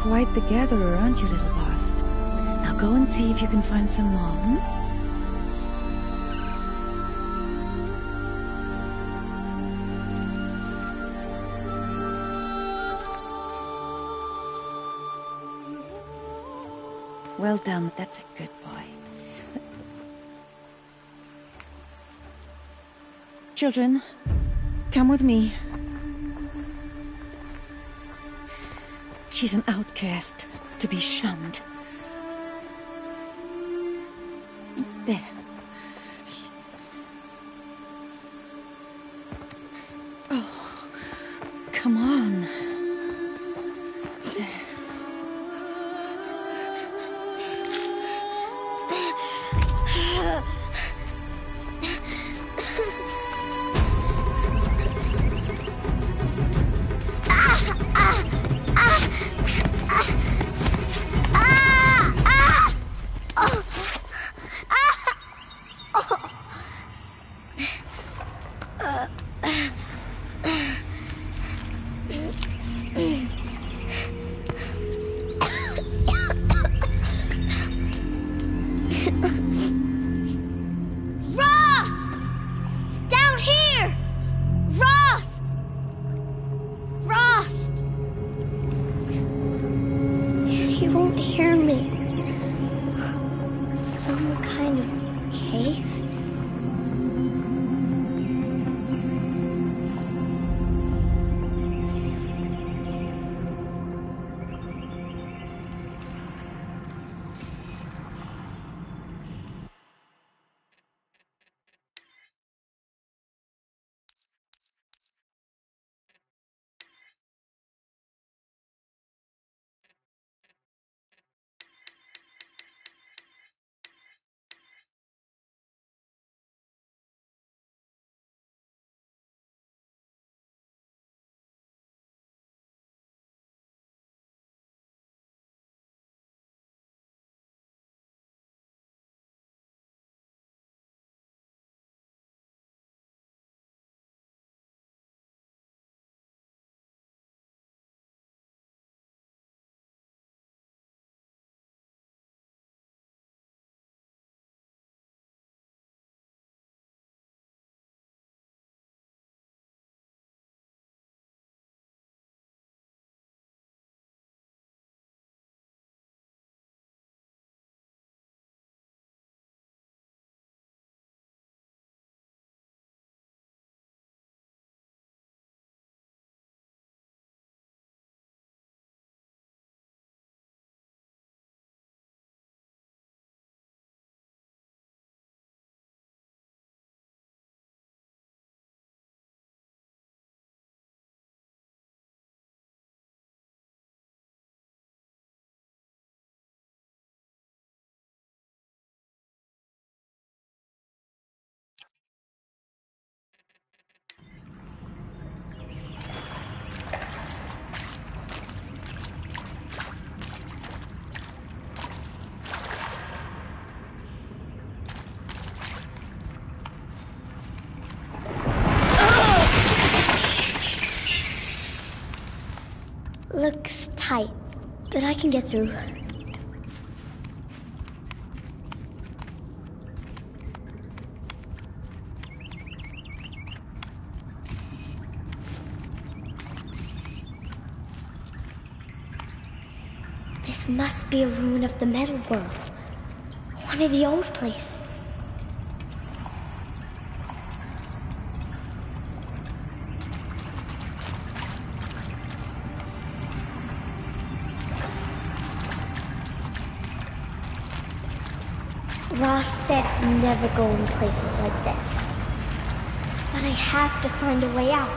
quite the gatherer, aren't you, little Bast? Now go and see if you can find some more, hmm? Well done, that's a good boy. Children, come with me. She's an outcast, to be shunned. There. Oh, come on. There. Looks tight, but I can get through. This must be a ruin of the Metal World. One of the old places. Ross said never go in places like this. But I have to find a way out.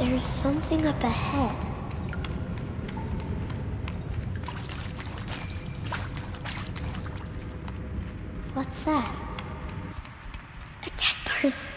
There's something up ahead. What's that? A dead person.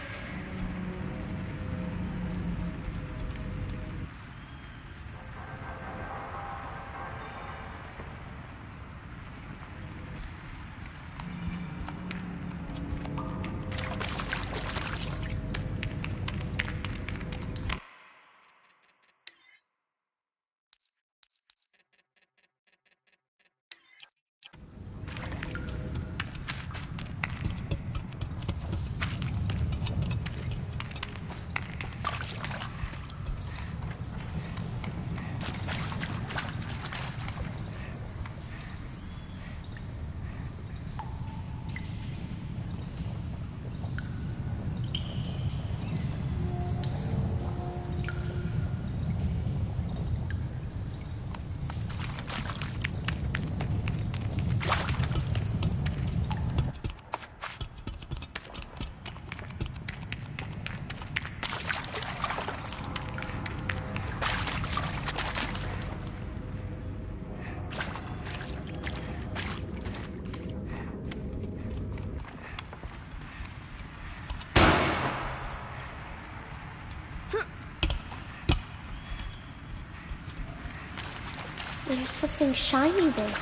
There's something shiny there.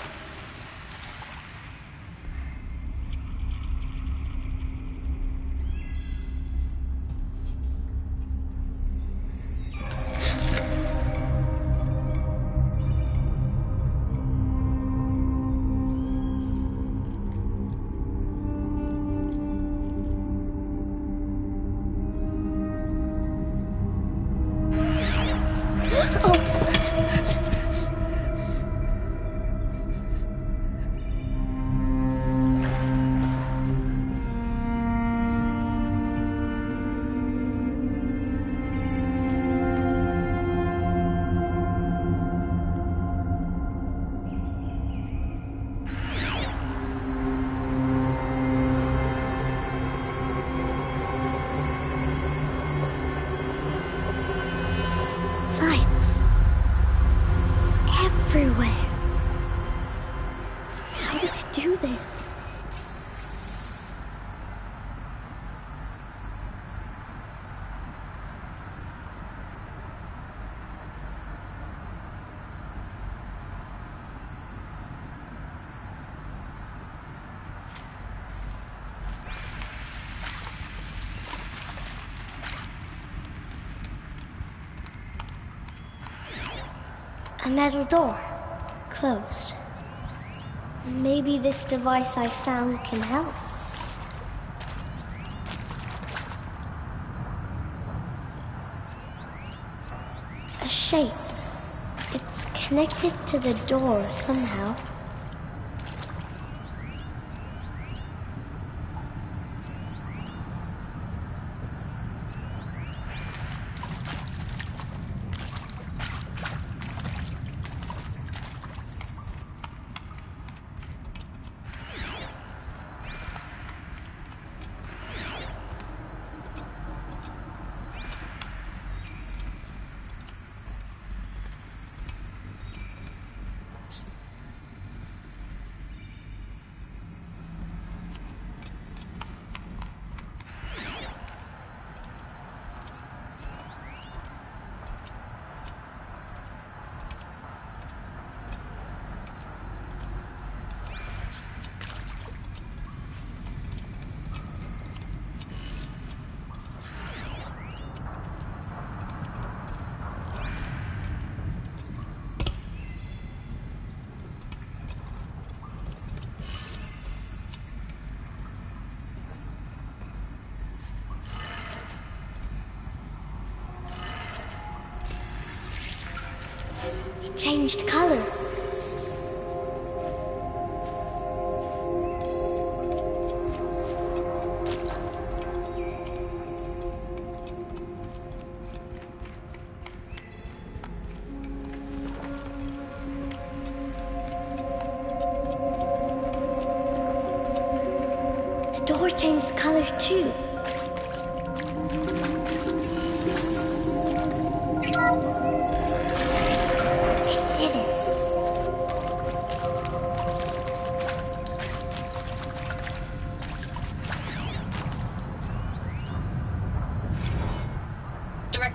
Lights. Everywhere. How does it do this? A metal door. Closed. Maybe this device I found can help. A shape. It's connected to the door somehow. It changed color. The door changed color too.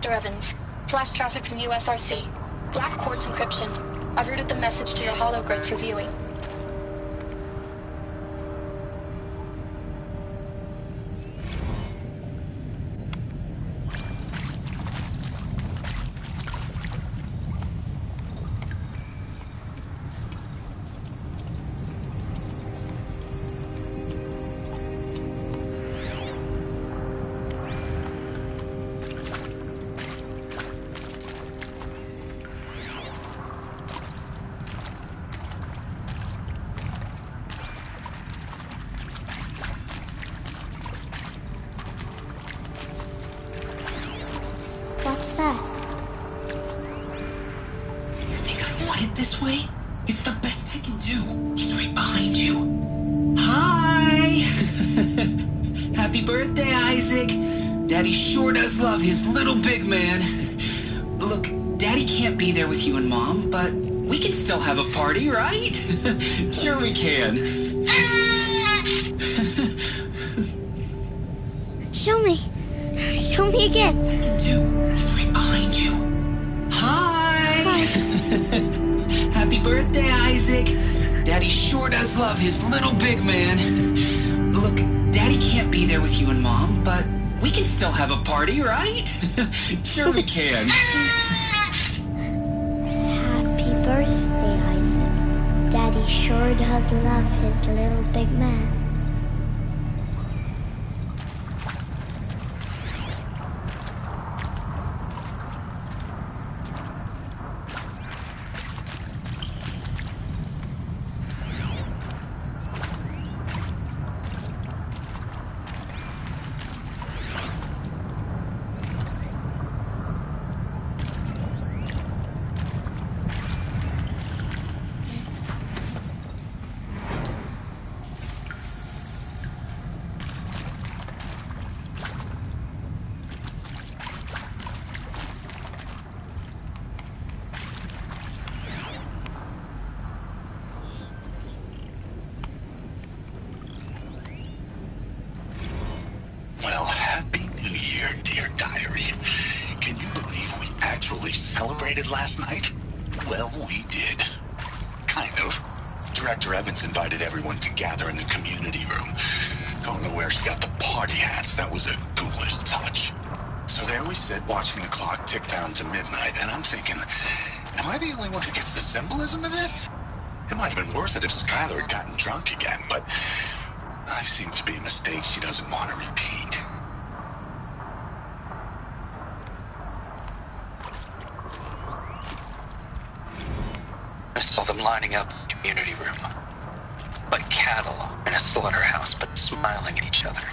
Director Evans. Flash traffic from USRC. Black Quartz encryption. I've routed the message to your hologrid for viewing. What's that? You think I want it this way? It's the best I can do. He's right behind you. Hi! Happy birthday, Isaac. Daddy sure does love his little big man. Look, Daddy can't be there with you and Mom, but we can still have a party, right? Sure we can. Show me. Show me again. Do. He's right behind you. Hi! Happy birthday, Isaac. Daddy sure does love his little big man. Look, Daddy can't be there with you and Mom, but we can still have a party, right? Sure we can. Happy birthday, Isaac. Daddy sure does love his little big man. Well, Happy New Year, dear diary. Can you believe we actually celebrated last night? Well, we did. Kind of. Director Evans invited everyone to gather in the community room. Don't know where she got the party hats. That was a ghoulish touch. So there we sit, watching the clock tick down to midnight, and I'm thinking, am I the only one who gets the symbolism of this? It might have been worth it if Skylar had gotten drunk again, but I seem to be a mistake she doesn't want to repeat. I saw them lining up in the community room. Like cattle in a slaughterhouse, but smiling at each other.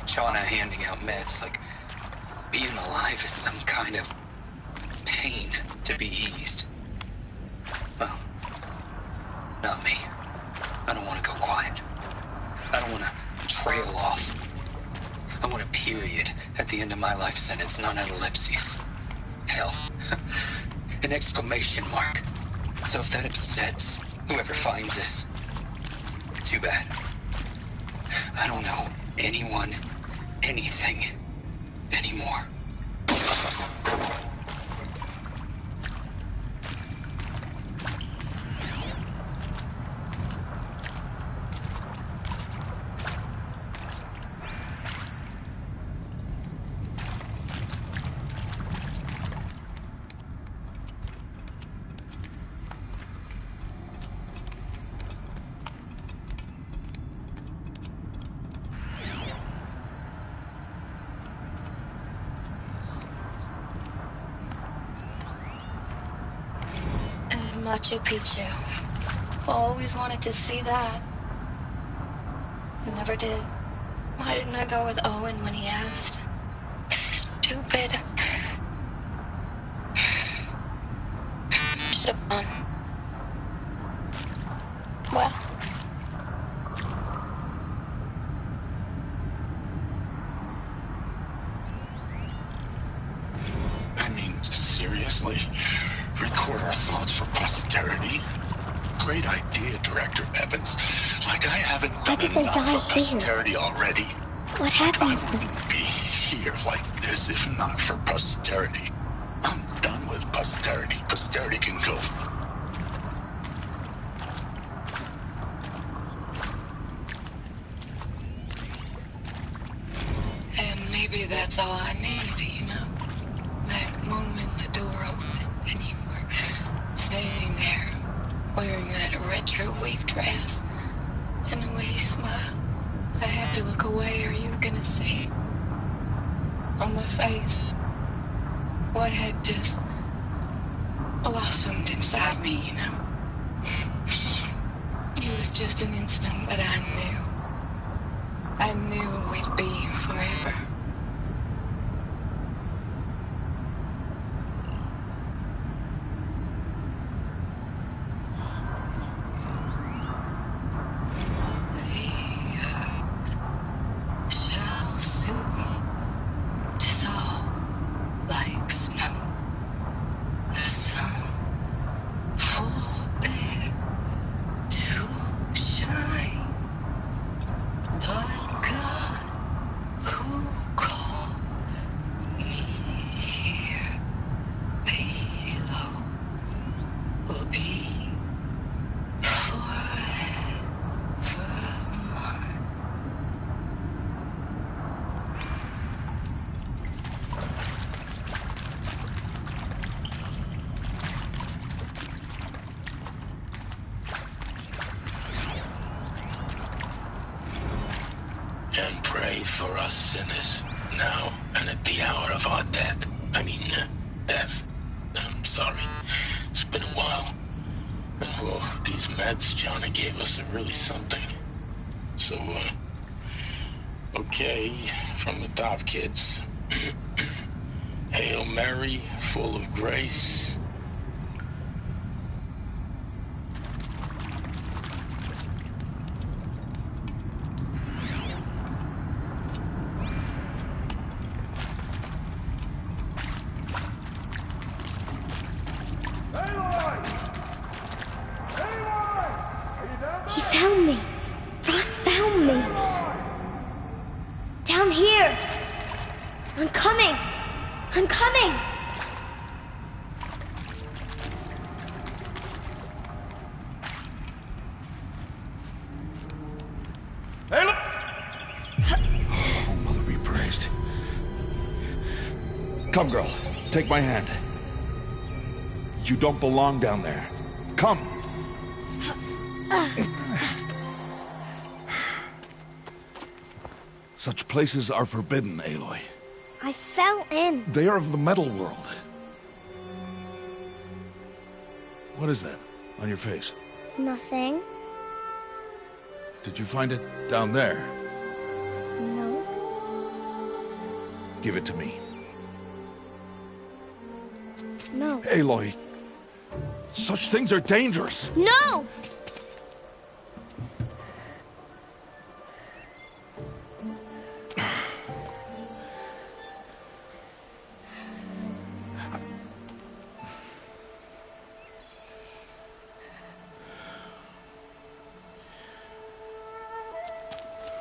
Shauna handing out meds like being alive is some kind of pain to be eased. Well, not me. I don't want to go quiet. I don't want to trail off. I want a period at the end of my life sentence, not an ellipses. Hell, an exclamation mark. So if that upsets whoever finds this, too bad. I don't know anyone, anything, anymore. Machu Picchu. Always wanted to see that. I never did. Why didn't I go with Owen when he asked? Stupid. Should have gone. Well. I mean, seriously? Record our thoughts for posterity? Great idea, Director Evans. Like I haven't Why done did they enough die for here? posterity already. What I happened? wouldn't be here like this if not for posterity? I'm done with posterity. Posterity can go. And maybe that's all I need, you know? That moment the door opened and you were standing there wearing that retro weave dress and the way you smiled. I had to look away or you were gonna see on my face what had just blossomed inside me, you know? It was just an instant, but I knew we'd be forever. And pray for us sinners, now and at the hour of our death. Death. I'm sorry. It's been a while. And well, these meds Johnny gave us are really something. So, okay, from the top, kids. Hail Mary, full of grace. He found me. Ross found me. Down here. I'm coming. I'm coming. Oh, Mother be praised. Come, girl. Take my hand. You don't belong down there. Come. Such places are forbidden, Aloy. I fell in. They are of the metal world. What is that on your face? Nothing. Did you find it down there? No. Give it to me. No. Aloy, such things are dangerous. No!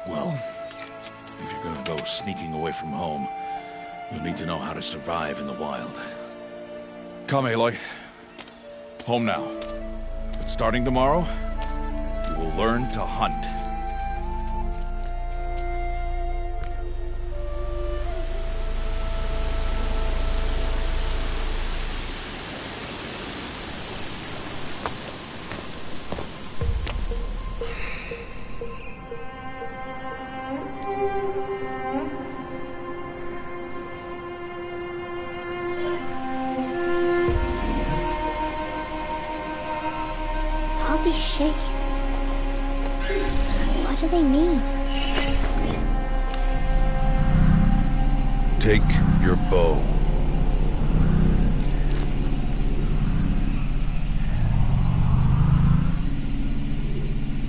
Well, if you're gonna go sneaking away from home, you'll need to know how to survive in the wild. Come, Aloy. Home now. But starting tomorrow, you will learn to hunt. All these shapes. What do they mean? Take your bow.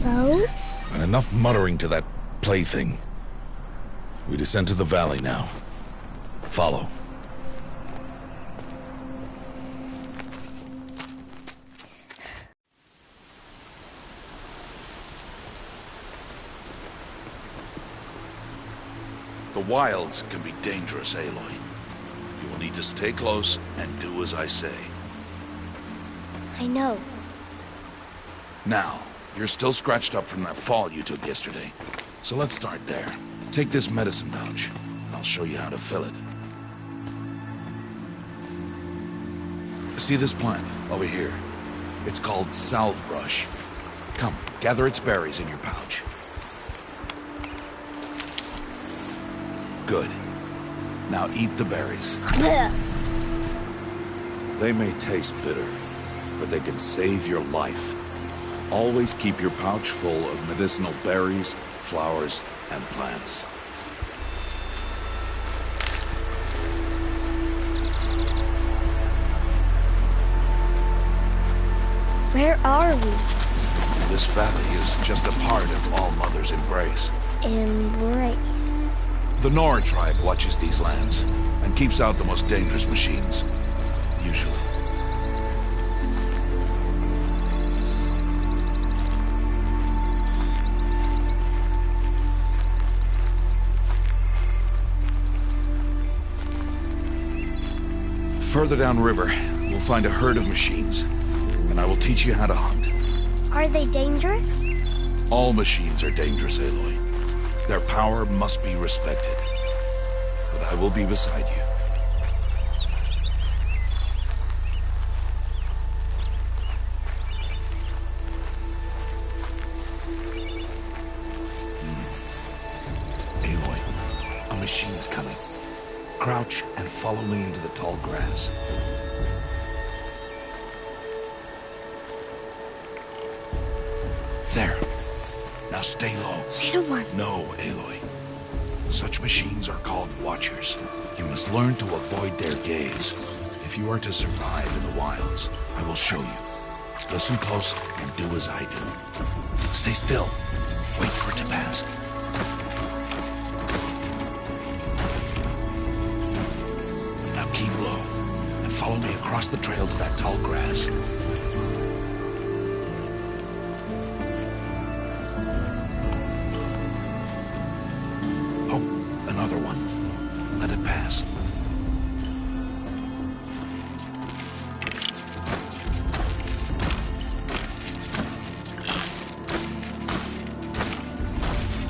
Bow? And enough muttering to that plaything. We descend to the valley now. Follow. The wilds can be dangerous, Aloy. You will need to stay close and do as I say. I know. Now, you're still scratched up from that fall you took yesterday. So let's start there. Take this medicine pouch. I'll show you how to fill it. See this plant over here? It's called salvebrush. Come, gather its berries in your pouch. Good. Now eat the berries. They may taste bitter, but they can save your life. Always keep your pouch full of medicinal berries, flowers, and plants. Where are we? This valley is just a part of All Mother's embrace. Embrace. The Nora tribe watches these lands and keeps out the most dangerous machines. Usually. Further downriver, we'll find a herd of machines, and I will teach you how to hunt. Are they dangerous? All machines are dangerous, Aloy. Their power must be respected. But I will be beside you. Aloy, a machine's coming. Crouch and follow me into the tall grass. There. Now stay low. Little one. No, Aloy. Such machines are called Watchers. You must learn to avoid their gaze. If you are to survive in the wilds, I will show you. Listen close and do as I do. Stay still. Wait for it to pass. Now keep low and follow me across the trail to that tall grass. Another one. Let it pass.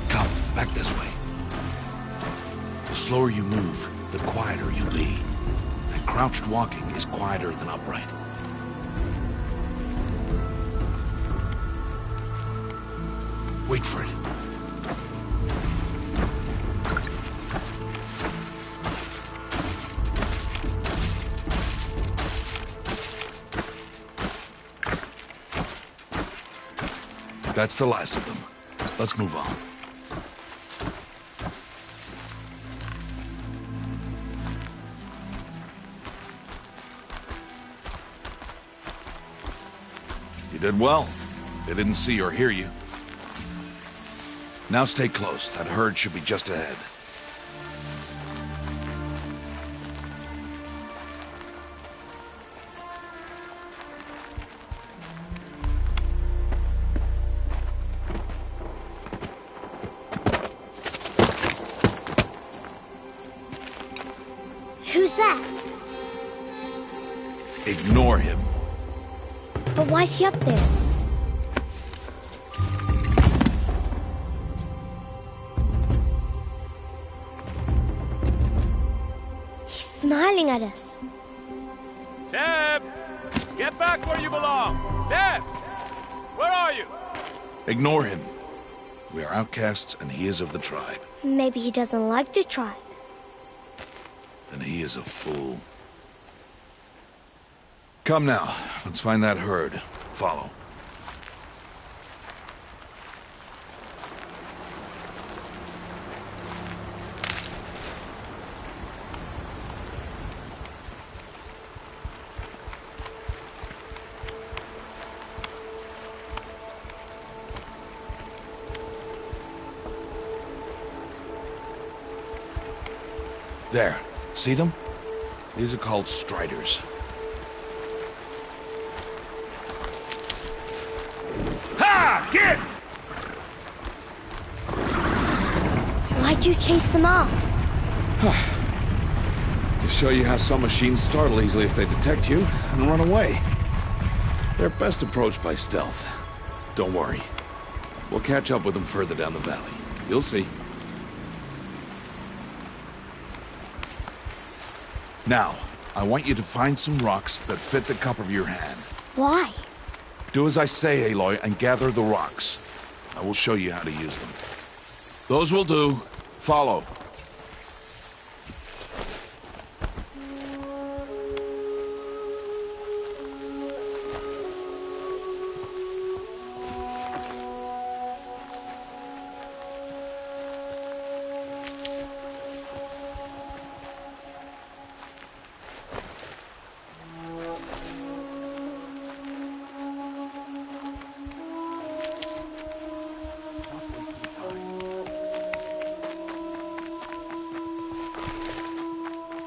Come, back this way. The slower you move, the quieter you'll be. And crouched walking is quieter than upright. Wait for it. That's the last of them. Let's move on. You did well. They didn't see or hear you. Now stay close. That herd should be just ahead. Who's that? Ignore him. But why's he up there? He's smiling at us. Teb! Get back where you belong! Teb! Where are you? Ignore him. We are outcasts and he is of the tribe. Maybe he doesn't like the tribe. And he is a fool. Come now, let's find that herd. Follow. There. See them? These are called striders. Ha! Get! Why'd you chase them off? To show you how some machines startle easily if they detect you and run away. They're best approached by stealth. Don't worry. We'll catch up with them further down the valley. You'll see. Now, I want you to find some rocks that fit the cup of your hand. Why? Do as I say, Aloy, and gather the rocks. I will show you how to use them. Those will do. Follow.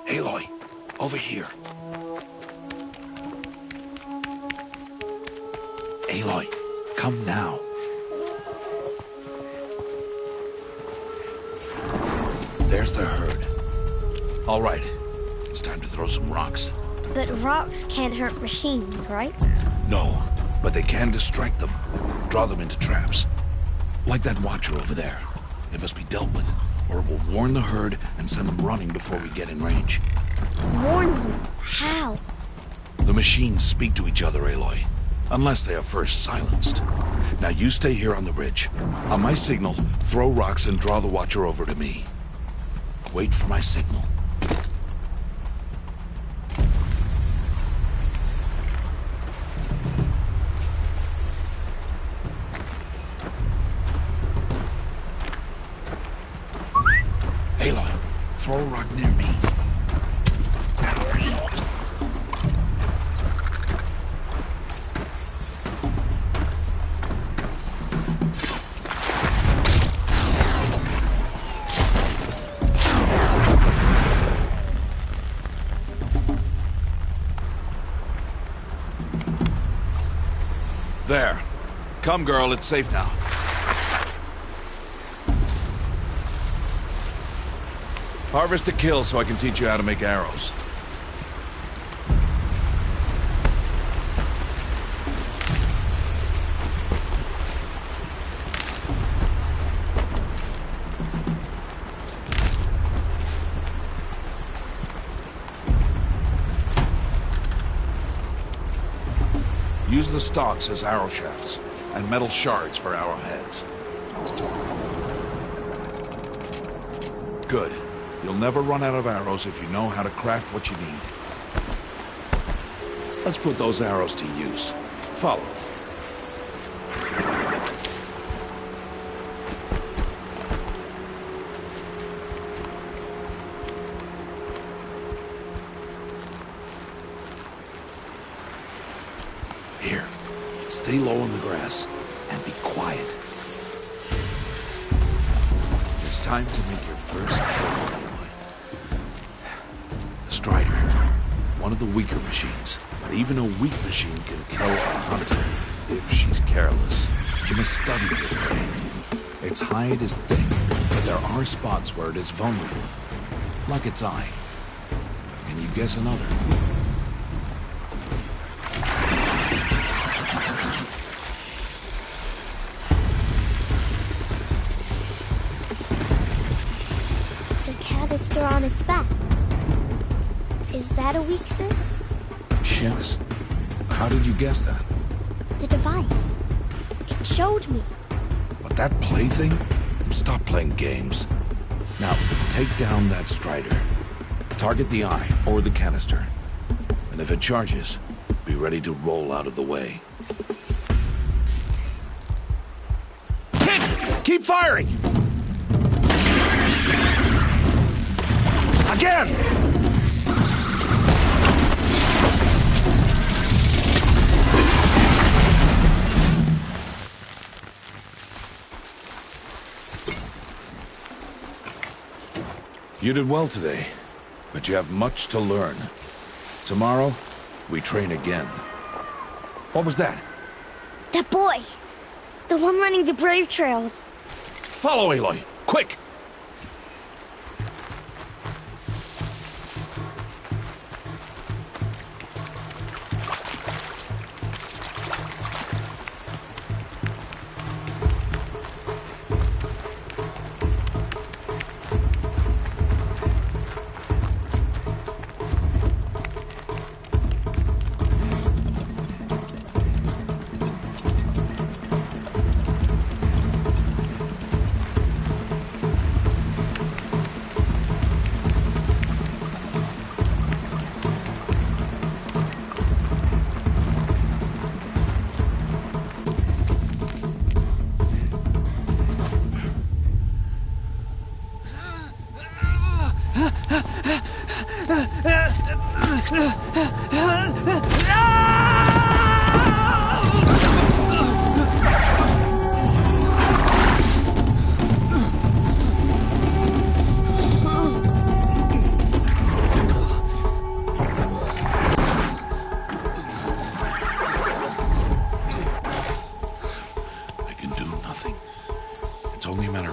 Aloy, over here. Aloy, come now. There's the herd. All right, it's time to throw some rocks. But rocks can't hurt machines, right? No, but they can distract them. Draw them into traps. Like that watcher over there. It must be dealt with, or it will warn the herd and send them running before we get in range. Warn them? How? The machines speak to each other, Aloy. Unless they are first silenced. Now you stay here on the ridge. On my signal, throw rocks and draw the watcher over to me. Wait for my signal. Aloy, throw a rock near me. There. Come, girl, it's safe now. Harvest a kill so I can teach you how to make arrows. Use the stalks as arrow shafts, and metal shards for arrowheads. Good. You'll never run out of arrows if you know how to craft what you need. Let's put those arrows to use. Follow. Here, stay low on the grass and be quiet. It's time to make your first kill, Aloy. The Strider, one of the weaker machines, but even a weak machine can kill a hunter if she's careless. She must study the prey. Its hide is thick, but there are spots where it is vulnerable, like its eye. Can you guess another? Canister on its back. Is that a weakness? Yes. How did you guess that? The device. It showed me. But that plaything? Stop playing games. Now, take down that Strider. Target the eye or the canister. And if it charges, be ready to roll out of the way. Hit! Keep firing! Again! You did well today, but you have much to learn. Tomorrow, we train again. What was that? That boy! The one running the brave trails. Follow, Aloy! Quick!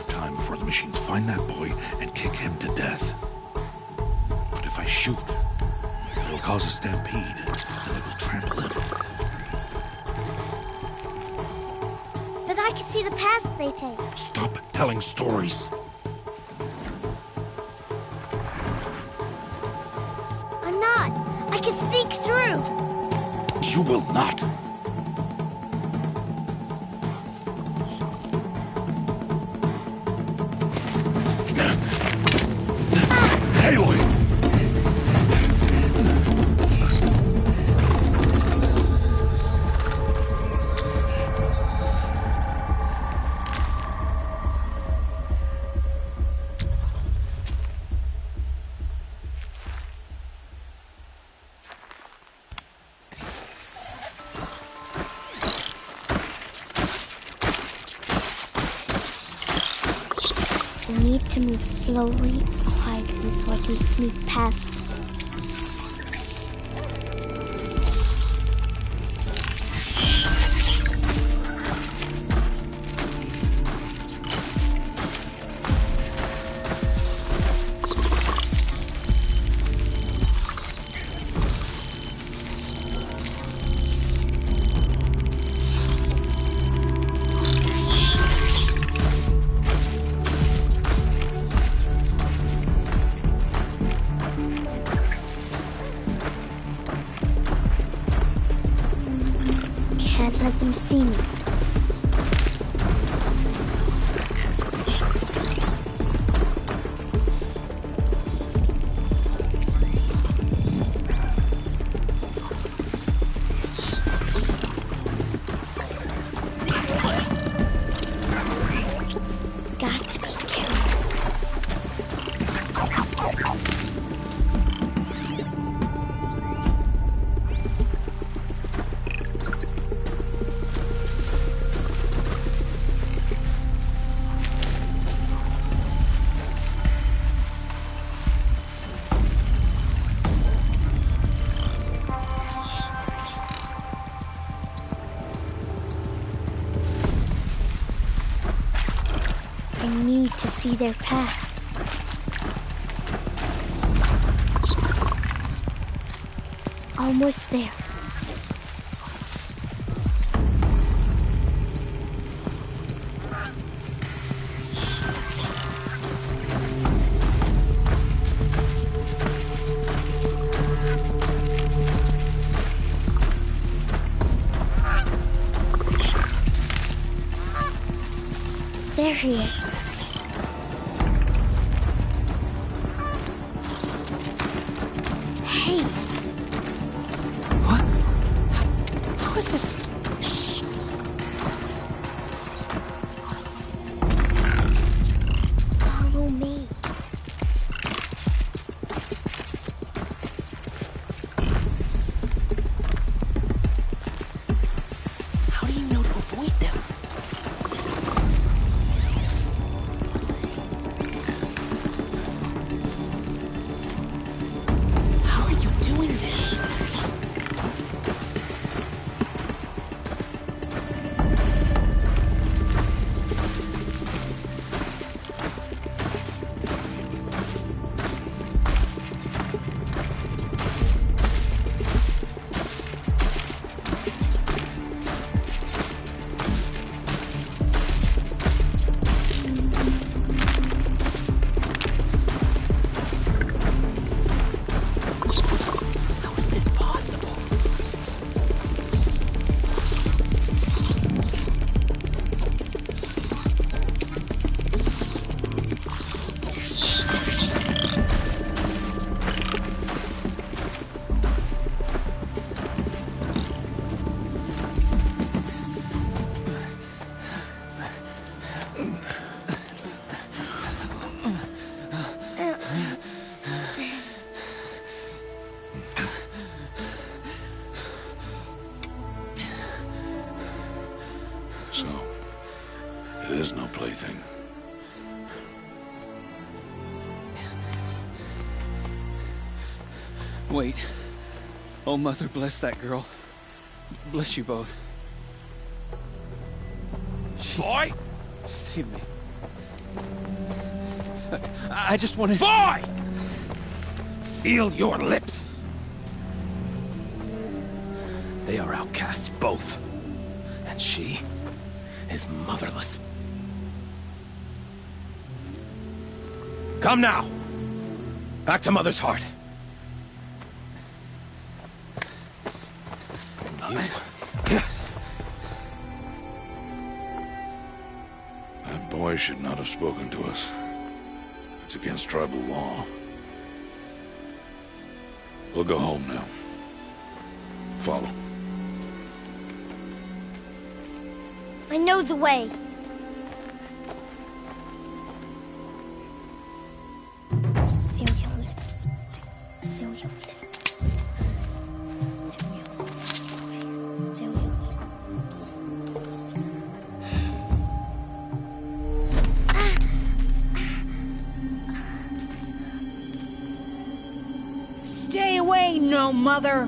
of time before the machines find that boy and kick him to death. But if I shoot, it'll cause a stampede, and it will trample him. But I can see the paths they take. Stop telling stories. I'm not. I can sneak through. You will not. Aloy! I need to move slowly and quietly so I can sneak past. Can't let them see me. Got to be careful. I need to see their paths. Almost there. There he is. Hey! What? How is this? Shh. Follow me. How do you know to avoid them? How are you doing this? How is this possible? So, it is no plaything. Wait. Oh, Mother, bless that girl. Bless you both. She Boy! saved me. I just wanted... Boy! Seal your lips. They are outcasts, both. And she is motherless. Come now. Back to Mother's heart. That boy should not have spoken to us. It's against tribal law. We'll go home now. Follow. I know the way. Seal your lips. Seal your lips. Seal your lips. Seal your lips. Stay away, no mother!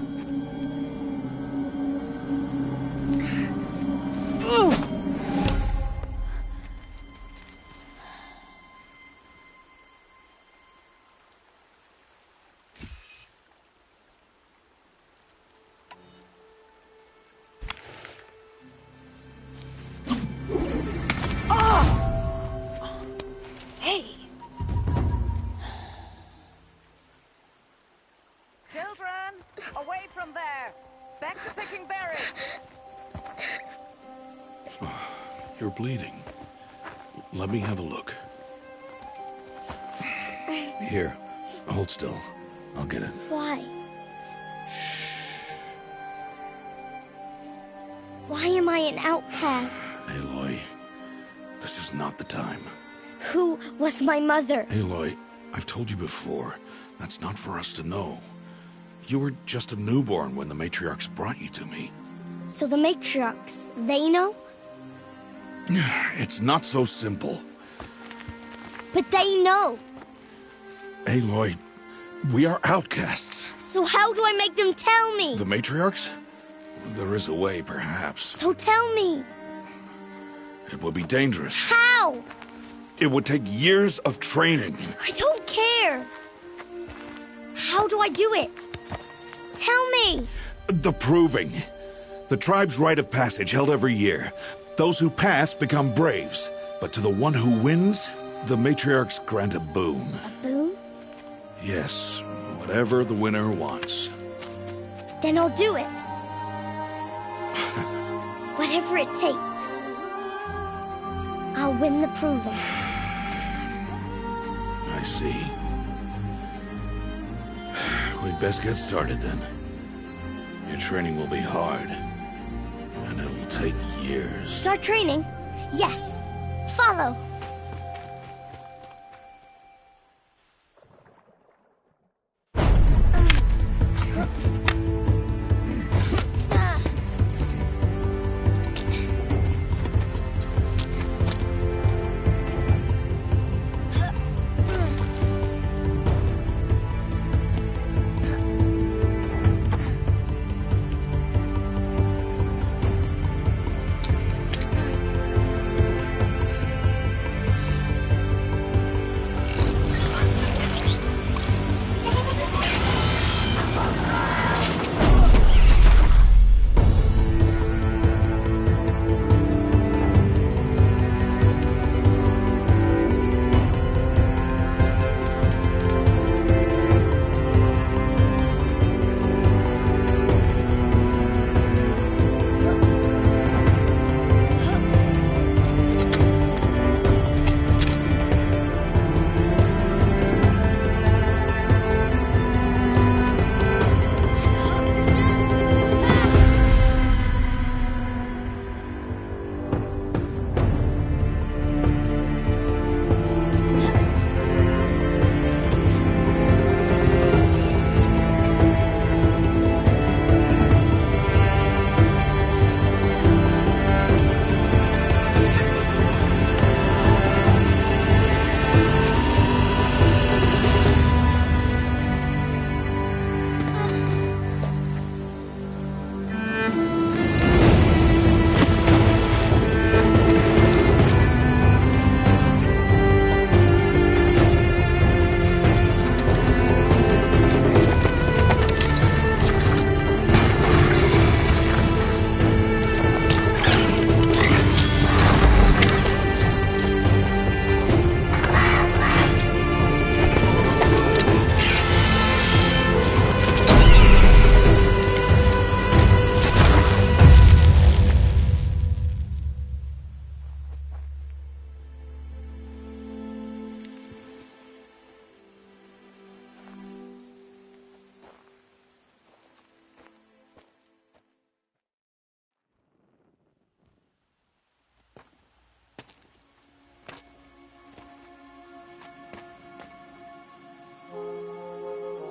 Away from there! Back to picking berries! You're bleeding. Let me have a look. Here, hold still. I'll get it. Why? Why am I an outcast? Aloy, this is not the time. Who was my mother? Aloy, I've told you before, that's not for us to know. You were just a newborn when the matriarchs brought you to me. So the matriarchs, they know? It's not so simple. But they know. Aloy, we are outcasts. So how do I make them tell me? The matriarchs? There is a way, perhaps. So tell me. It would be dangerous. How? It would take years of training. I don't care. How do I do it? Tell me. The proving. The tribe's rite of passage held every year. Those who pass become braves. But to the one who wins, the matriarchs grant a boon. A boon? Yes, whatever the winner wants. Then I'll do it. Whatever it takes. I'll win the proving. I see. We'd best get started then. Your training will be hard. And it'll take years. Start training? Yes. Follow.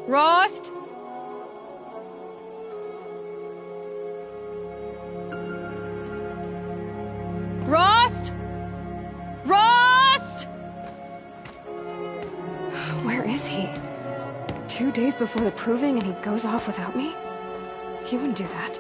Rost? Rost? Rost? Where is he? 2 days before the proving and he goes off without me? He wouldn't do that.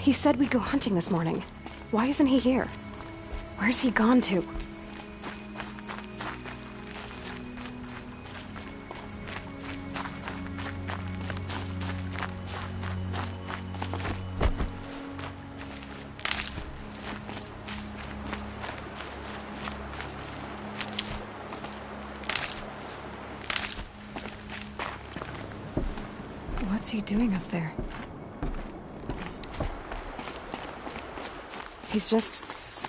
He said we'd go hunting this morning. Why isn't he here? Where's he gone to? What's he doing up there? He's just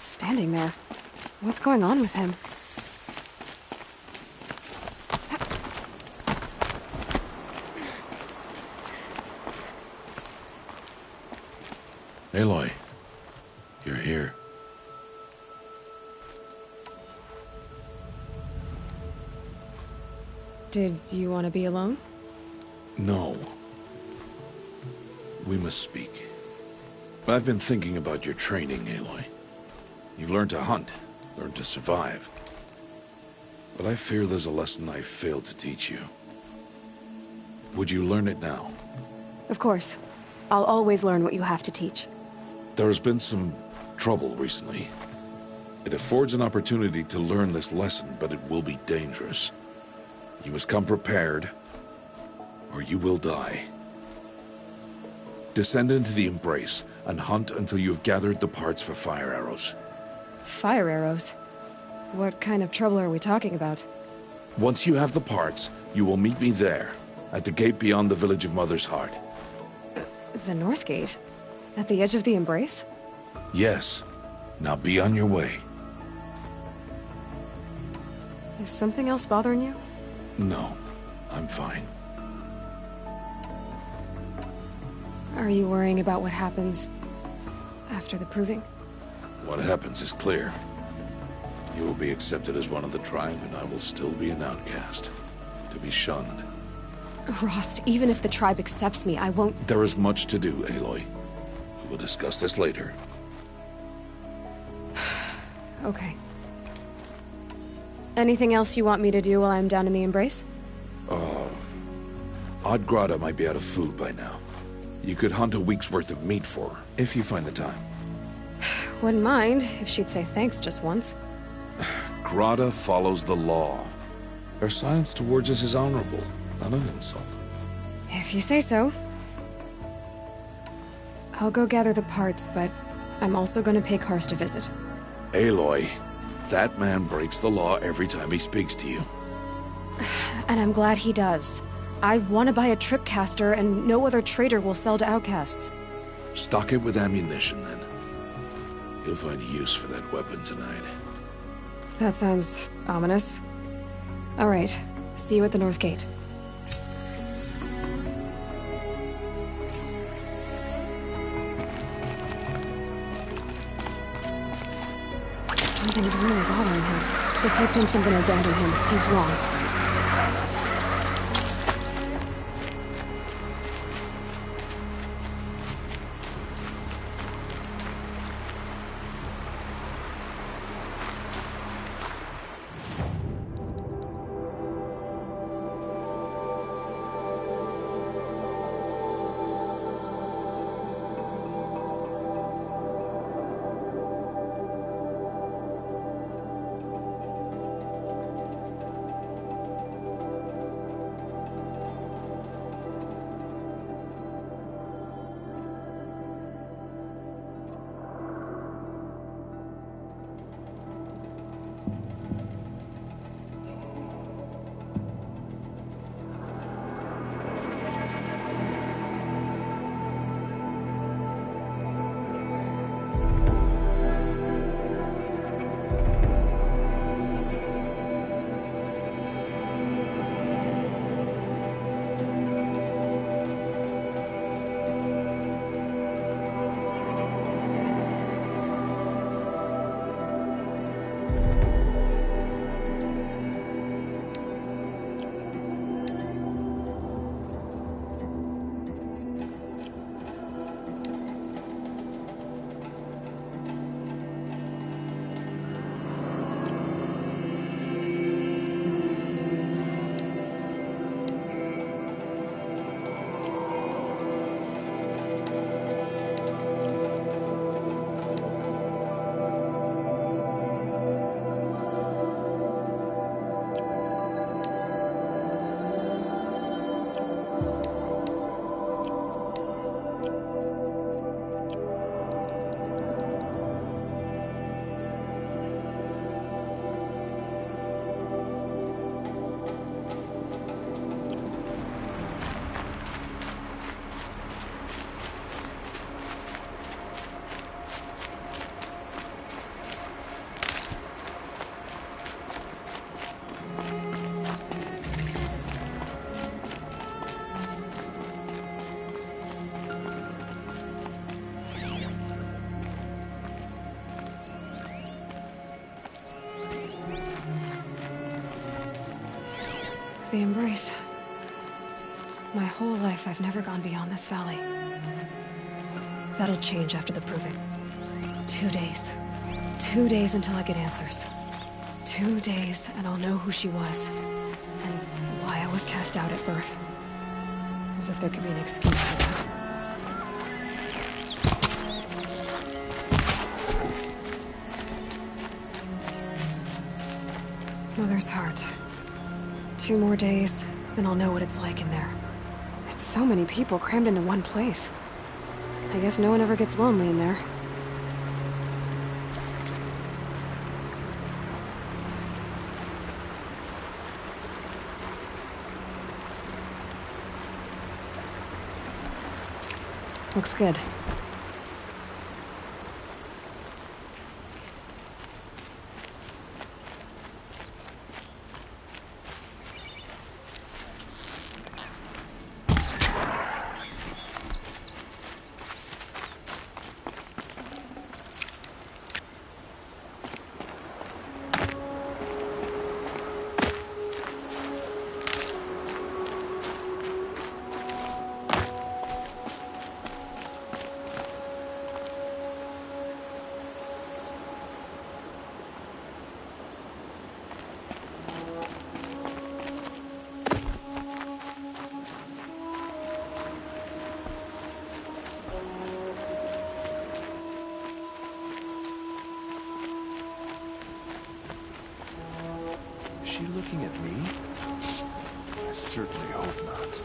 standing there. What's going on with him? Aloy, you're here. Did you want to be alone? No. We must speak. I've been thinking about your training, Aloy. You've learned to hunt, learned to survive. But I fear there's a lesson I failed to teach you. Would you learn it now? Of course. I'll always learn what you have to teach. There has been some trouble recently. It affords an opportunity to learn this lesson, but it will be dangerous. You must come prepared, or you will die. Descend into the Embrace, and hunt until you've gathered the parts for fire arrows. Fire arrows? What kind of trouble are we talking about? Once you have the parts, you will meet me there, at the gate beyond the village of Mother's Heart. The North Gate? At the edge of the Embrace? Yes. Now be on your way. Is something else bothering you? No, I'm fine. Are you worrying about what happens after the proving? What happens is clear. You will be accepted as one of the tribe, and I will still be an outcast, to be shunned. Rost, even if the tribe accepts me, I won't... There is much to do, Aloy. We will discuss this later. Okay. Anything else you want me to do while I'm down in the Embrace? Odgrada might be out of food by now. You could hunt a week's worth of meat for her, if you find the time. Wouldn't mind if she'd say thanks just once. Grata follows the law. Her silence towards us is honorable, not an insult. If you say so. I'll go gather the parts, but I'm also gonna pay Karst a visit. Aloy, that man breaks the law every time he speaks to you. And I'm glad he does. I want to buy a tripcaster, and no other trader will sell to outcasts. Stock it with ammunition, then. You'll find use for that weapon tonight. That sounds ominous. All right, see you at the North Gate. Something's really bothering him. If he thinks I'm gonna abandon him, he's wrong. The Embrace. My whole life, I've never gone beyond this valley. That'll change after the proving. 2 days. 2 days until I get answers. 2 days, and I'll know who she was. And why I was cast out at birth. As if there could be an excuse for that. Mother's heart. 2 more days, and I'll know what it's like in there. It's so many people crammed into one place. I guess no one ever gets lonely in there. Looks good. she looking at me? I certainly hope not.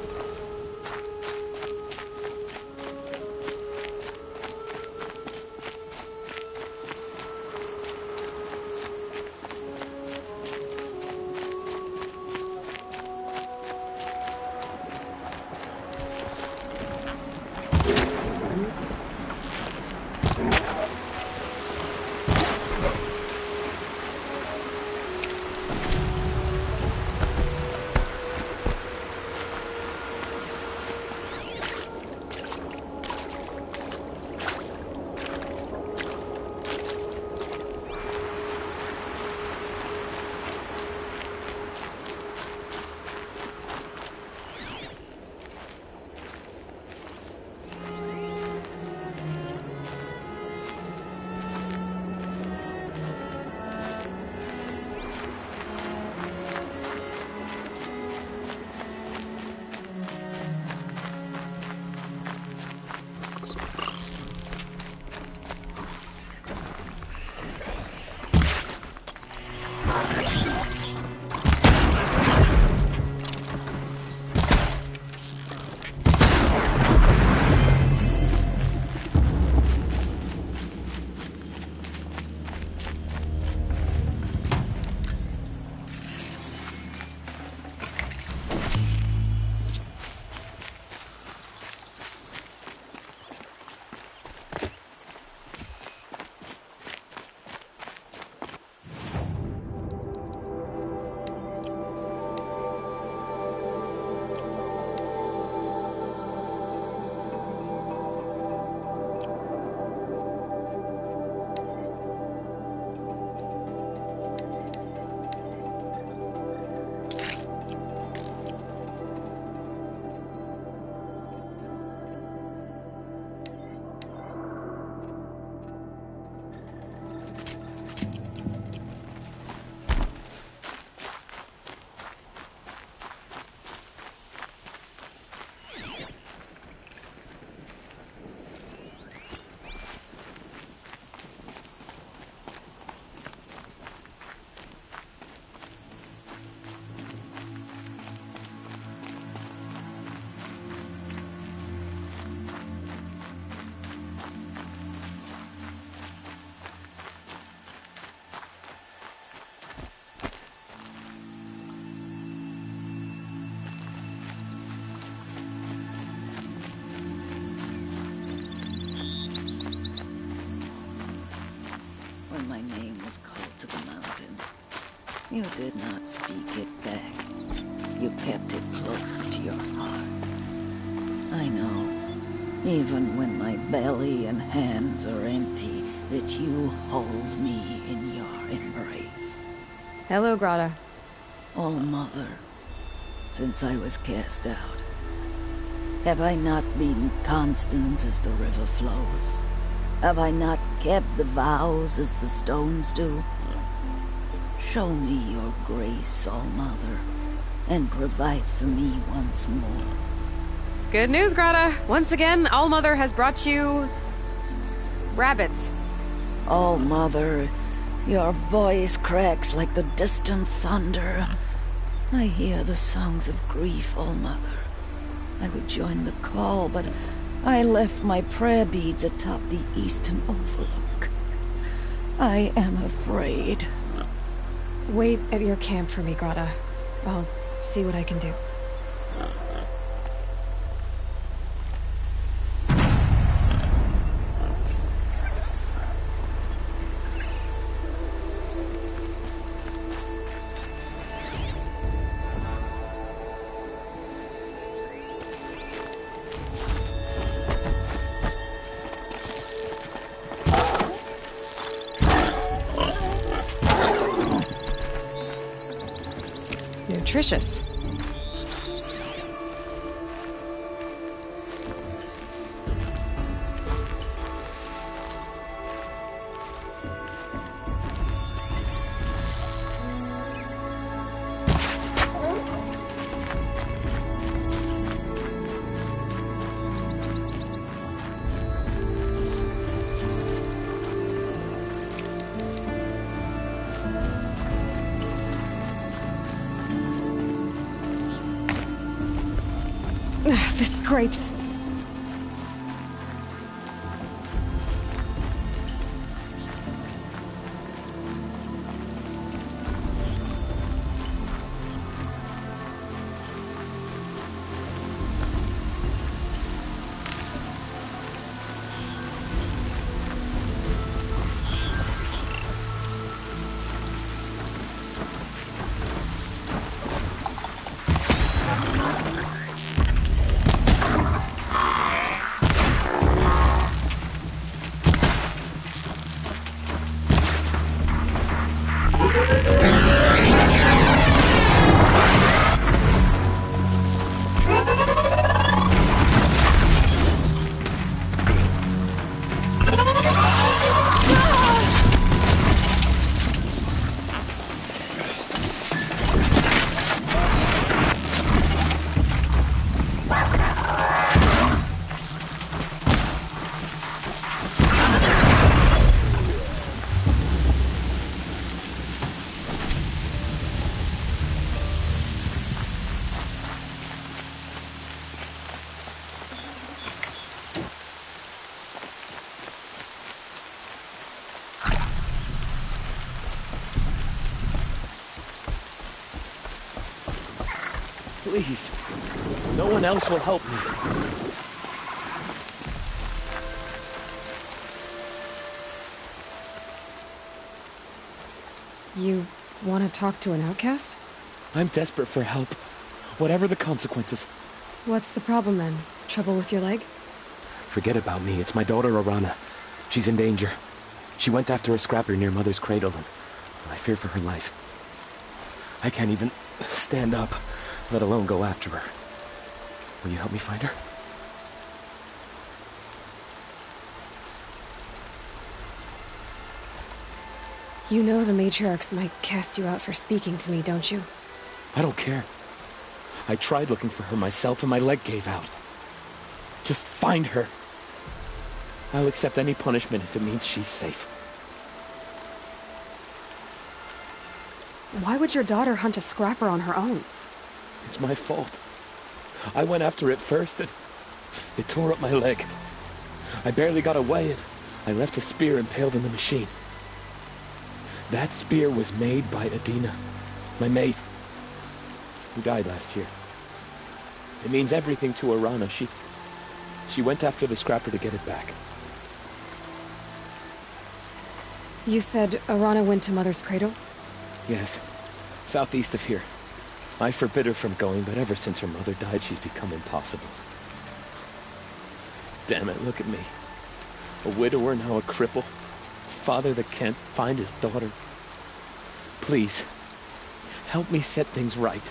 My name was called to the mountain. You did not speak it back. You kept it close to your heart. I know, even when my belly and hands are empty, that you hold me in your embrace. Hello, Grata. Oh, Mother, since I was cast out, have I not been constant as the river flows? Have I not kept the vows as the stones do? Show me your grace, All Mother, and provide for me once more. Good news, Grata. Once again, All Mother has brought you rabbits. All Mother, your voice cracks like the distant thunder. I hear the songs of grief, All Mother. I would join the call, but I left my prayer beads atop the eastern overlook. I am afraid. Wait at your camp for me, Grata. I'll see what I can do. Nutritious. grapes. Please. No one else will help me. You want to talk to an outcast? I'm desperate for help. Whatever the consequences. What's the problem then? Trouble with your leg? Forget about me. It's my daughter, Arana. She's in danger. She went after a scrapper near Mother's cradle, and I fear for her life. I can't even stand up, let alone go after her. Will you help me find her? You know the matriarchs might cast you out for speaking to me, don't you? I don't care. I tried looking for her myself and my leg gave out. Just find her. I'll accept any punishment if it means she's safe. Why would your daughter hunt a scrapper on her own? It's my fault. I went after it first and it tore up my leg. I barely got away and I left a spear impaled in the machine. That spear was made by Adina, my mate, who died last year. It means everything to Arana. She went after the scrapper to get it back. You said Arana went to Mother's cradle? Yes, southeast of here. I forbid her from going, but ever since her mother died, she's become impossible. Damn it, look at me. A widower, now a cripple. Father that can't find his daughter. Please, help me set things right.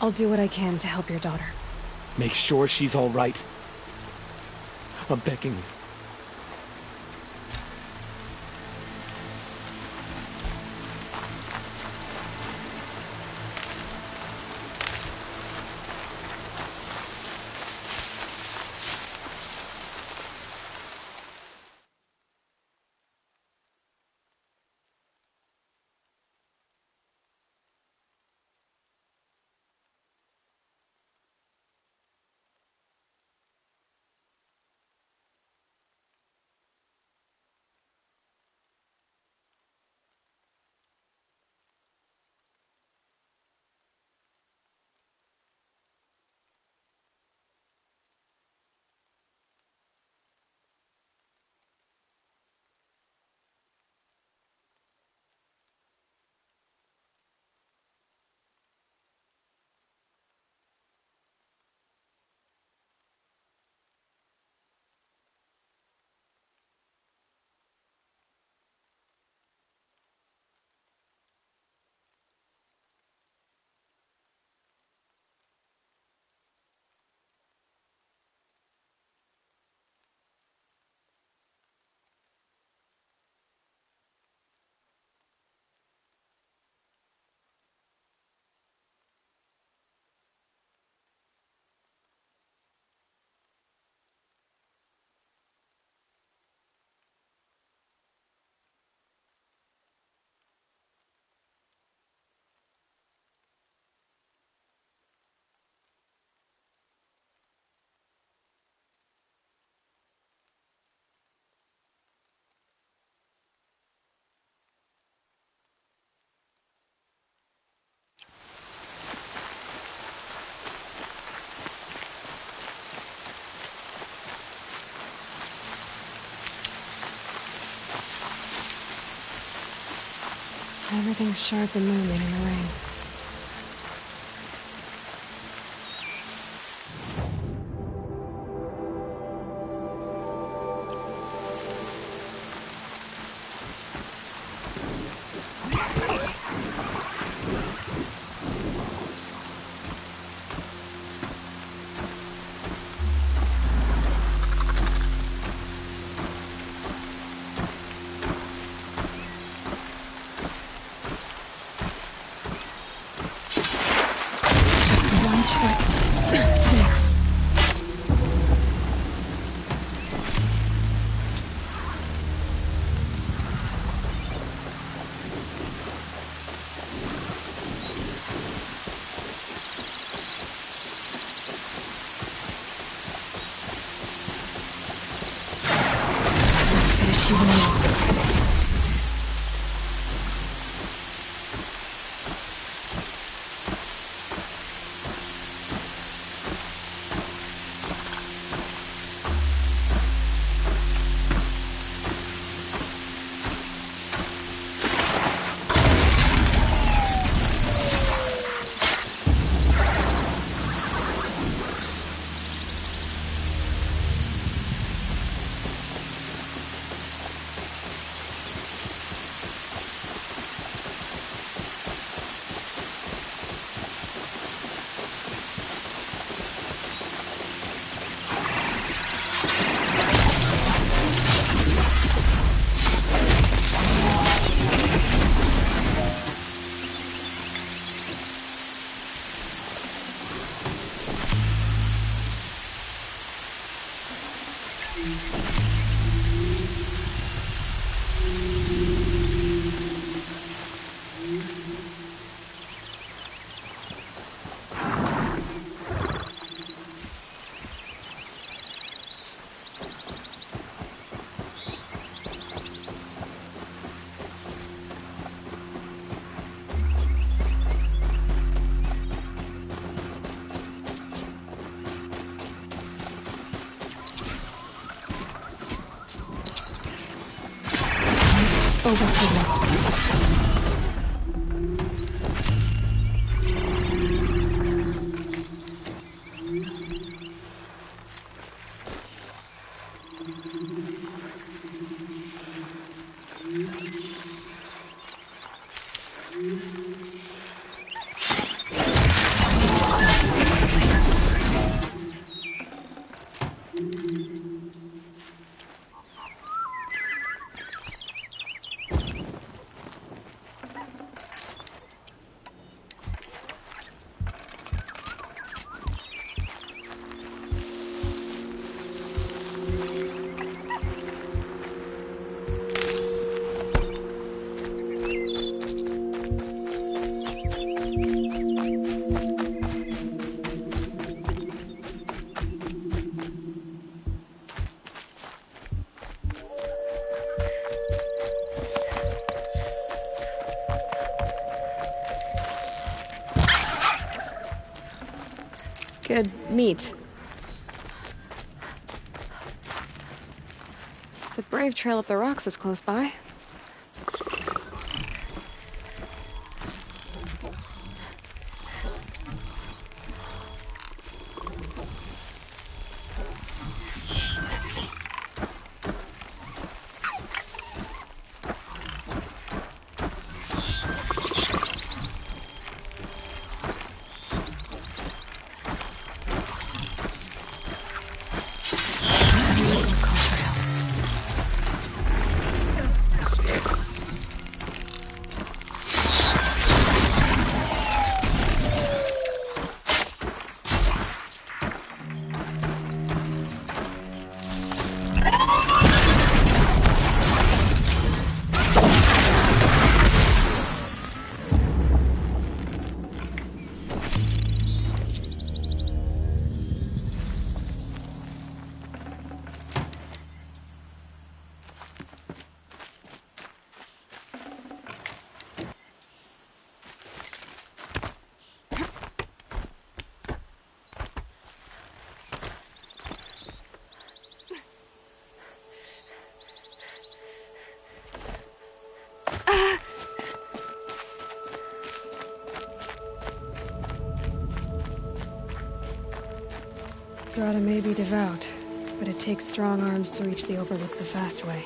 I'll do what I can to help your daughter. Make sure she's all right. I'm begging you. Everything's sharp and moving in the rain. Good meat. The Brave Trail up the rocks is close by. Strahta may be devout, but it takes strong arms to reach the Overlook the fast way.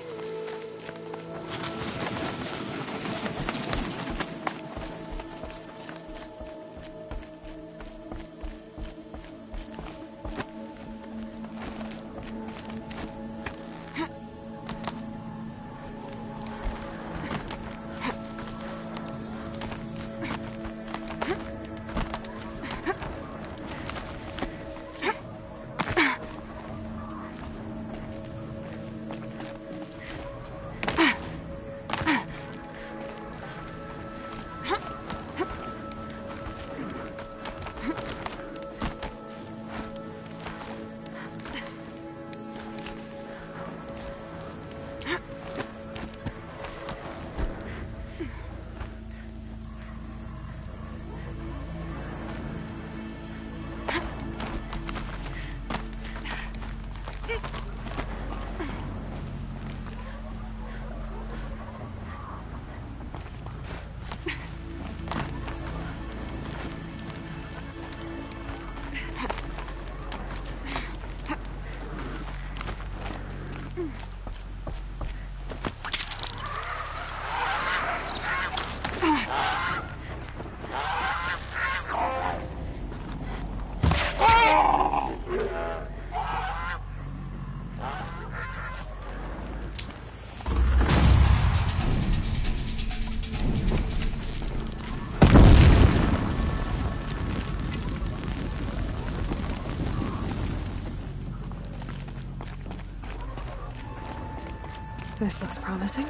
This looks promising.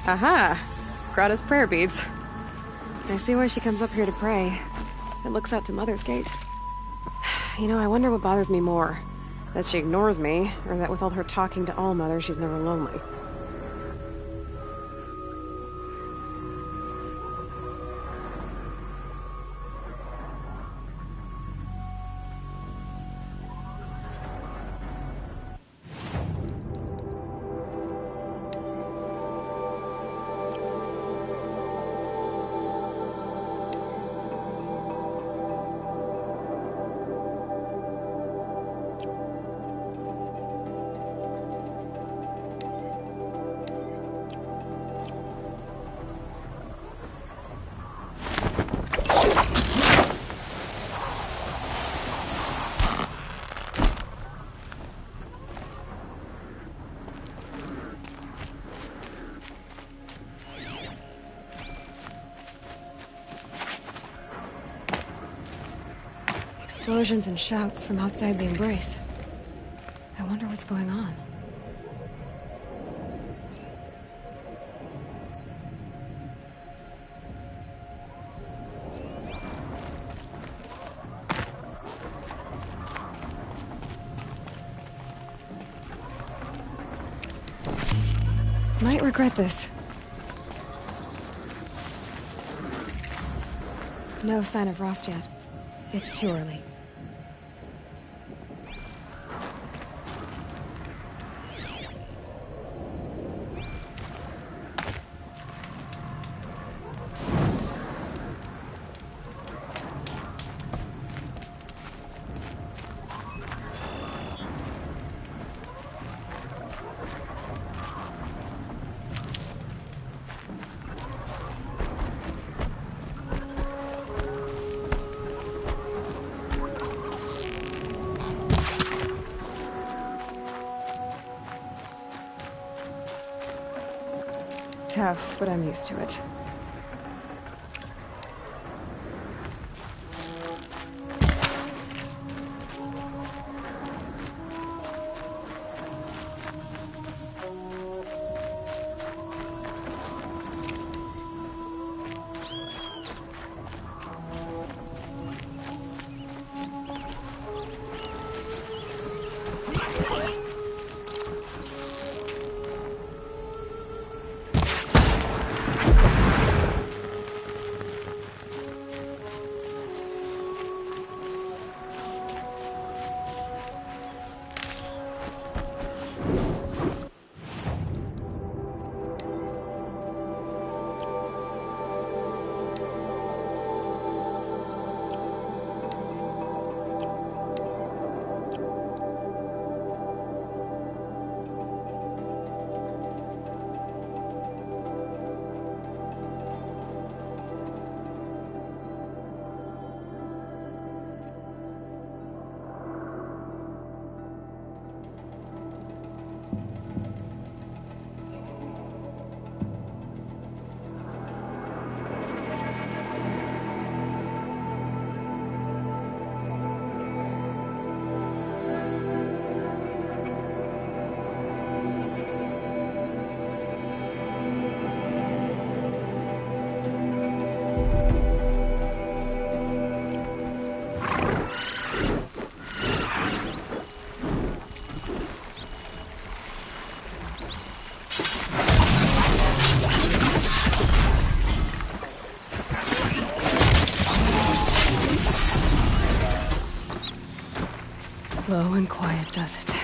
Aha! Grata's prayer beads. I see why she comes up here to pray. It looks out to Mother's Gate. You know, I wonder what bothers me more. That she ignores me, or that with all her talking to All-Mother, she's never lonely. Explosions and shouts from outside the Embrace. I wonder what's going on. Might regret this. No sign of Rost yet. It's too early. Tough, but I'm used to it. Slow and quiet does it.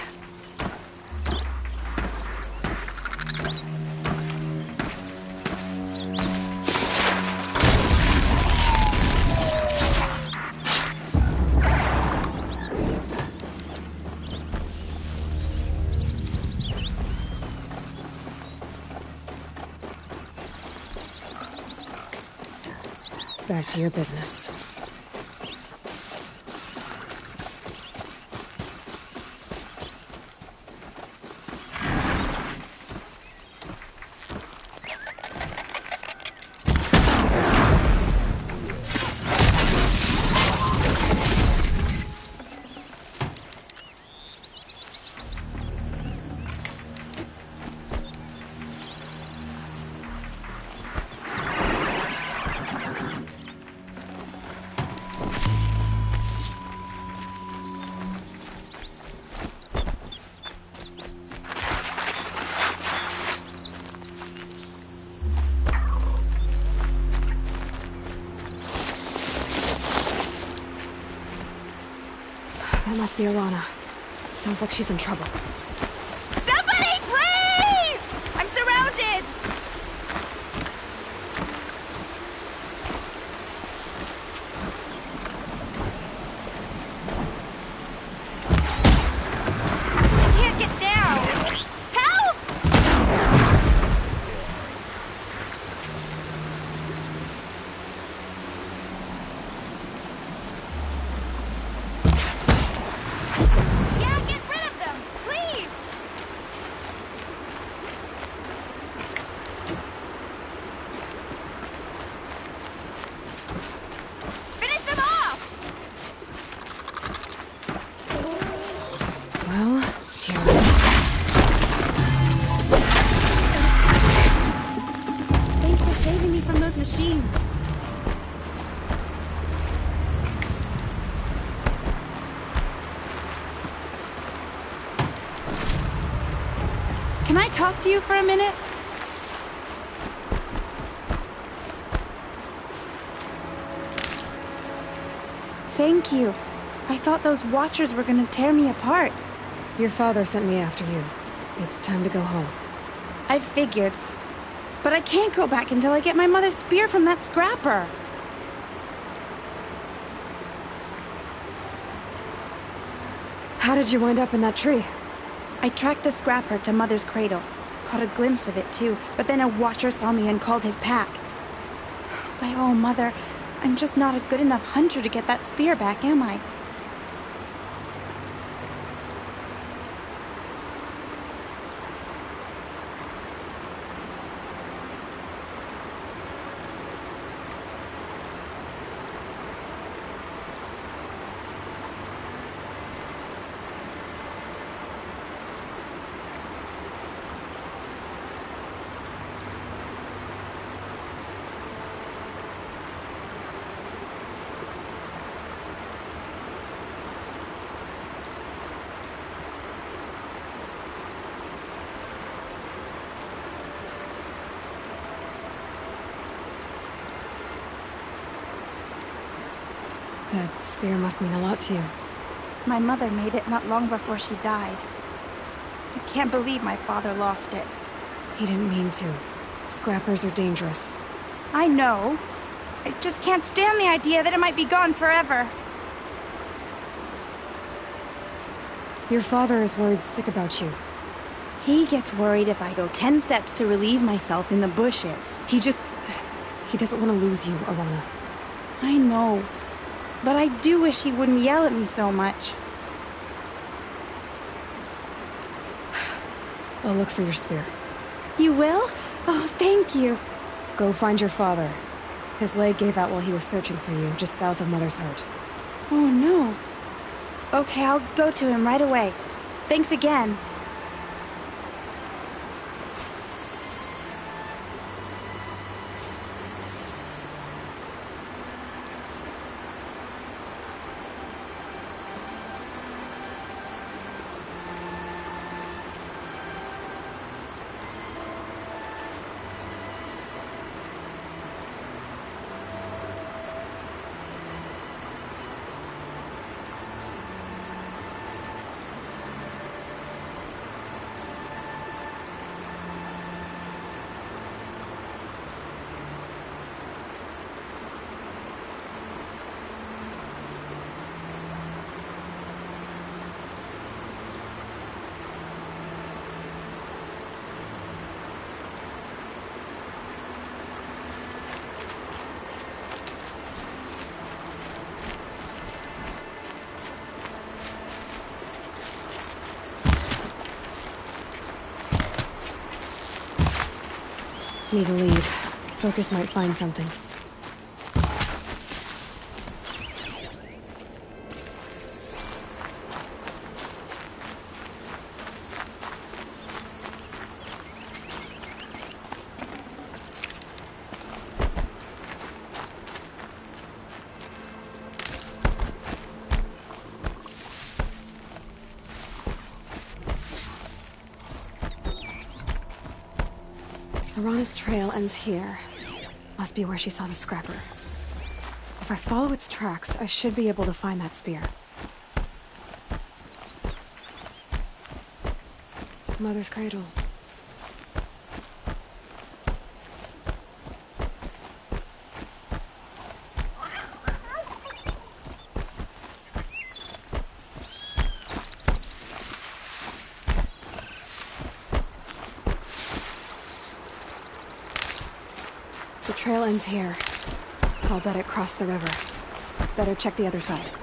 Back to your business. That must be Alana. Sounds like she's in trouble. Somebody, please! I'm surrounded! I can't get down! Help! Yeah, get rid of them, please! Finish them off! Well, here Thanks for saving me from those machines. Can I talk to you for a minute? Thank you. I thought those Watchers were gonna tear me apart. Your father sent me after you. It's time to go home. I figured. But I can't go back until I get my mother's spear from that scrapper. How did you wind up in that tree? I tracked the scrapper to Mother's cradle. Caught a glimpse of it too, but then a Watcher saw me and called his pack. By all, Mother, I'm just not a good enough hunter to get that spear back, am I? That spear must mean a lot to you. My mother made it not long before she died. I can't believe my father lost it. He didn't mean to. Scrappers are dangerous. I know. I just can't stand the idea that it might be gone forever. Your father is worried sick about you. He gets worried if I go 10 steps to relieve myself in the bushes. He doesn't want to lose you, Alana. I know. But I do wish he wouldn't yell at me so much. I'll look for your spear. You will? Oh, thank you. Go find your father. His leg gave out while he was searching for you, just south of Mother's Heart. Oh, no. Okay, I'll go to him right away. Thanks again. Need to leave. Focus might find something. Arana's trail ends here. Must be where she saw the scrapper. If I follow its tracks, I should be able to find that spear. Mother's cradle. The trail ends here. I'll bet it crossed the river. Better check the other side.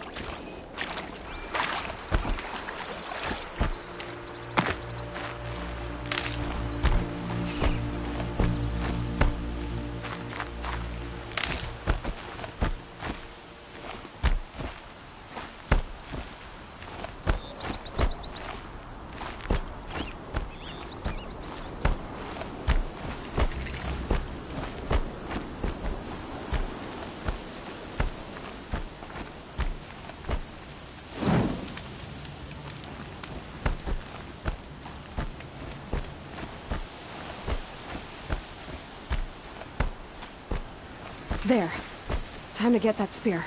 There. Time to get that spear.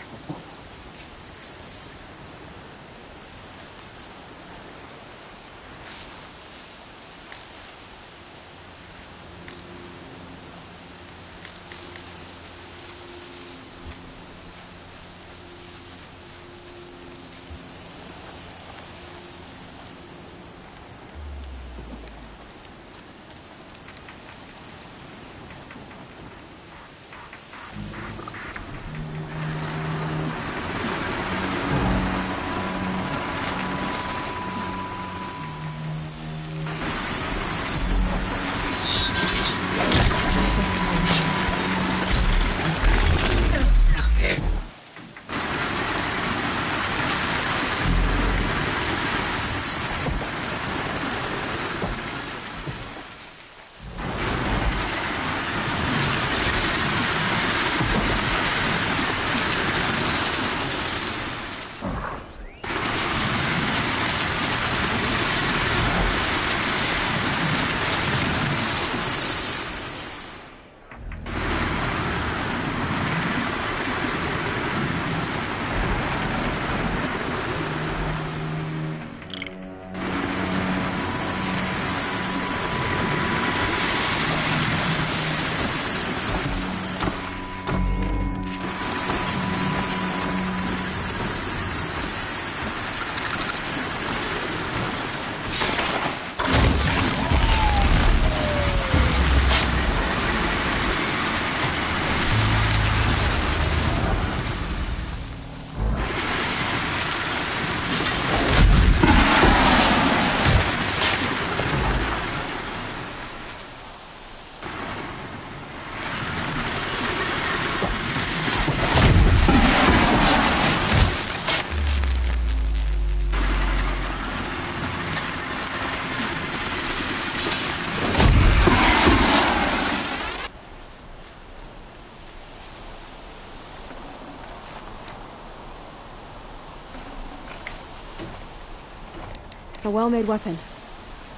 A well-made weapon.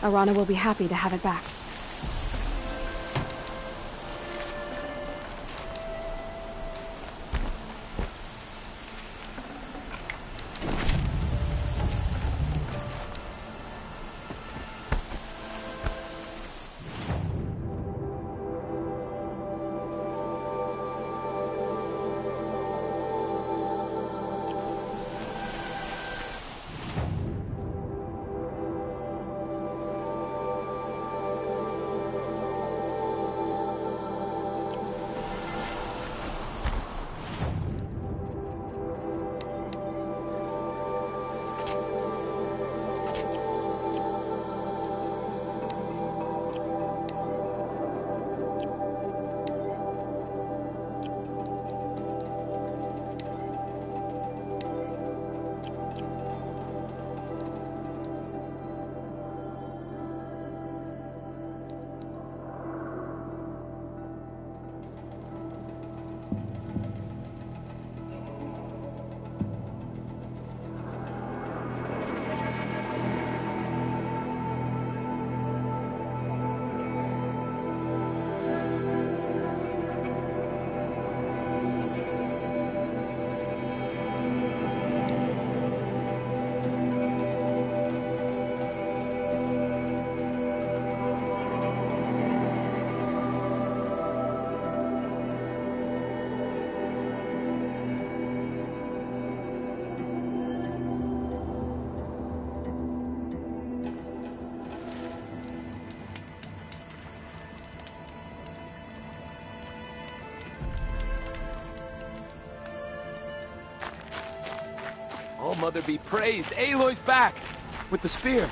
Arana will be happy to have it back. All-Mother be praised. Aloy's back! With the spear.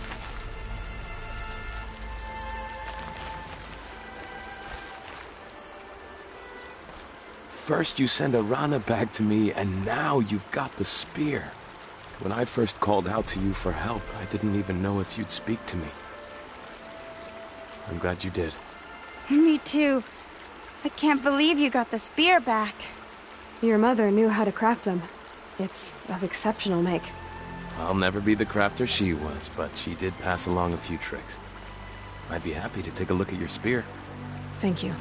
First you send Arana back to me, and now you've got the spear. When I first called out to you for help, I didn't even know if you'd speak to me. I'm glad you did. Me too. I can't believe you got the spear back. Your mother knew how to craft them. It's of exceptional make. I'll never be the crafter she was, but she did pass along a few tricks. I'd be happy to take a look at your spear. Thank you.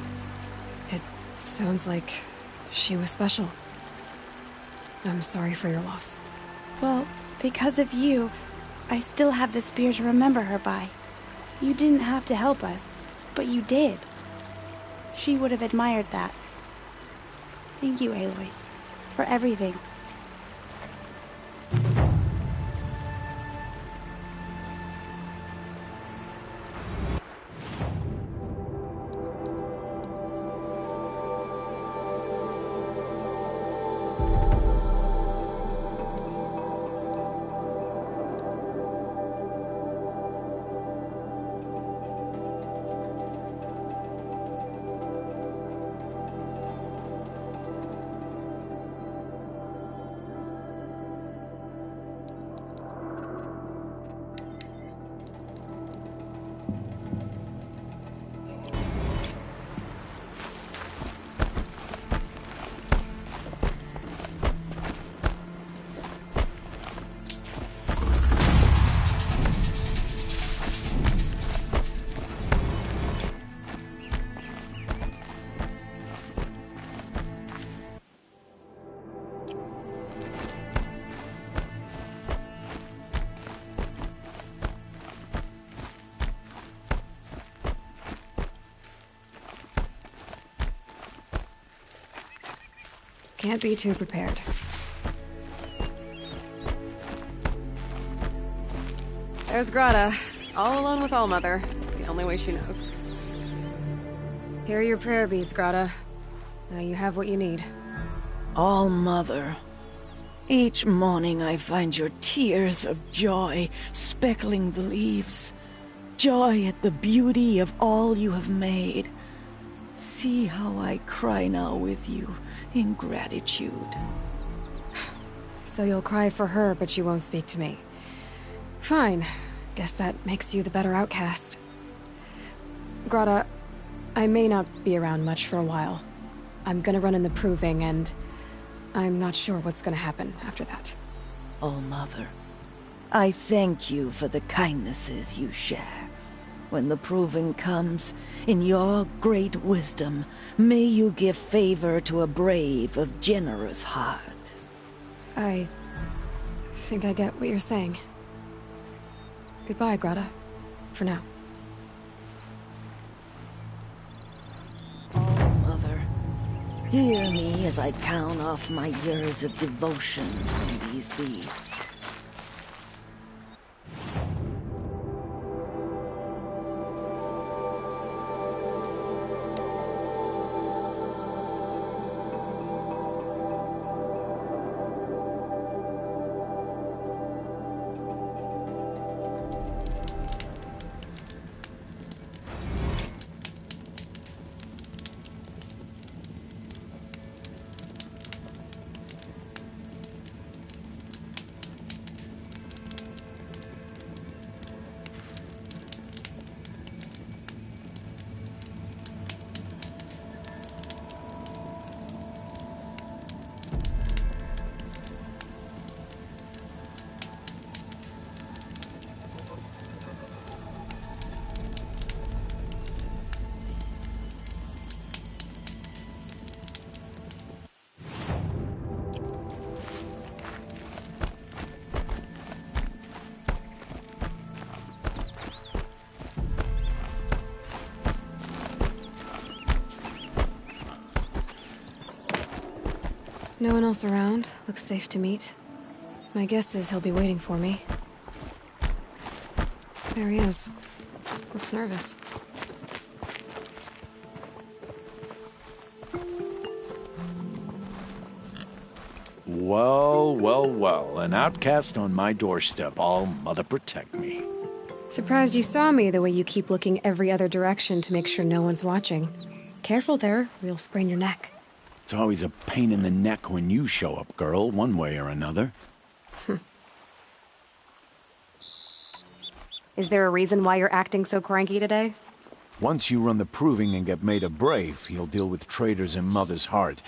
It sounds like she was special. I'm sorry for your loss. Well, because of you, I still have the spear to remember her by. You didn't have to help us, but you did. She would have admired that. Thank you, Aloy, for everything. Can't be too prepared. There's Grata, all alone with All-Mother, the only way she knows. Here are your prayer beads, Grata. Now you have what you need. All-Mother, each morning I find your tears of joy speckling the leaves. Joy at the beauty of all you have made. See how I cry now with you in gratitude. So you'll cry for her, but you won't speak to me. Fine. Guess that makes you the better outcast. Grata, I may not be around much for a while. I'm gonna run in the proving, and I'm not sure what's gonna happen after that. All-Mother, I thank you for the kindnesses you share. When the proving comes, in your great wisdom, may you give favor to a brave of generous heart. I think I get what you're saying. Goodbye, Grata. For now. All-Mother, hear me as I count off my years of devotion from these beads. No one else around. Looks safe to meet. My guess is he'll be waiting for me. There he is. Looks nervous. Well, well, well. An outcast on my doorstep. All mother protect me. Surprised you saw me the way you keep looking every other direction to make sure no one's watching. Careful there, or you'll sprain your neck. It's always a pain in the neck when you show up, girl, one way or another. Is there a reason why you're acting so cranky today? Once you run the proving and get made a brave, you'll deal with traitors in Mother's Heart.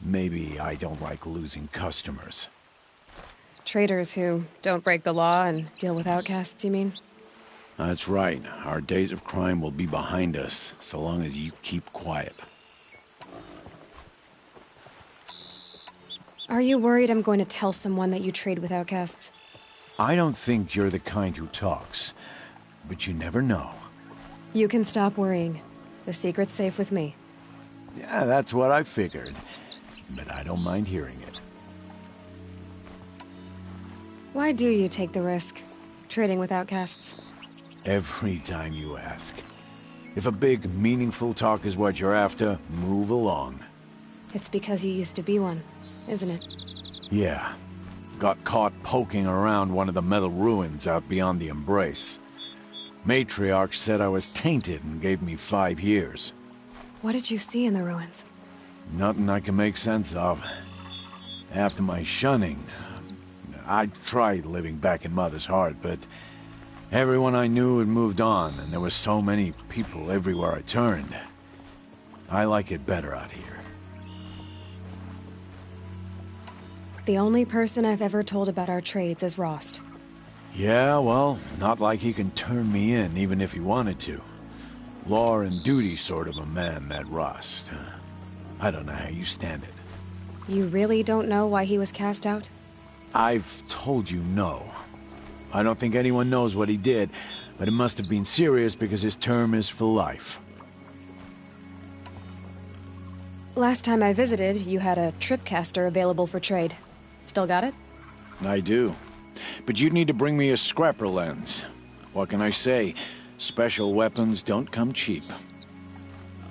Maybe I don't like losing customers. Traitors who don't break the law and deal with outcasts, you mean? That's right. Our days of crime will be behind us, so long as you keep quiet. Are you worried I'm going to tell someone that you trade with outcasts? I don't think you're the kind who talks, but you never know. You can stop worrying. The secret's safe with me. Yeah, that's what I figured. But I don't mind hearing it. Why do you take the risk, trading with outcasts? Every time you ask. If a big, meaningful talk is what you're after, move along. It's because you used to be one, isn't it? Yeah. Got caught poking around one of the metal ruins out beyond the Embrace. Matriarch said I was tainted and gave me 5 years. What did you see in the ruins? Nothing I can make sense of. After my shunning, I tried living back in Mother's Heart, but everyone I knew had moved on, and there were so many people everywhere I turned. I like it better out here. The only person I've ever told about our trades is Rost. Yeah, well, not like he can turn me in, even if he wanted to. Law and duty sort of a man, that Rost. I don't know how you stand it. You really don't know why he was cast out? I've told you no. I don't think anyone knows what he did, but it must have been serious because his term is for life. Last time I visited, you had a tripcaster available for trade. Still got it? I do. But you'd need to bring me a scrapper lens. What can I say? Special weapons don't come cheap.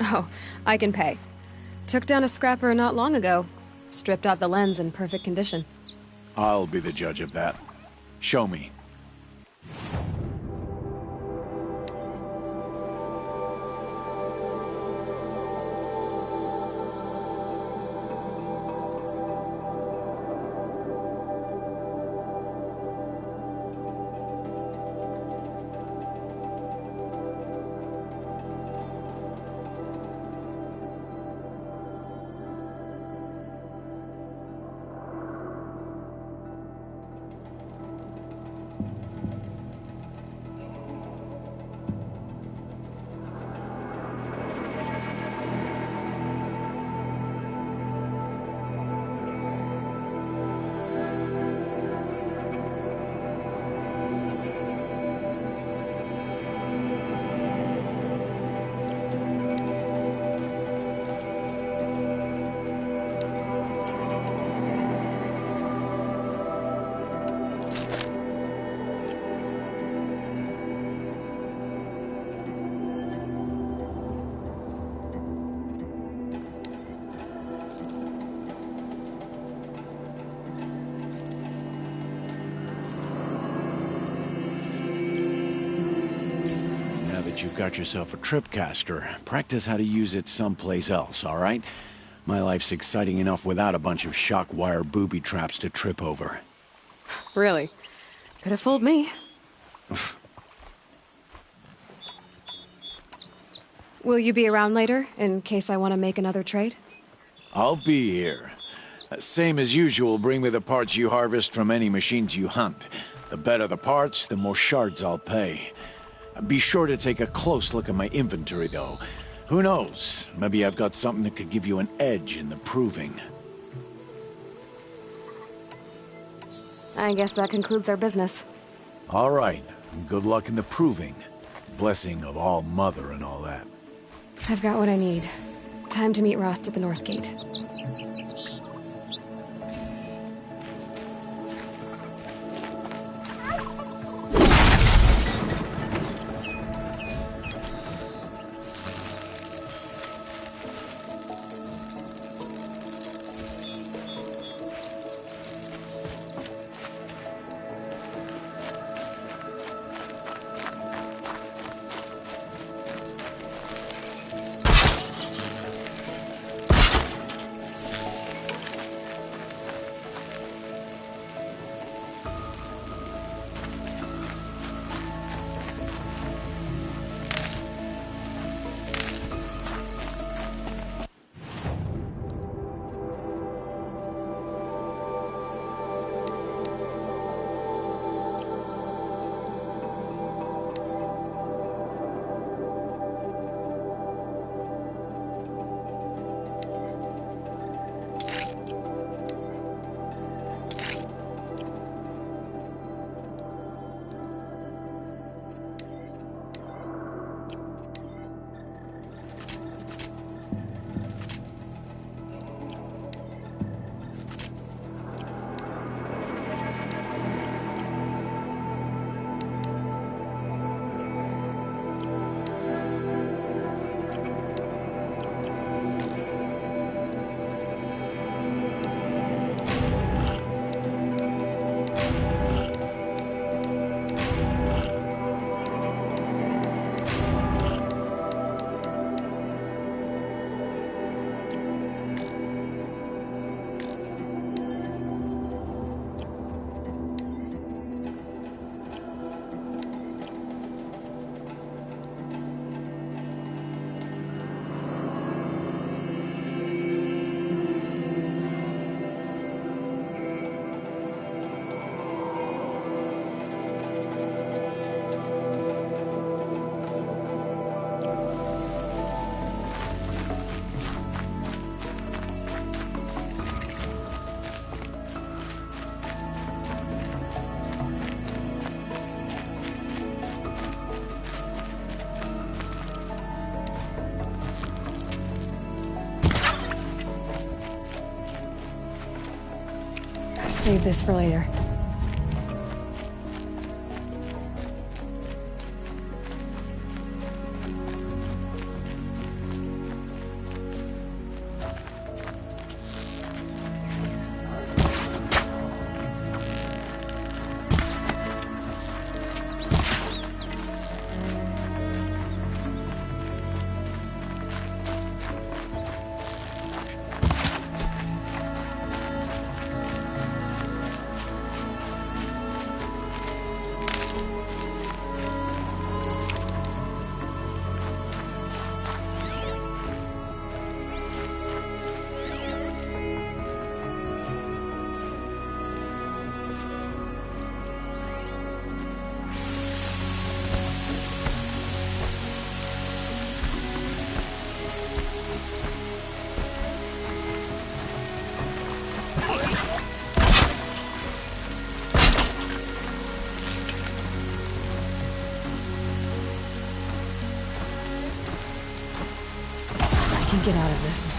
Oh, I can pay. Took down a scrapper not long ago. Stripped out the lens in perfect condition. I'll be the judge of that. Show me. You've got yourself a tripcaster. Practice how to use it someplace else, all right? My life's exciting enough without a bunch of shock wire booby traps to trip over. Really? Could have fooled me. Will you be around later, in case I want to make another trade? I'll be here. Same as usual, bring me the parts you harvest from any machines you hunt. The better the parts, the more shards I'll pay. Be sure to take a close look at my inventory, though. Who knows? Maybe I've got something that could give you an edge in the proving. I guess that concludes our business. All right. Good luck in the proving. Blessing of All Mother and all that. I've got what I need. Time to meet Rost at the North Gate. save this for later. Get out of this.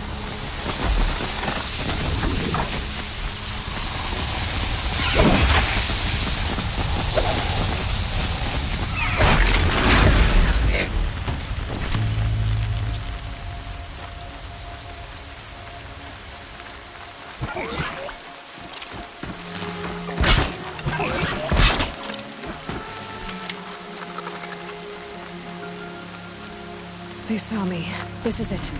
They saw me. This is it.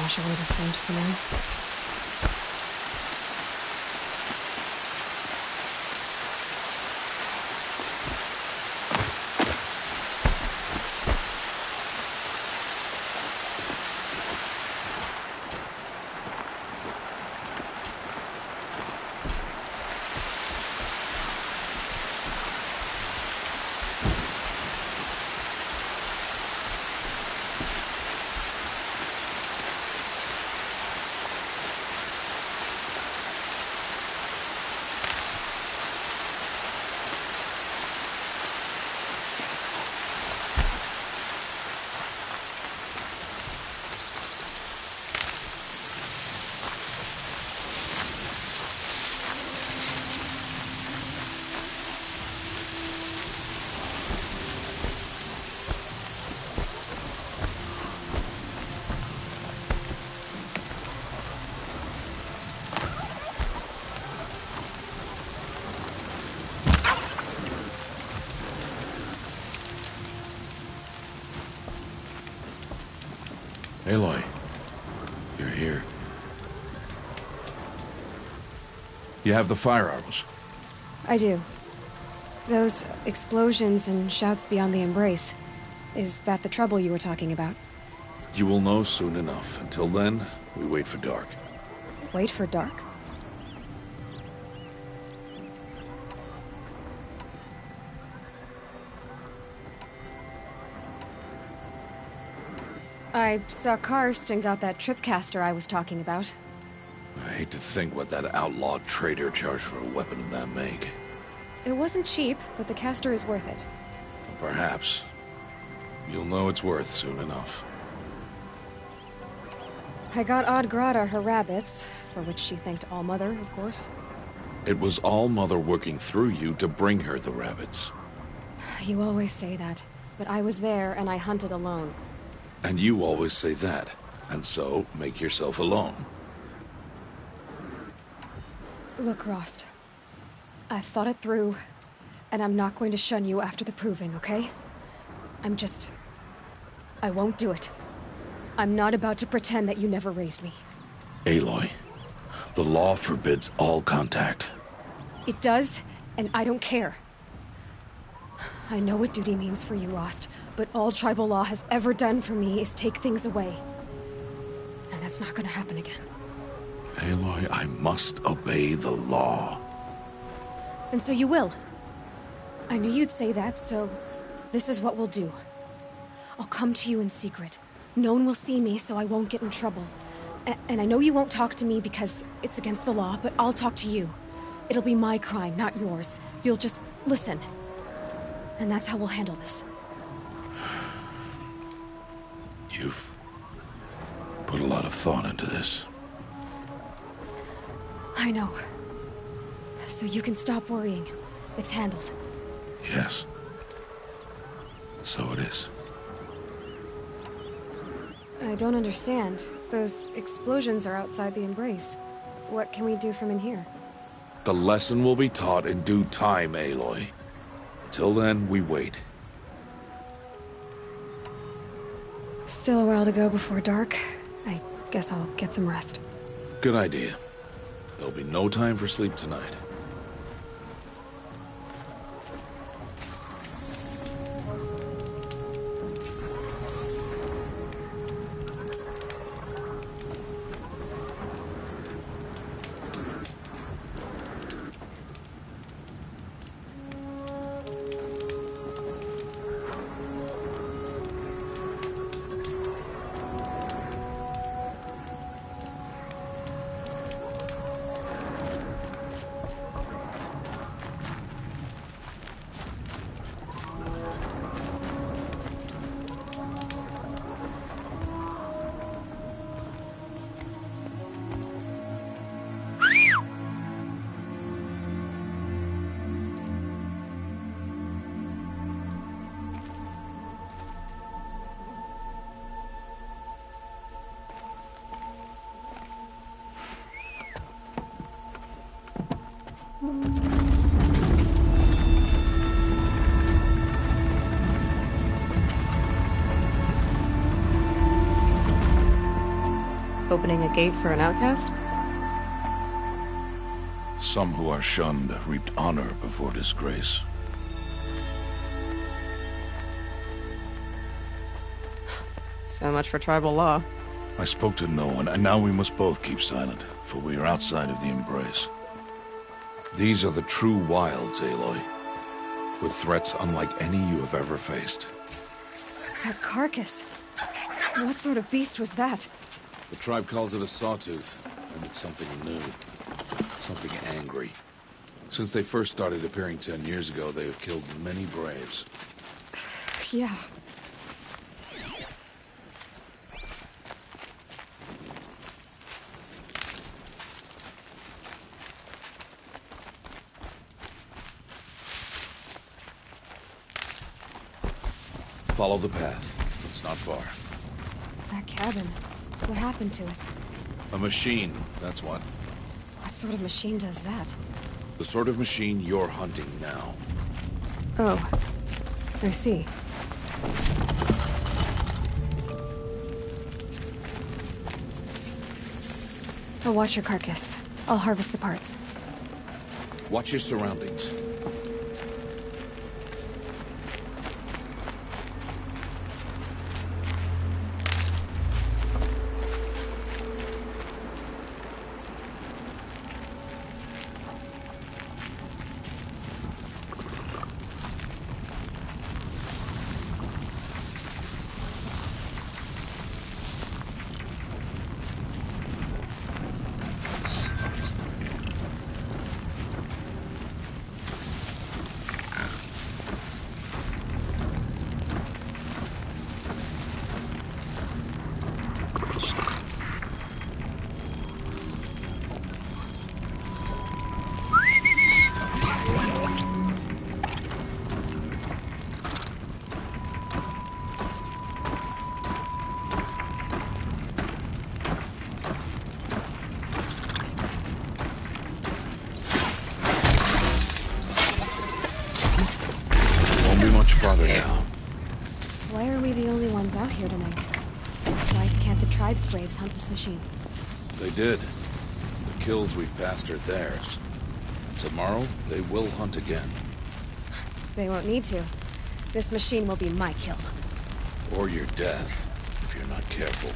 Wash away the stench for now. Aloy, you're here. You have the fire arrows? I do. Those explosions and shouts beyond the embrace. Is that the trouble you were talking about? You will know soon enough. Until then, we wait for dark. Wait for dark? I saw Karst and got that tripcaster I was talking about. I hate to think what that outlawed trader charged for a weapon of that make. It wasn't cheap, but the caster is worth it. Perhaps. You'll know it's worth soon enough. I got Oddgrada her rabbits, for which she thanked Allmother, of course. It was Allmother working through you to bring her the rabbits. You always say that, but I was there and I hunted alone. And you always say that, and so make yourself alone. Look, Rost. I've thought it through, and I'm not going to shun you after the proving, okay? I won't do it. I'm not about to pretend that you never raised me. Aloy, the law forbids all contact. It does, and I don't care. I know what duty means for you, Rost, but all tribal law has ever done for me is take things away. And that's not gonna happen again. Aloy, I must obey the law. And so you will. I knew you'd say that, so this is what we'll do. I'll come to you in secret. No one will see me, so I won't get in trouble. And I know you won't talk to me because it's against the law, but I'll talk to you. It'll be my crime, not yours. You'll just listen. And that's how we'll handle this. You've put a lot of thought into this. I know. So you can stop worrying. It's handled. Yes. So it is. I don't understand. Those explosions are outside the Embrace. What can we do from in here? The lesson will be taught in due time, Aloy. Till then, we wait. Still a while to go before dark. I guess I'll get some rest. Good idea. There'll be no time for sleep tonight. Opening a gate for an outcast? Some who are shunned reaped honor before disgrace. So much for tribal law. I spoke to no one, and now we must both keep silent, for we are outside of the Embrace. These are the true wilds, Aloy, with threats unlike any you have ever faced. That carcass. What sort of beast was that? The tribe calls it a sawtooth, and it's something new. Something angry. Since they first started appearing 10 years ago, they have killed many braves. Yeah. Follow the path. It's not far. That cabin. What happened to it? A machine, that's what. What sort of machine does that? The sort of machine you're hunting now. Oh. I see. I'll watch your carcass. I'll harvest the parts. Watch your surroundings. Why are we the only ones out here tonight? Why can't the tribe's braves hunt this machine? They did. The kills we've passed are theirs. Tomorrow, they will hunt again. They won't need to. This machine will be my kill. Or your death, if you're not careful.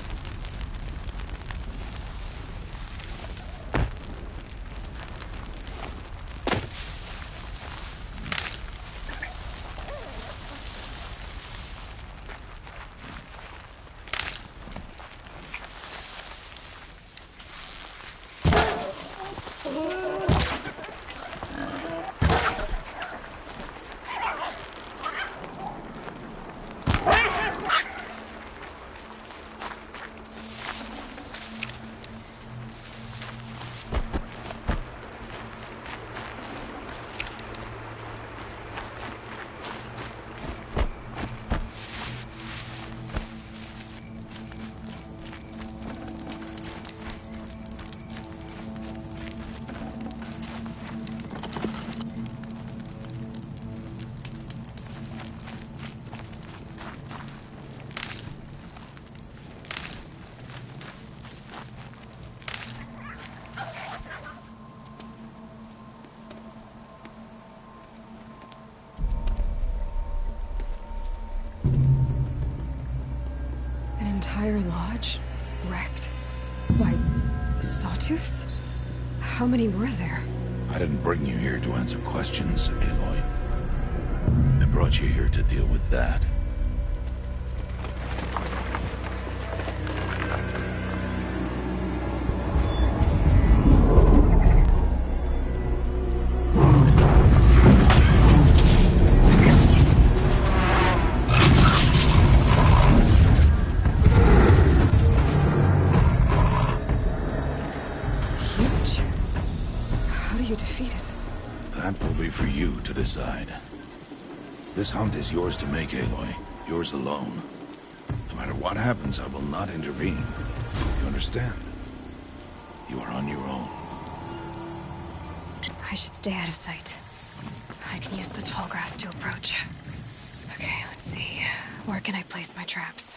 Entire lodge? Wrecked? Why, sawtooths? How many were there? I didn't bring you here to answer questions, Aloy. I brought you here to deal with that. Decide. This hunt is yours to make, Aloy. Yours alone. No matter what happens, I will not intervene. You understand? You are on your own. I should stay out of sight. I can use the tall grass to approach. Okay, let's see. Where can I place my traps?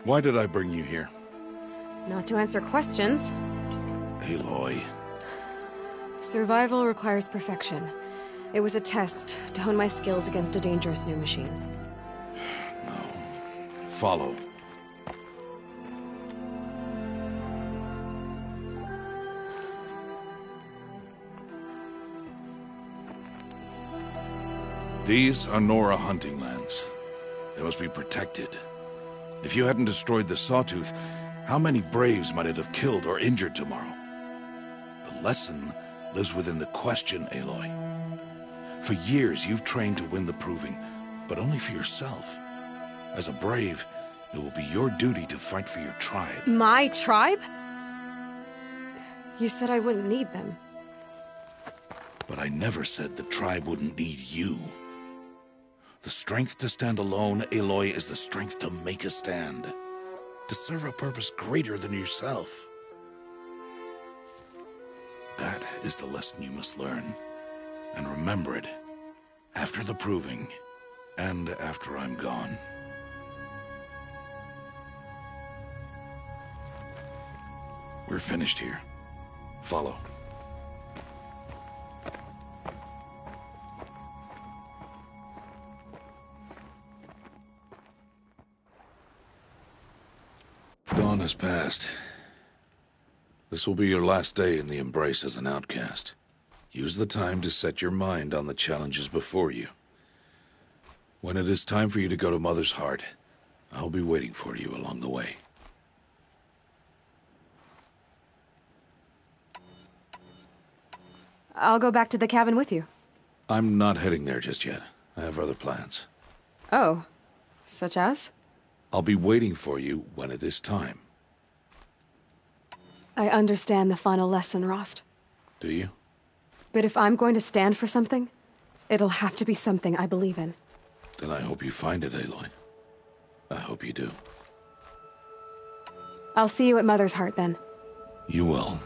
Why did I bring you here? Not to answer questions. Aloy. Survival requires perfection. It was a test to hone my skills against a dangerous new machine. No. Follow. These are Nora hunting lands. They must be protected. If you hadn't destroyed the Sawtooth, how many Braves might it have killed or injured tomorrow? The lesson lives within the question, Aloy. For years, you've trained to win the Proving, but only for yourself. As a Brave, it will be your duty to fight for your tribe. My tribe? You said I wouldn't need them. But I never said the tribe wouldn't need you. The strength to stand alone, Aloy, is the strength to make a stand. To serve a purpose greater than yourself. That is the lesson you must learn. And remember it. After the Proving. And after I'm gone. We're finished here. Follow. Dawn has passed. This will be your last day in the Embrace as an outcast. Use the time to set your mind on the challenges before you. When it is time for you to go to Mother's Heart, I'll be waiting for you along the way. I'll go back to the cabin with you. I'm not heading there just yet. I have other plans. Oh. Such as? I'll be waiting for you when it is time. I understand the final lesson, Rost. Do you? But if I'm going to stand for something, it'll have to be something I believe in. Then I hope you find it, Aloy. I hope you do. I'll see you at Mother's Heart, then. You will.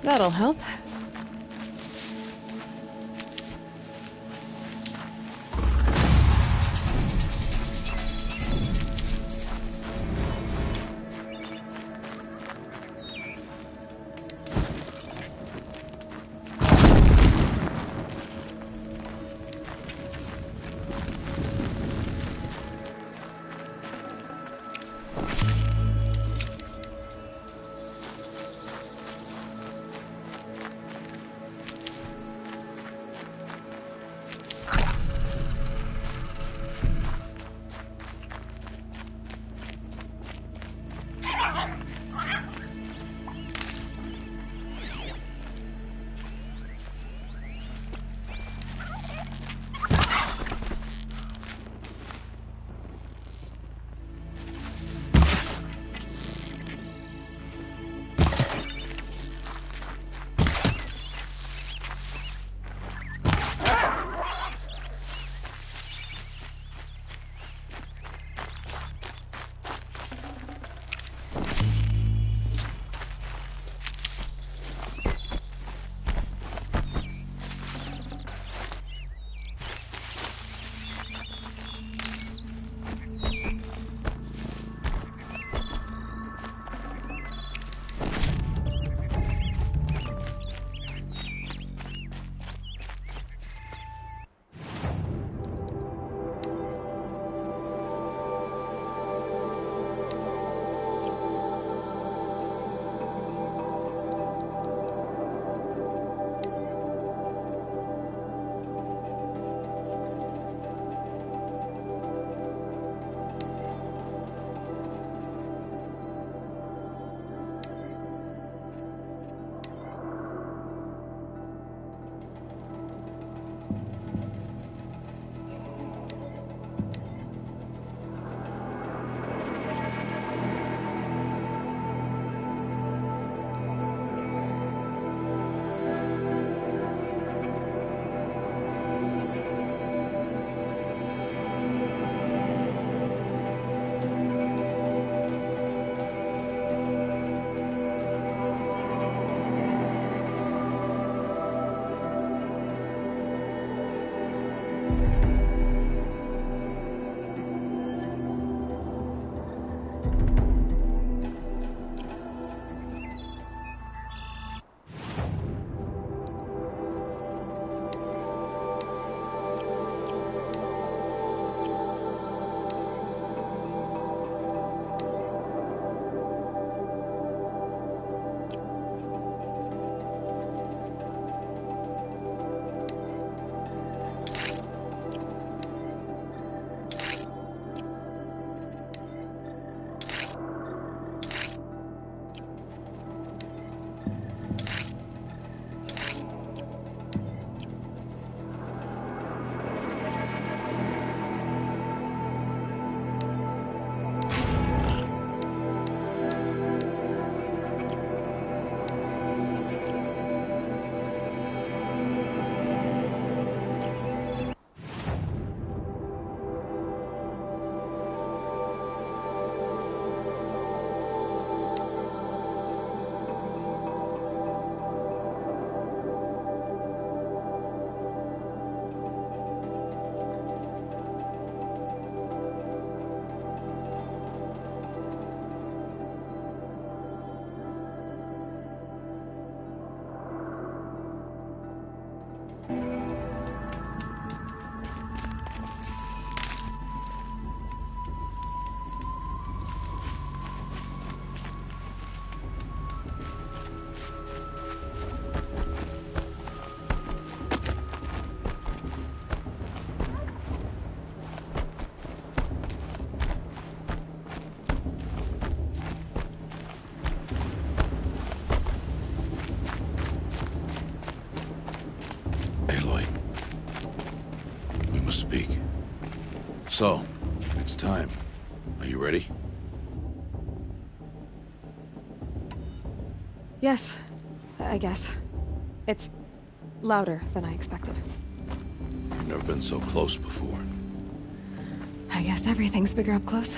That'll help. So, it's time. Are you ready? Yes, I guess. It's louder than I expected. You've never been so close before. I guess everything's bigger up close.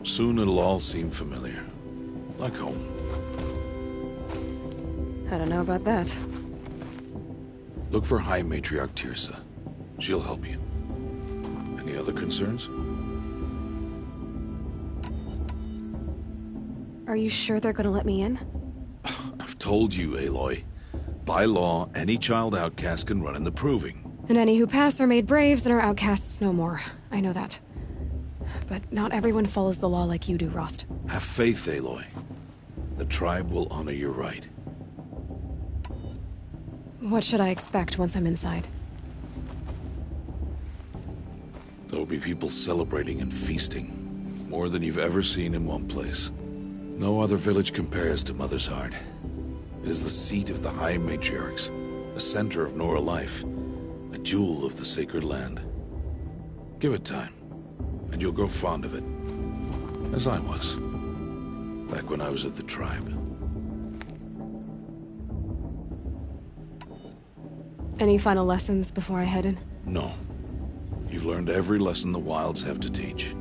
Soon it'll all seem familiar. Like home. I don't know about that. Look for High Matriarch Teersa. She'll help you. Any other concerns? Are you sure they're gonna let me in? I've told you, Aloy. By law, any child outcast can run in the Proving. And any who pass are made braves and are outcasts no more. I know that. But not everyone follows the law like you do, Rost. Have faith, Aloy. The tribe will honor your right. What should I expect once I'm inside? There'll be people celebrating and feasting. More than you've ever seen in one place. No other village compares to Mother's Heart. It is the seat of the High Matriarchs, the center of Nora life, a jewel of the sacred land. Give it time, and you'll grow fond of it. As I was, back when I was at the tribe. Any final lessons before I head in? No. You've learned every lesson the Wilds have to teach.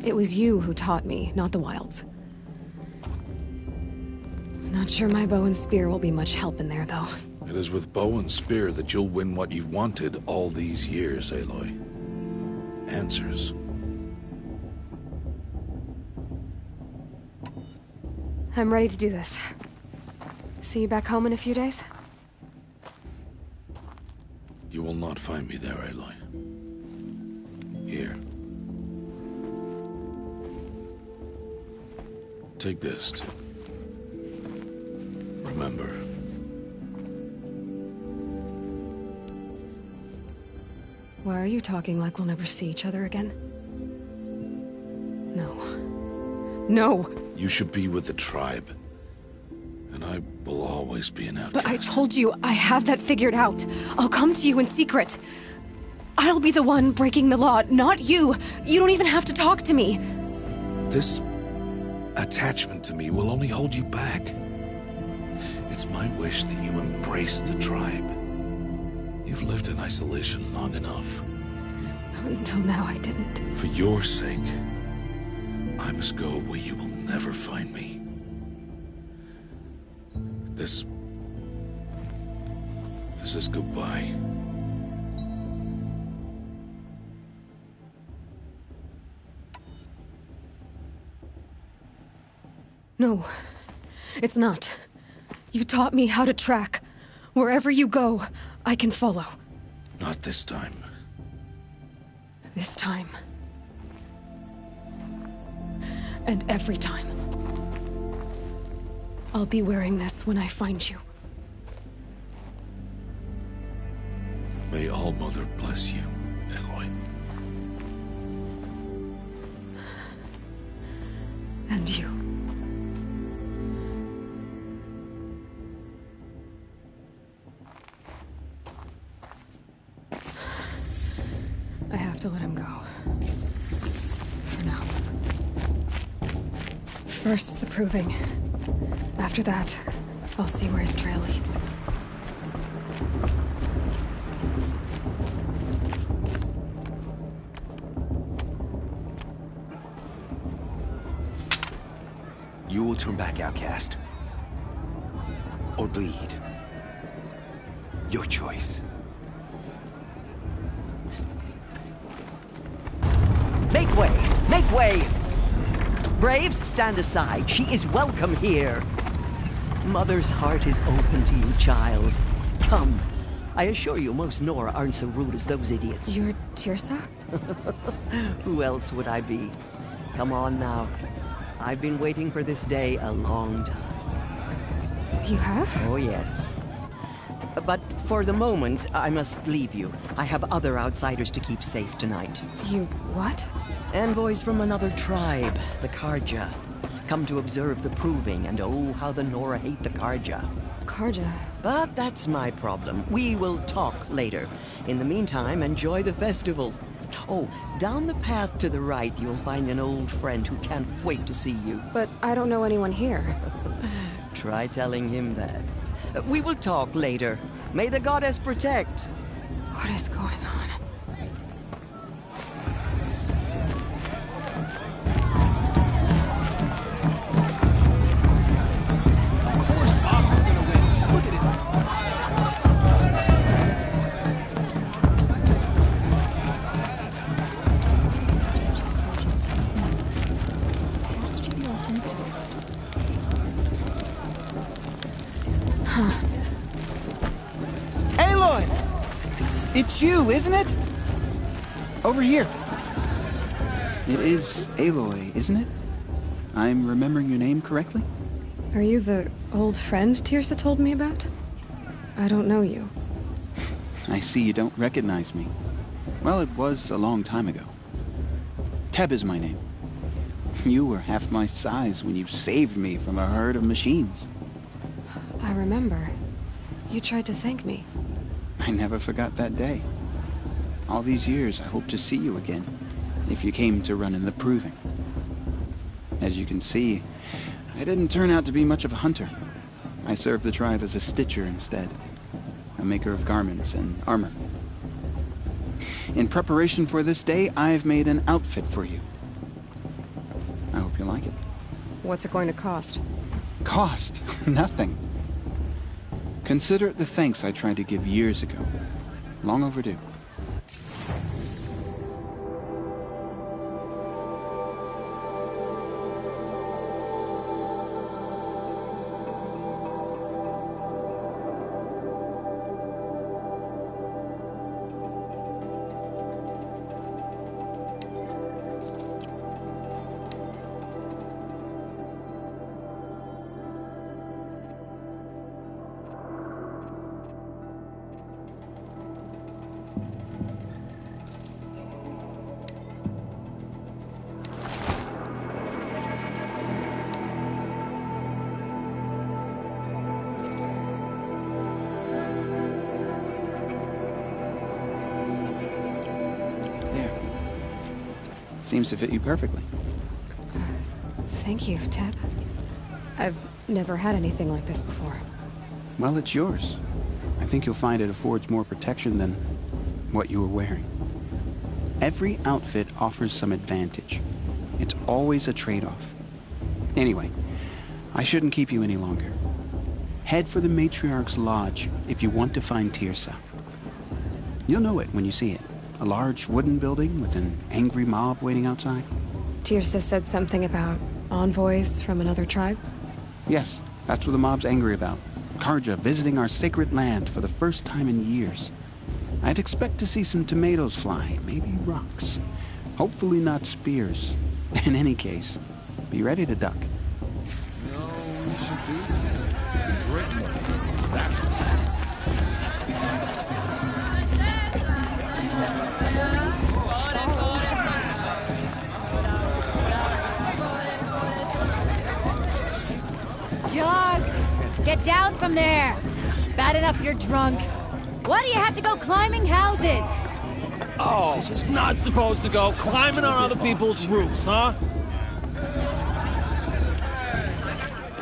It was you who taught me, not the Wilds. Not sure my bow and spear will be much help in there, though. It is with bow and spear that you'll win what you've wanted all these years, Aloy. Answers. I'm ready to do this. See you back home in a few days? You will not find me there, Aloy. Here. Take this, too. Remember. Why are you talking like we'll never see each other again? No. No! You should be with the tribe. And I will always be an outcast. But I told you, I have that figured out. I'll come to you in secret. I'll be the one breaking the law, not you. You don't even have to talk to me. This attachment to me will only hold you back. It's my wish that you embrace the tribe. You've lived in isolation long enough. Until now, I didn't. For your sake, I must go where you will never find me. This is goodbye. No, it's not. You taught me how to track. Wherever you go, I can follow. Not this time. This time. And every time. I'll be wearing this when I find you. May All-Mother bless you, Aloy. And you. I have to let him go. For now. First, the Proving. After that, I'll see where his trail leads. You will turn back, outcast. Or bleed. Your choice. Make way! Make way! Braves, stand aside. She is welcome here. Mother's heart is open to you, child. Come. I assure you, most Nora aren't so rude as those idiots. You're Teersa? Who else would I be? Come on now. I've been waiting for this day a long time. You have? Oh, yes. But for the moment, I must leave you. I have other outsiders to keep safe tonight. You what? Envoys from another tribe, the Carja. Come to observe the Proving, and oh, how the Nora hate the Carja. Carja? But that's my problem. We will talk later. In the meantime, enjoy the festival. Oh, down the path to the right, you'll find an old friend who can't wait to see you. But I don't know anyone here. Try telling him that. We will talk later. May the goddess protect. What is going on? It's you, isn't it? Over here. It is Aloy, isn't it? I'm remembering your name correctly? Are you the old friend Teersa told me about? I don't know you. I see you don't recognize me. Well, it was a long time ago. Teb is my name. You were half my size when you saved me from a herd of machines. I remember. You tried to thank me. I never forgot that day. All these years, I hope to see you again, if you came to run in the Proving. As you can see, I didn't turn out to be much of a hunter. I served the tribe as a stitcher instead, a maker of garments and armor. In preparation for this day, I've made an outfit for you. I hope you like it. What's it going to cost? Cost? Nothing. Consider it the thanks I tried to give years ago. Long overdue. Seems to fit you perfectly. Thank you, Teb. I've never had anything like this before. Well, it's yours. I think you'll find it affords more protection than what you were wearing. Every outfit offers some advantage. It's always a trade-off. Anyway, I shouldn't keep you any longer. Head for the Matriarch's Lodge if you want to find Teersa. You'll know it when you see it. A large wooden building with an angry mob waiting outside. Teersa said something about envoys from another tribe? Yes, that's what the mob's angry about. Carja visiting our sacred land for the first time in years. I'd expect to see some tomatoes fly, maybe rocks. Hopefully not spears. In any case, be ready to duck. Jog! Get down from there! Bad enough you're drunk. Why do you have to go climbing houses? Oh, not supposed to go climbing on other people's roofs, huh?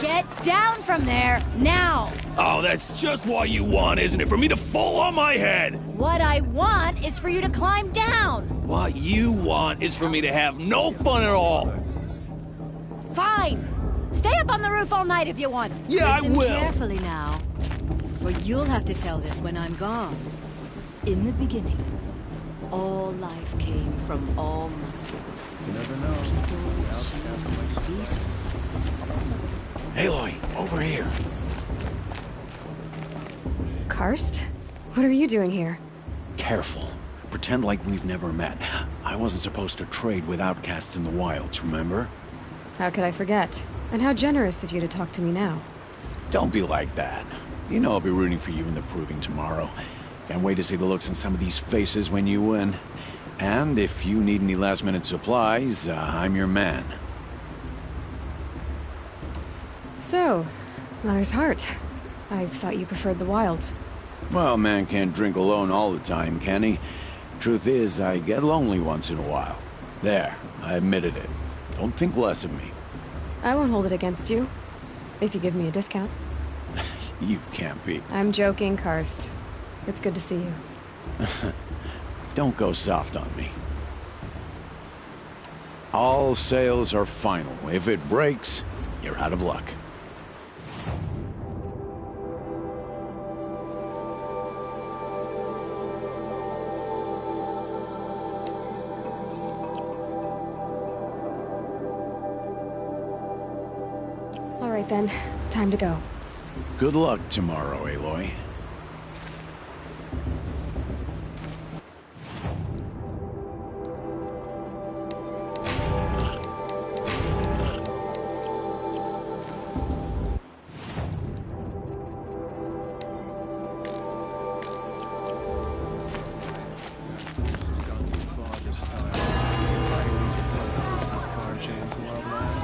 Get down from there, now! Oh, that's just what you want, isn't it? For me to fall on my head! What I want is for you to climb down! What you want is for me to have no fun at all! Fine! Stay up on the roof all night if you want. Yeah, Listen I will! Carefully now, for you'll have to tell this when I'm gone. In the beginning, all life came from all mother. You never know. People, beasts. Aloy, over here. Karst? What are you doing here? Careful. Pretend like we've never met. I wasn't supposed to trade with outcasts in the wilds, remember? How could I forget? And how generous of you to talk to me now. Don't be like that. You know I'll be rooting for you in the Proving tomorrow. Can't wait to see the looks on some of these faces when you win. And if you need any last-minute supplies, I'm your man. So, Mother's Heart. I thought you preferred the wilds. Well, man can't drink alone all the time, can he? Truth is, I get lonely once in a while. There, I admitted it. Don't think less of me. I won't hold it against you. If you give me a discount. You can't be. I'm joking, Karst. It's good to see you. Don't go soft on me. All sales are final. If it breaks, you're out of luck. All right then, time to go. Good luck tomorrow, Aloy.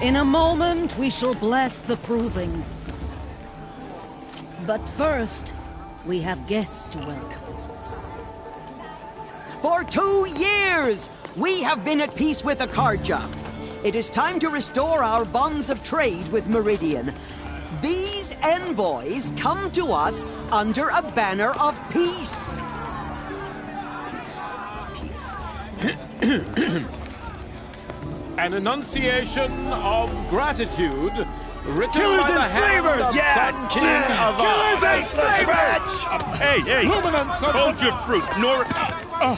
In a moment, we shall bless the proving. But first, we have guests to welcome. For 2 years, we have been at peace with Akarja. It is time to restore our bonds of trade with Meridian. These envoys come to us under a banner of peace. An enunciation of gratitude written Killers by the and hand slavers! of Yeah! Sun King Avad. Killers and slavers! Hey! Luminance of Hold your fruit,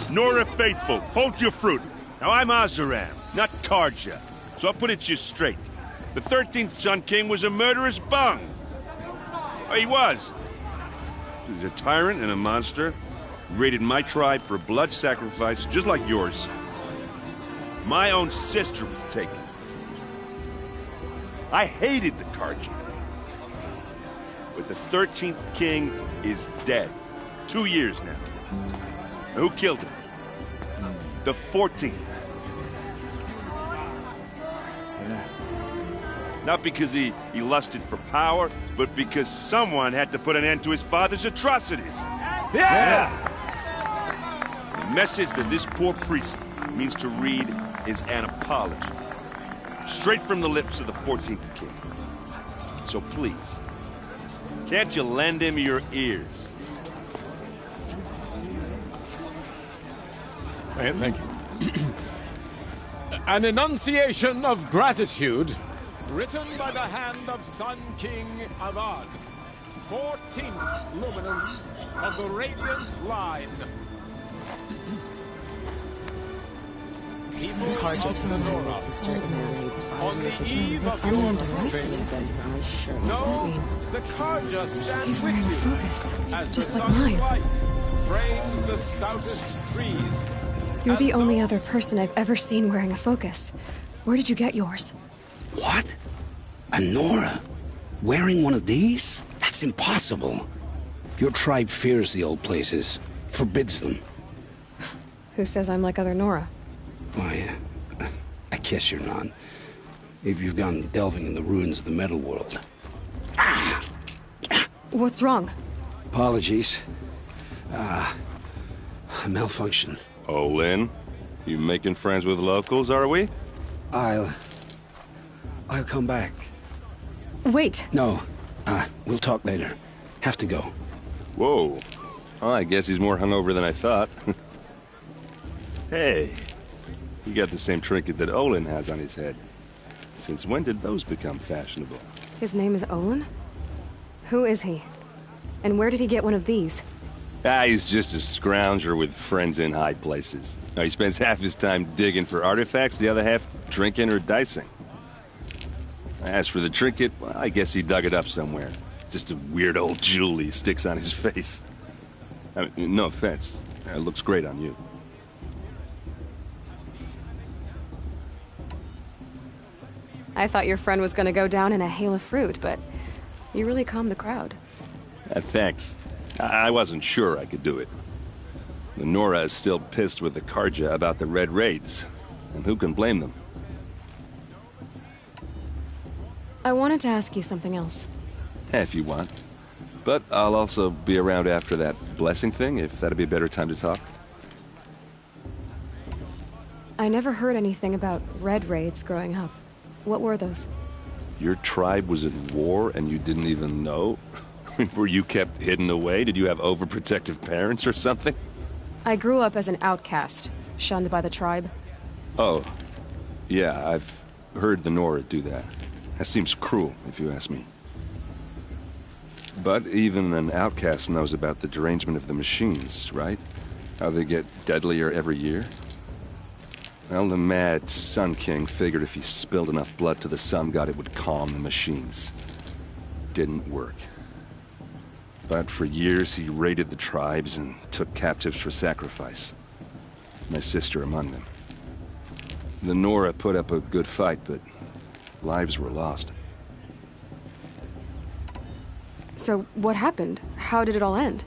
Nora Faithful. Hold your fruit. Now I'm Oseram, not Karja, so I'll put it to you straight. The 13th Sun King was a murderous bung. Oh, he was. He was a tyrant and a monster. He raided my tribe for blood sacrifice, just like yours. My own sister was taken. I hated the Karja. But the 13th king is dead. 2 years now. And who killed him? The 14th. Not because he lusted for power, but because someone had to put an end to his father's atrocities. Yeah! The message that this poor priest means to read is an apology. Straight from the lips of the 14th king. So please, can't you lend him your ears? Thank you. An enunciation of gratitude written by the hand of Sun King Avad, 14th luminance of the Radiant Line. People of the Nora, on the eve of your proving, know the Karja stands with you Focus, as just the like sun's mine. light frames the stoutest trees. You're the only other person I've ever seen wearing a focus. Where did you get yours? What? A Nora? Wearing one of these? That's impossible. Your tribe fears the old places, forbids them. Who says I'm like other Nora? Why, I guess you're not. If you've gone delving in the ruins of the metal world. What's wrong? Apologies. A malfunction. Oh, Lynn, you making friends with locals, are we? I'll come back. Wait. No, we'll talk later. Have to go. Whoa. Oh, I guess he's more hungover than I thought. Hey, you got the same trinket that Olin has on his head. Since when did those become fashionable? His name is Olin? Who is he? And where did he get one of these? He's just a scrounger with friends in high places. Now, he spends half his time digging for artifacts, the other half drinking or dicing. As for the trinket, well, I guess he dug it up somewhere. Just a weird old jewel he sticks on his face. I mean, no offense. It looks great on you. I thought your friend was gonna go down in a hail of fruit, but you really calmed the crowd. Thanks. I wasn't sure I could do it. The Nora is still pissed with the Karja about the Red Raids, and who can blame them? I wanted to ask you something else. If you want. But I'll also be around after that blessing thing, if that'd be a better time to talk. I never heard anything about red raids growing up. What were those? Your tribe was at war and you didn't even know? Were you kept hidden away? Did you have overprotective parents or something? I grew up as an outcast, shunned by the tribe. Oh, yeah, I've heard the Nora do that. That seems cruel, if you ask me. But even an outcast knows about the derangement of the machines, right? How they get deadlier every year? Well, the mad Sun King figured if he spilled enough blood to the Sun God, it would calm the machines. Didn't work. But for years, he raided the tribes and took captives for sacrifice. My sister among them. The Nora put up a good fight, but lives were lost. So, what happened? How did it all end?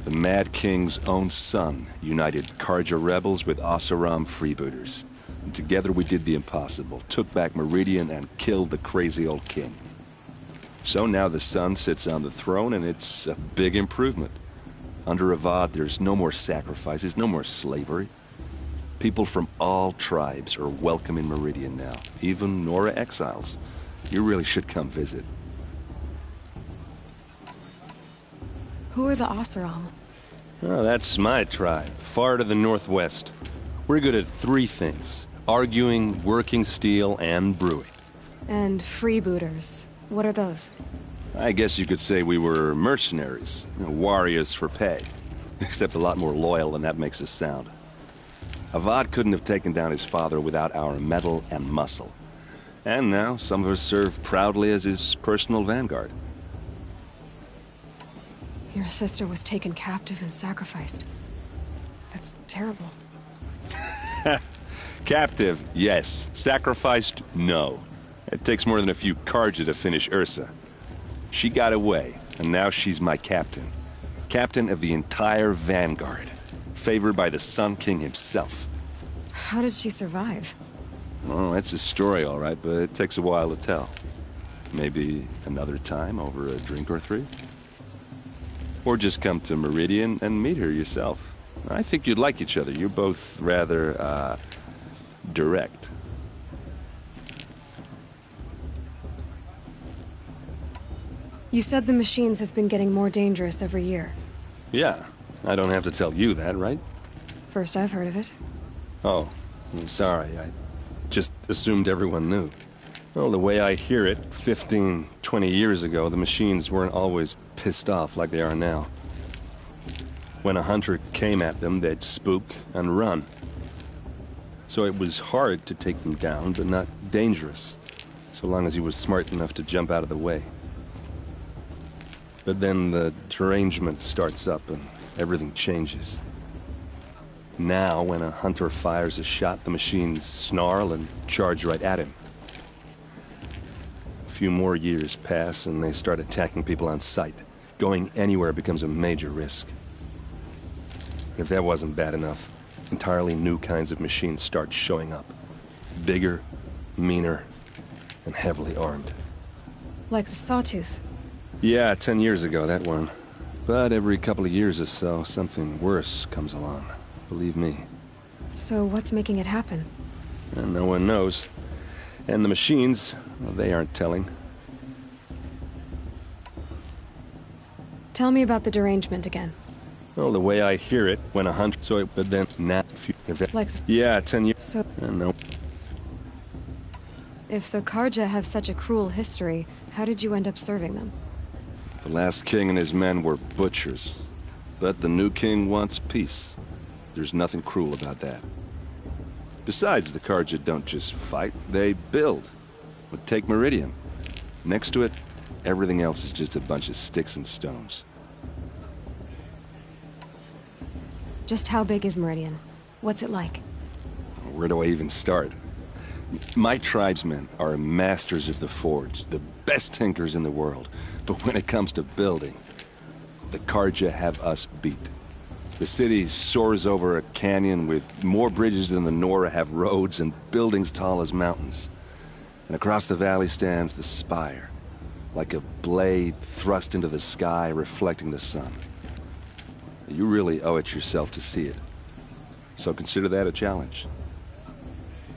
The Mad King's own son united Carja rebels with Oseram freebooters. And together we did the impossible, took back Meridian and killed the crazy old king. So now the son sits on the throne and it's a big improvement. Under Avad there's no more sacrifices, no more slavery. People from all tribes are welcome in Meridian now, even Nora exiles. You really should come visit. Who are the Oseram? Oh, that's my tribe, far to the northwest. We're good at 3 things: arguing, working steel, and brewing. And freebooters. What are those? I guess you could say we were mercenaries, warriors for pay. Except a lot more loyal than that makes us sound. Avad couldn't have taken down his father without our metal and muscle. And now some of us serve proudly as his personal vanguard. Your sister was taken captive and sacrificed. That's terrible. Captive, yes. Sacrificed, no. It takes more than a few Carja to finish Ursa. She got away, and now she's my captain. Captain of the entire Vanguard. Favored by the Sun King himself. How did she survive? Oh, that's a story, all right, but it takes a while to tell. Maybe another time over a drink or 3? Or just come to Meridian and meet her yourself. I think you'd like each other. You're both rather, direct. You said the machines have been getting more dangerous every year. Yeah, I don't have to tell you that, right? First I've heard of it. Oh, I'm sorry. I just assumed everyone knew. Well, the way I hear it, 15, 20 years ago, the machines weren't always pissed off like they are now. When a hunter came at them, they'd spook and run. So it was hard to take them down, but not dangerous, so long as he was smart enough to jump out of the way. But then the derangement starts up and everything changes. Now, when a hunter fires a shot, the machines snarl and charge right at him. A few more years pass and they start attacking people on sight. Going anywhere becomes a major risk. If that wasn't bad enough, entirely new kinds of machines start showing up. Bigger, meaner, and heavily armed. Like the Sawtooth. Yeah, 10 years ago, that one. But every couple of years or so, something worse comes along. Believe me. So what's making it happen? And no one knows. And the machines, well, they aren't telling. Tell me about the derangement again. Well, the way I hear it, when a hunter... So, but then, now... Like... Yeah, 10 years... So... No. If the Carja have such a cruel history, how did you end up serving them? The last king and his men were butchers. But the new king wants peace. There's nothing cruel about that. Besides, the Carja don't just fight, they build. But take Meridian. Next to it, everything else is just a bunch of sticks and stones. Just how big is Meridian? What's it like? Where do I even start? My tribesmen are masters of the forge, the best tinkers in the world. But when it comes to building, the Carja have us beat. The city soars over a canyon with more bridges than the Nora have roads and buildings tall as mountains. And across the valley stands the spire, like a blade thrust into the sky reflecting the sun. You really owe it yourself to see it. So consider that a challenge.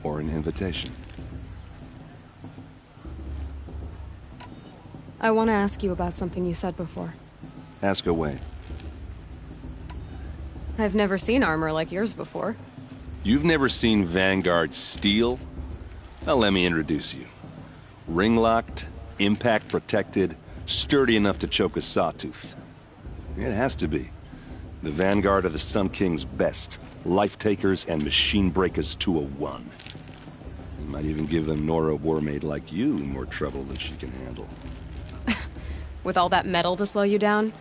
or an invitation. I want to ask you about something you said before. Ask away. I've never seen armor like yours before. You've never seen Vanguard steel? Well, let me introduce you. Ring-locked, impact-protected, sturdy enough to choke a sawtooth. It has to be. The Vanguard of the Sun King's best. Life-takers and machine breakers 201. You might even give a Nora Warmaid like you more trouble than she can handle. With all that metal to slow you down?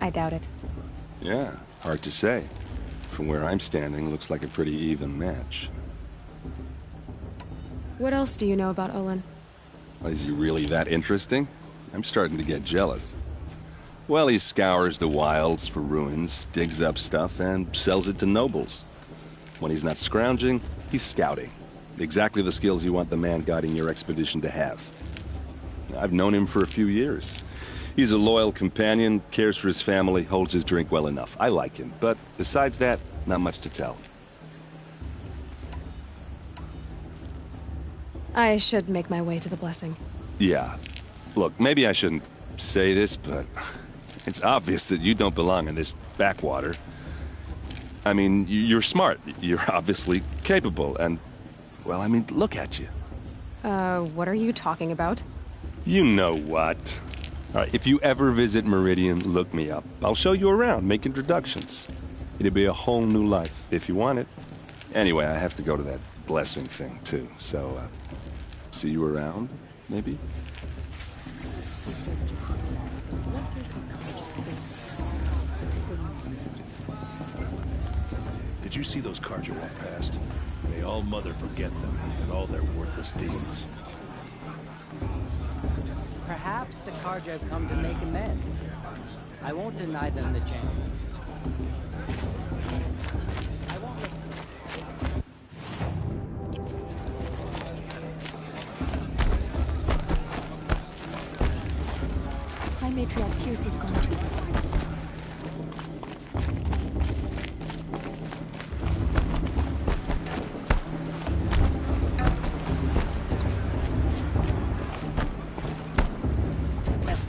I doubt it. Yeah, hard to say. From where I'm standing, looks like a pretty even match. What else do you know about Olin? Is he really that interesting? I'm starting to get jealous. Well, he scours the wilds for ruins, digs up stuff, and sells it to nobles. When he's not scrounging, he's scouting. Exactly the skills you want the man guiding your expedition to have. I've known him for a few years. He's a loyal companion, cares for his family, holds his drink well enough. I like him, but besides that, not much to tell. I should make my way to the blessing. Yeah. Look, maybe I shouldn't say this, but it's obvious that you don't belong in this backwater. I mean, you're smart. You're obviously capable, and, well, I mean, look at you. What are you talking about? You know what. All right, if you ever visit Meridian, look me up. I'll show you around, make introductions. It'll be a whole new life, if you want it. Anyway, I have to go to that blessing thing, too, so, see you around, maybe? Did you see those cards you walked past? May all Mother forget them and all their worthless deeds. Perhaps the Carja have come to make amends. I won't deny them the chance. High Matriarch Kiersey's gone through the finest.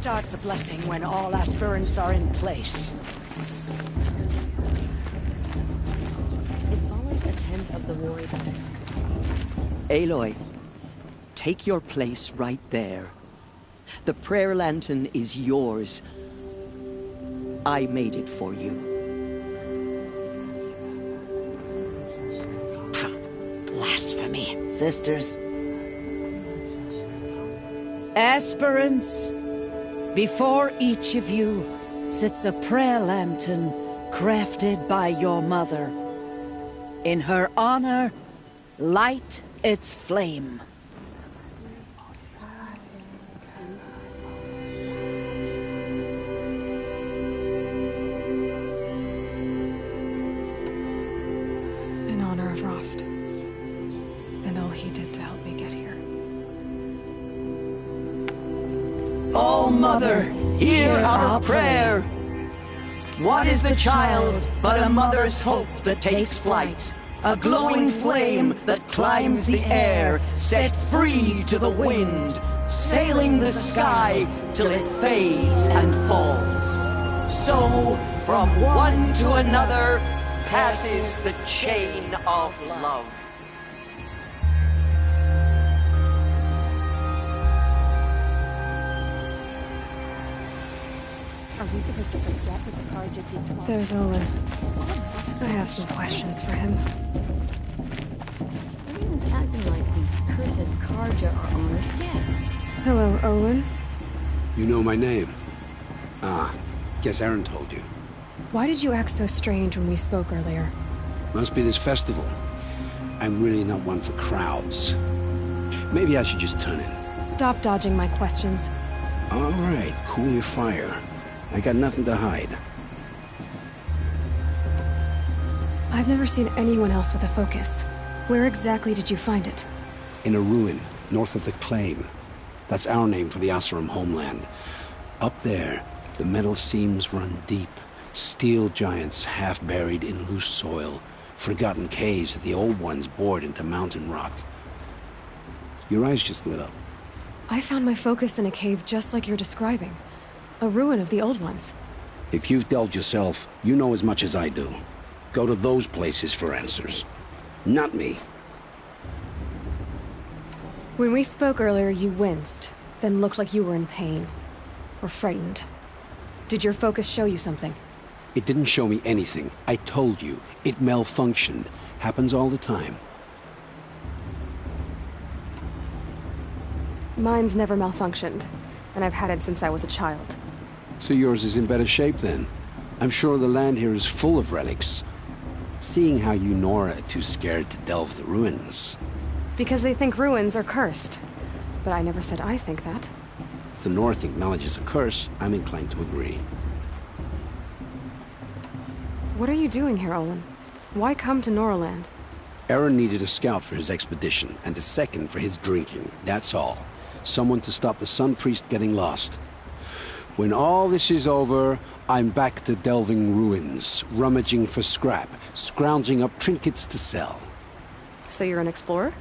Start the blessing when all aspirants are in place. It follows a tenth of the warrior. Aloy, take your place right there. The prayer lantern is yours. I made it for you. Blasphemy. Sisters. Aspirants, before each of you sits a prayer lantern crafted by your mother. In her honor, light its flame. In honor of Rost, and all he did to help me get here. Oh, Mother, hear our prayer. What is the child but a mother's hope that takes flight? A glowing flame that climbs the air, set free to the wind, sailing the sky till it fades and falls. So, from one to another, passes the chain of love. Are we supposed to forget that the Carja did tomorrow? There's Olin. I have some questions for him. Everyone's acting like these cursed Carja are honored. Yes. Hello, Olin. You know my name? Ah, guess Aaron told you. Why did you act so strange when we spoke earlier? Must be this festival. I'm really not one for crowds. Maybe I should just turn in. Stop dodging my questions. All right, cool your fire. I got nothing to hide. I've never seen anyone else with a focus. Where exactly did you find it? In a ruin, north of the Claim. That's our name for the Oseram homeland. Up there, the metal seams run deep. Steel giants half buried in loose soil. Forgotten caves that the old ones bored into mountain rock. Your eyes just lit up. I found my focus in a cave just like you're describing. A ruin of the old ones. If you've delved yourself, you know as much as I do. Go to those places for answers. Not me. When we spoke earlier, you winced, then looked like you were in pain. Or frightened. Did your focus show you something? It didn't show me anything. I told you. It malfunctioned. Happens all the time. Mine's never malfunctioned, and I've had it since I was a child. So yours is in better shape then. I'm sure the land here is full of relics. Seeing how you Nora are too scared to delve the ruins. Because they think ruins are cursed. But I never said I think that. If the North acknowledges a curse, I'm inclined to agree. What are you doing here, Olin? Why come to Noraland? Aaron needed a scout for his expedition, and a second for his drinking. That's all. Someone to stop the Sun Priest getting lost. When all this is over, I'm back to delving ruins, rummaging for scrap, scrounging up trinkets to sell. So you're an explorer?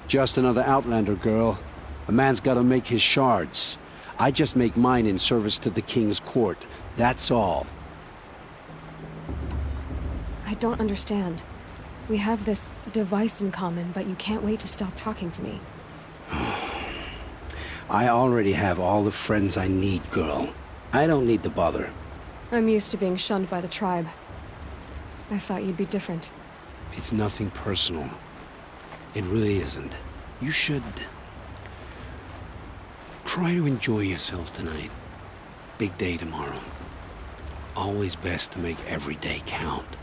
Just another Outlander, girl. A man's gotta make his shards. I just make mine in service to the King's court. That's all. I don't understand. We have this device in common, but you can't wait to stop talking to me. I already have all the friends I need, girl. I don't need the bother. I'm used to being shunned by the tribe. I thought you'd be different. It's nothing personal. It really isn't. You should... try to enjoy yourself tonight. Big day tomorrow. Always best to make every day count.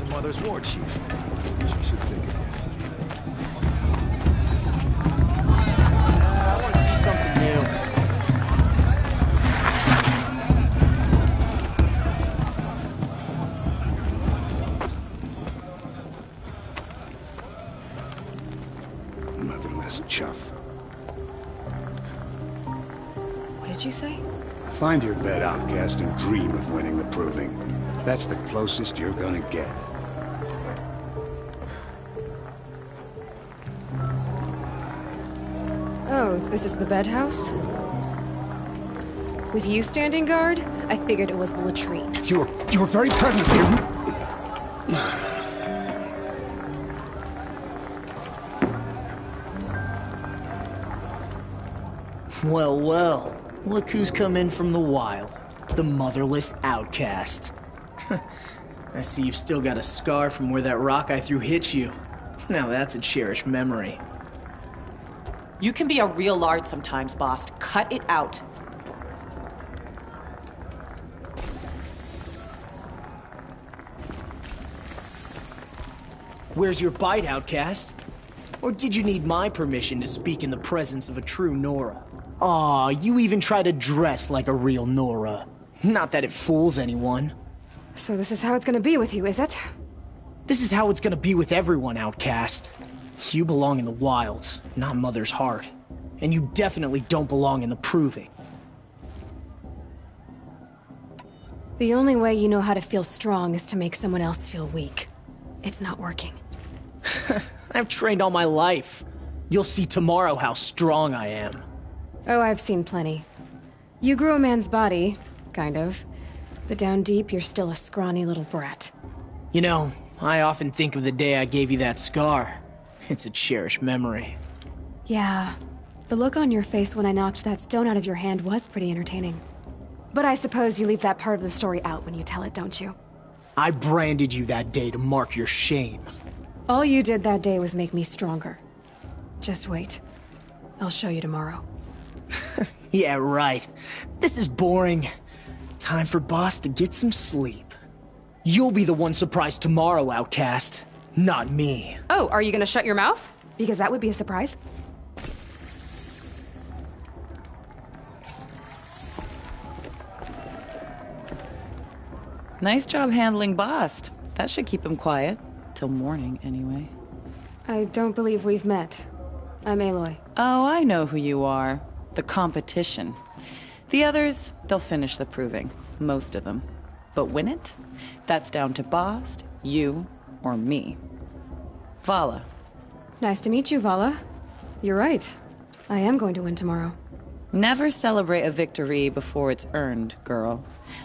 Mother's war chief. She should think again. I want to see something new. Motherless chuff. What did you say? Find your bed, outcast, and dream of winning the Proving. That's the closest you're gonna get. Oh, this is the bedhouse? With you standing guard, I figured it was the latrine. You were very present here. Well, well. Look who's come in from the wild. The motherless outcast. I see you've still got a scar from where that rock I threw hit you. Now that's a cherished memory. You can be a real lard sometimes, boss. Cut it out. Where's your bite, outcast? Or did you need my permission to speak in the presence of a true Nora? Aw, you even try to dress like a real Nora. Not that it fools anyone. So this is how it's gonna be with you, is it? This is how it's gonna be with everyone, outcast. You belong in the wilds, not Mother's heart. And you definitely don't belong in the Proving. The only way you know how to feel strong is to make someone else feel weak. It's not working. I've trained all my life. You'll see tomorrow how strong I am. Oh, I've seen plenty. You grew a man's body, kind of. But down deep, you're still a scrawny little brat. You know, I often think of the day I gave you that scar. It's a cherished memory. Yeah. The look on your face when I knocked that stone out of your hand was pretty entertaining. But I suppose you leave that part of the story out when you tell it, don't you? I branded you that day to mark your shame. All you did that day was make me stronger. Just wait. I'll show you tomorrow. Yeah, right. This is boring. Time for Boss to get some sleep. You'll be the one surprised tomorrow, outcast. Not me. Oh, are you gonna shut your mouth? Because that would be a surprise. Nice job handling Bast. That should keep him quiet. Till morning, anyway. I don't believe we've met. I'm Aloy. Oh, I know who you are. The competition. The others, they'll finish the proving. Most of them. But win it? That's down to Bast, you, or me. Vala. Nice to meet you, Vala. You're right. I am going to win tomorrow. Never celebrate a victory before it's earned, girl.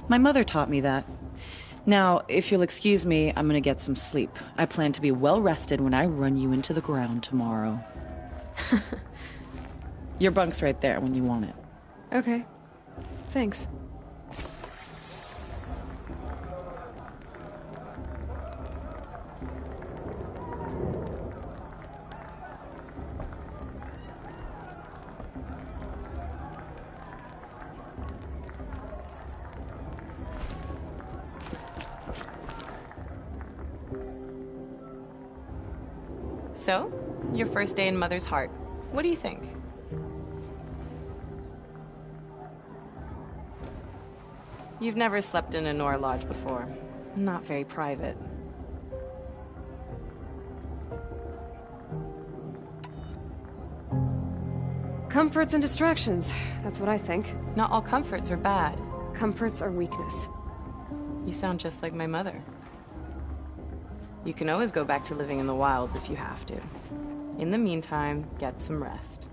My mother taught me that. Now, if you'll excuse me, I'm gonna get some sleep. I plan to be well rested when I run you into the ground tomorrow. Your bunk's right there when you want it. Okay. Thanks. So, your first day in Mother's Heart. What do you think? You've never slept in a Nora Lodge before. Not very private. Comforts and distractions. That's what I think. Not all comforts are bad. Comforts are weakness. You sound just like my mother. You can always go back to living in the wilds if you have to. In the meantime, get some rest.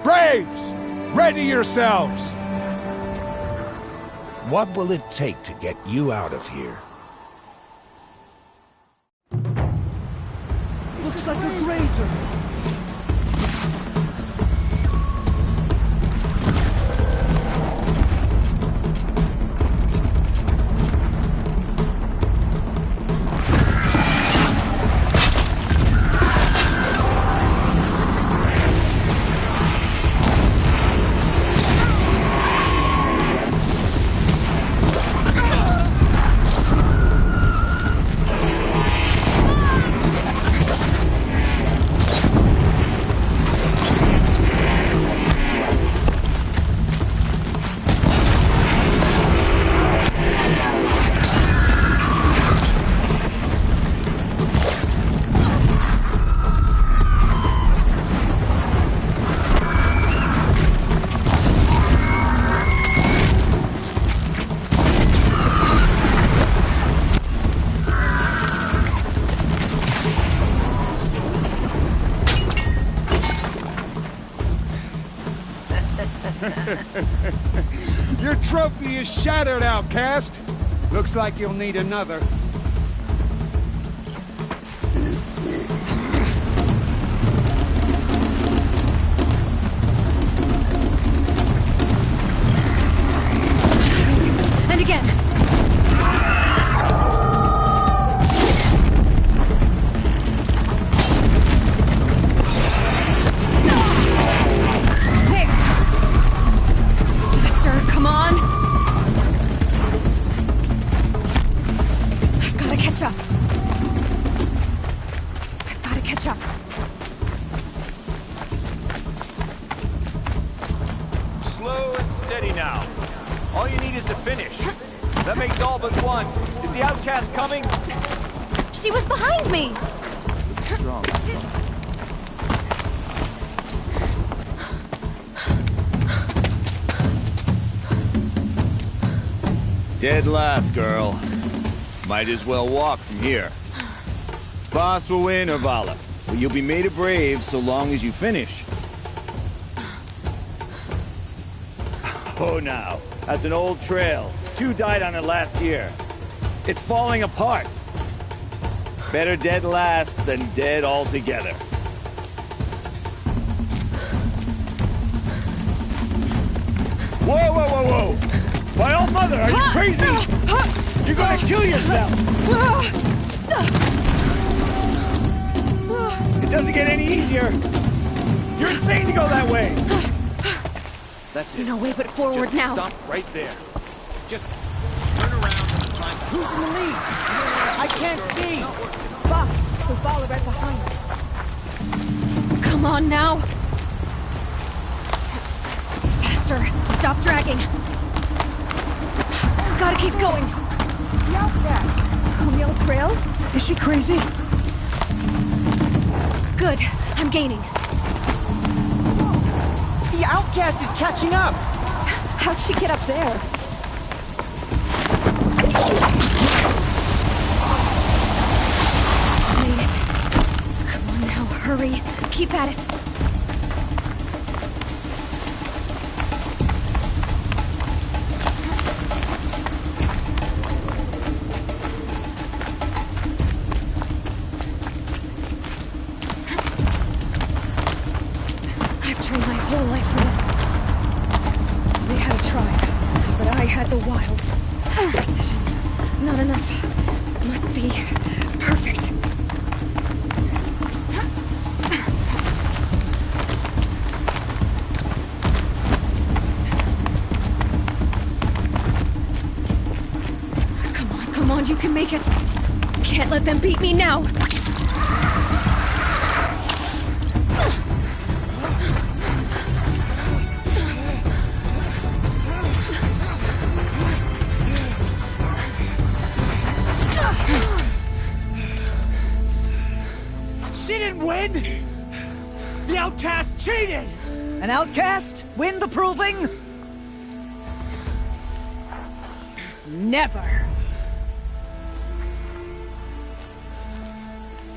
Braves! Ready yourselves! What will it take to get you out of here? Looks like a grazer. Your trophy is shattered, outcast. Looks like you'll need another. And again. Slow and steady now. All you need is to finish. That makes all but one. Is the outcast coming? She was behind me! Strong. Dead last, girl. Might as well walk from here. Boss will win or Vala, but you'll be made a brave so long as you finish. Oh, now. That's an old trail. 2 died on it last year. It's falling apart. Better dead last than dead altogether. Whoa, whoa, whoa, whoa! My old mother, are you crazy? You're gonna kill yourself! It doesn't get any easier! You're insane to go that way! That's it. No way but forward Just now. Stop right there. Just turn around and climb. Who's in the lead? I can't see! Boss, we'll follow right behind us. Come on now. Faster. Stop dragging. Gotta keep going. The outcast! Camille Trail? Is she crazy? Good. I'm gaining. The outcast is catching up! How'd she get up there? Made it. Come on now, hurry. Keep at it. I've trained my whole life for this. They had a tribe, but I had the wilds. Precision. Not enough. Must be perfect. Come on, you can make it. Can't let them beat me now. She didn't win! The outcast cheated! An outcast? Win the proving? Never!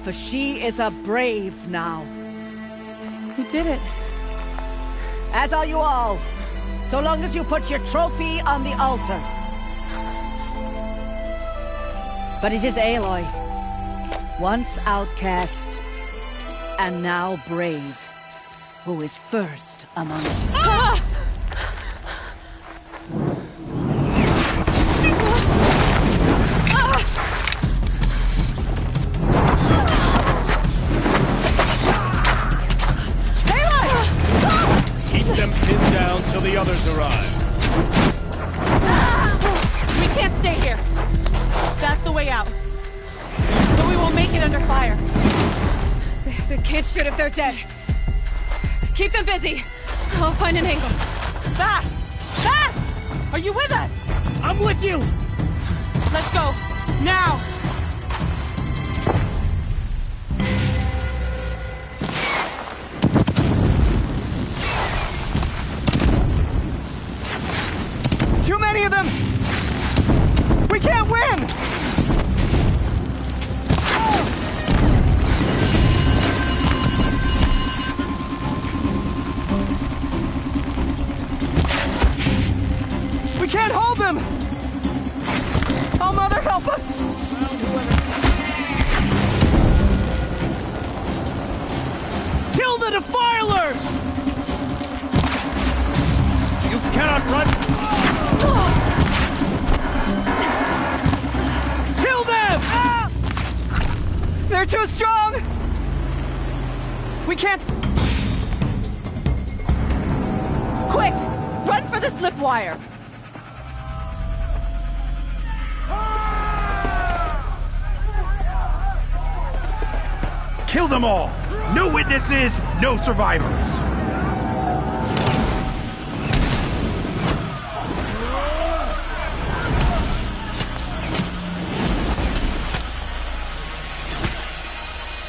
For she is a brave now. You did it. As are you all. So long as you put your trophy on the altar. But it is Aloy. Once outcast, and now brave, who is first among us. Ah! Keep them pinned down till the others arrive. We can't stay here. That's the way out. But we won't make it under fire. They can't shoot if they're dead. Keep them busy. I'll find an angle. Fast! Fast! Are you with us? I'm with you! Let's go. Now! Too many of them! We can't win! We can't hold them! Oh, Mother, help us! Kill the Defilers! You cannot run! Kill them! They're too strong! We can't... Quick! Run for the slip wire! Kill them all! No witnesses, no survivors!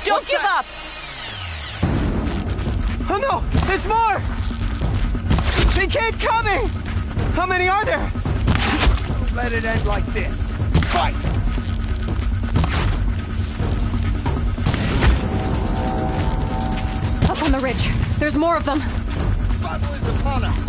Don't give up! Oh no! There's more! They keep coming! How many are there? let it end like this. Fight! Up on the ridge. There's more of them. Battle is upon us.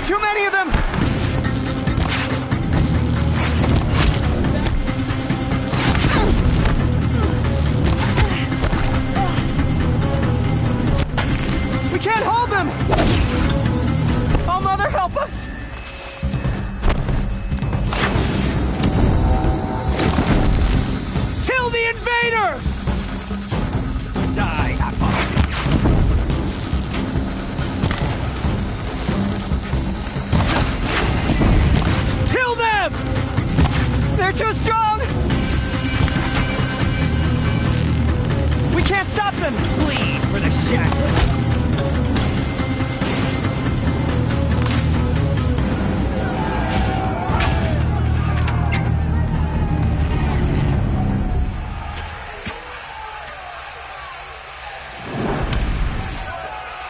Too many of them! We can't hold them! Oh, Mother, help us! Kill the invaders! Die, apostate! Kill them! They're too strong! We can't stop them! Bleed for the shadow!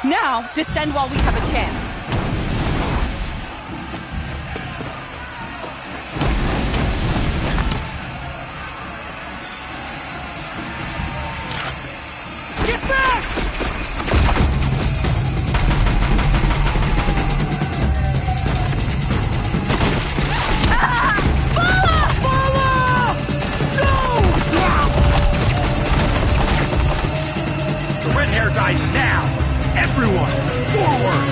Now, descend while we have a chance. Get back! The red hair dies now! Everyone, forward!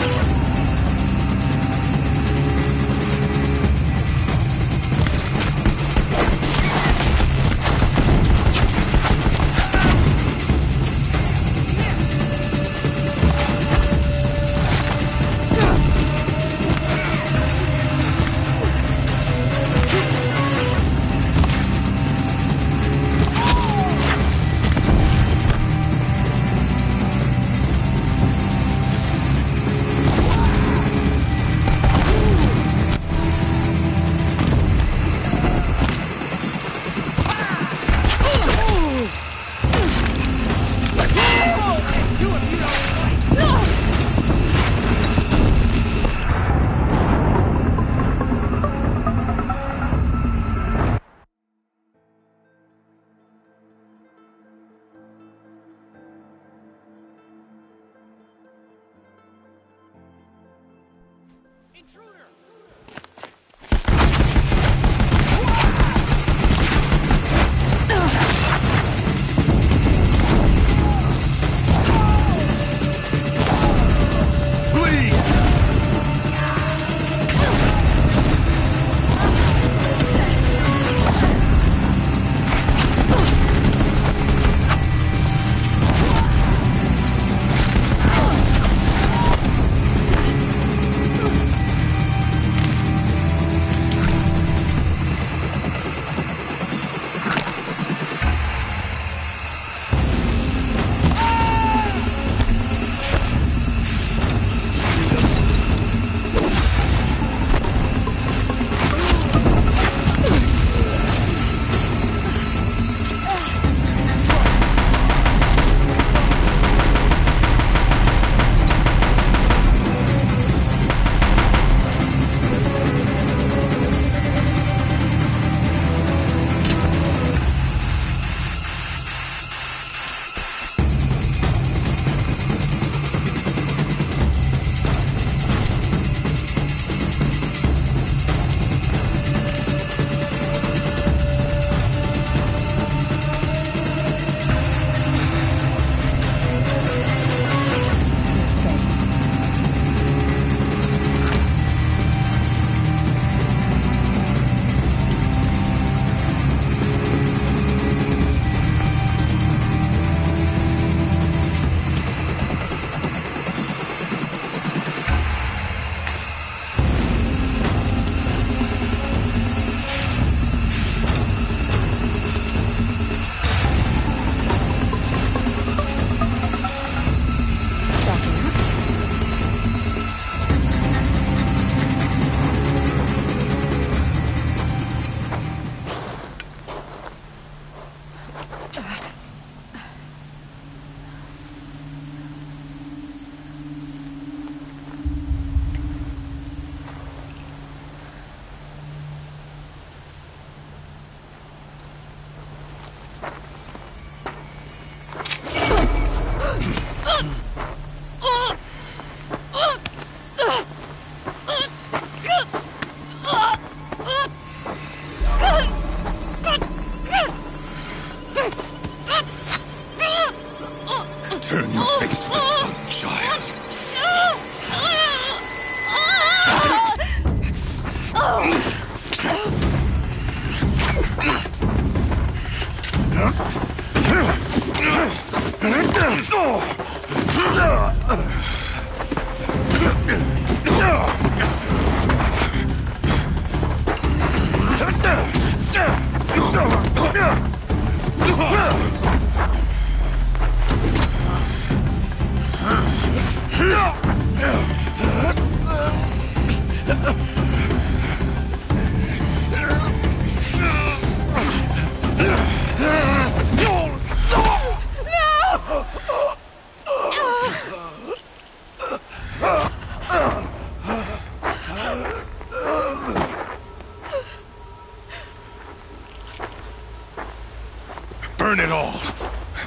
Burn it all,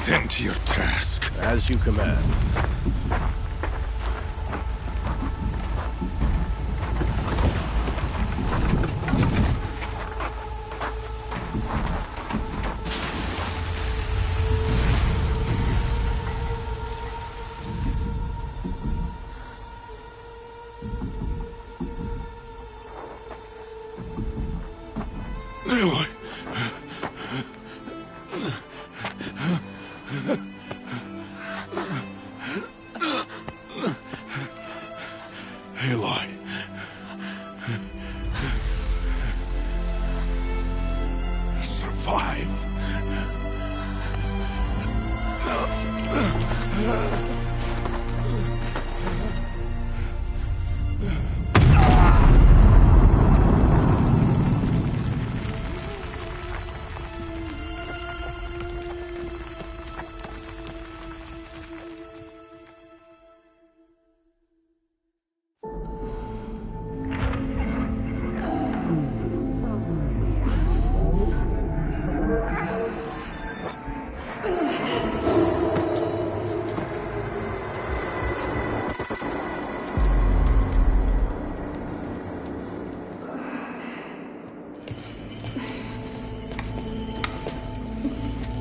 then to your task. As you command. Aloy. Aloy. Survive.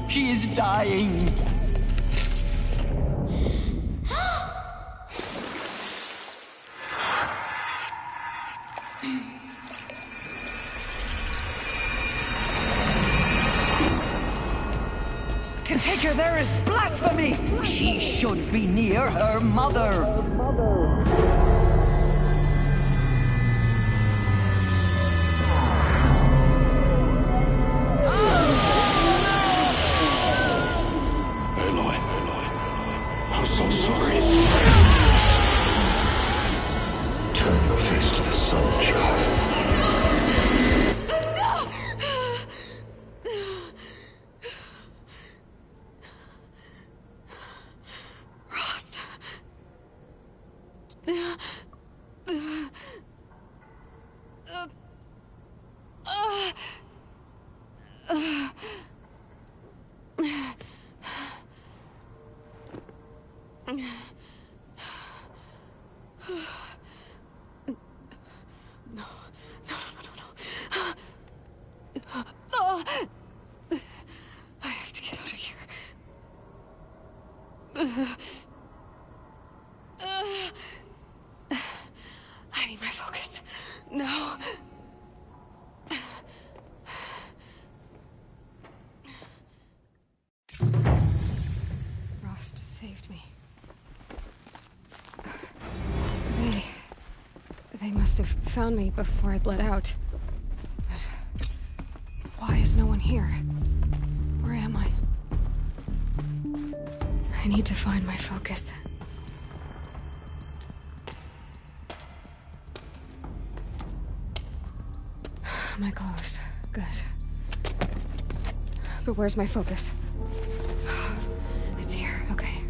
She is dying. To take her there is blasphemy. She should be near her mother. I'm so sorry. Turn your face to the sun, child. Rost. I have to get out of here. I need my focus. No. Rost saved me. They must have found me before I bled out. But why is no one here? Where am I? I need to find my focus. My clothes. Good. But where's my focus? It's here. Okay.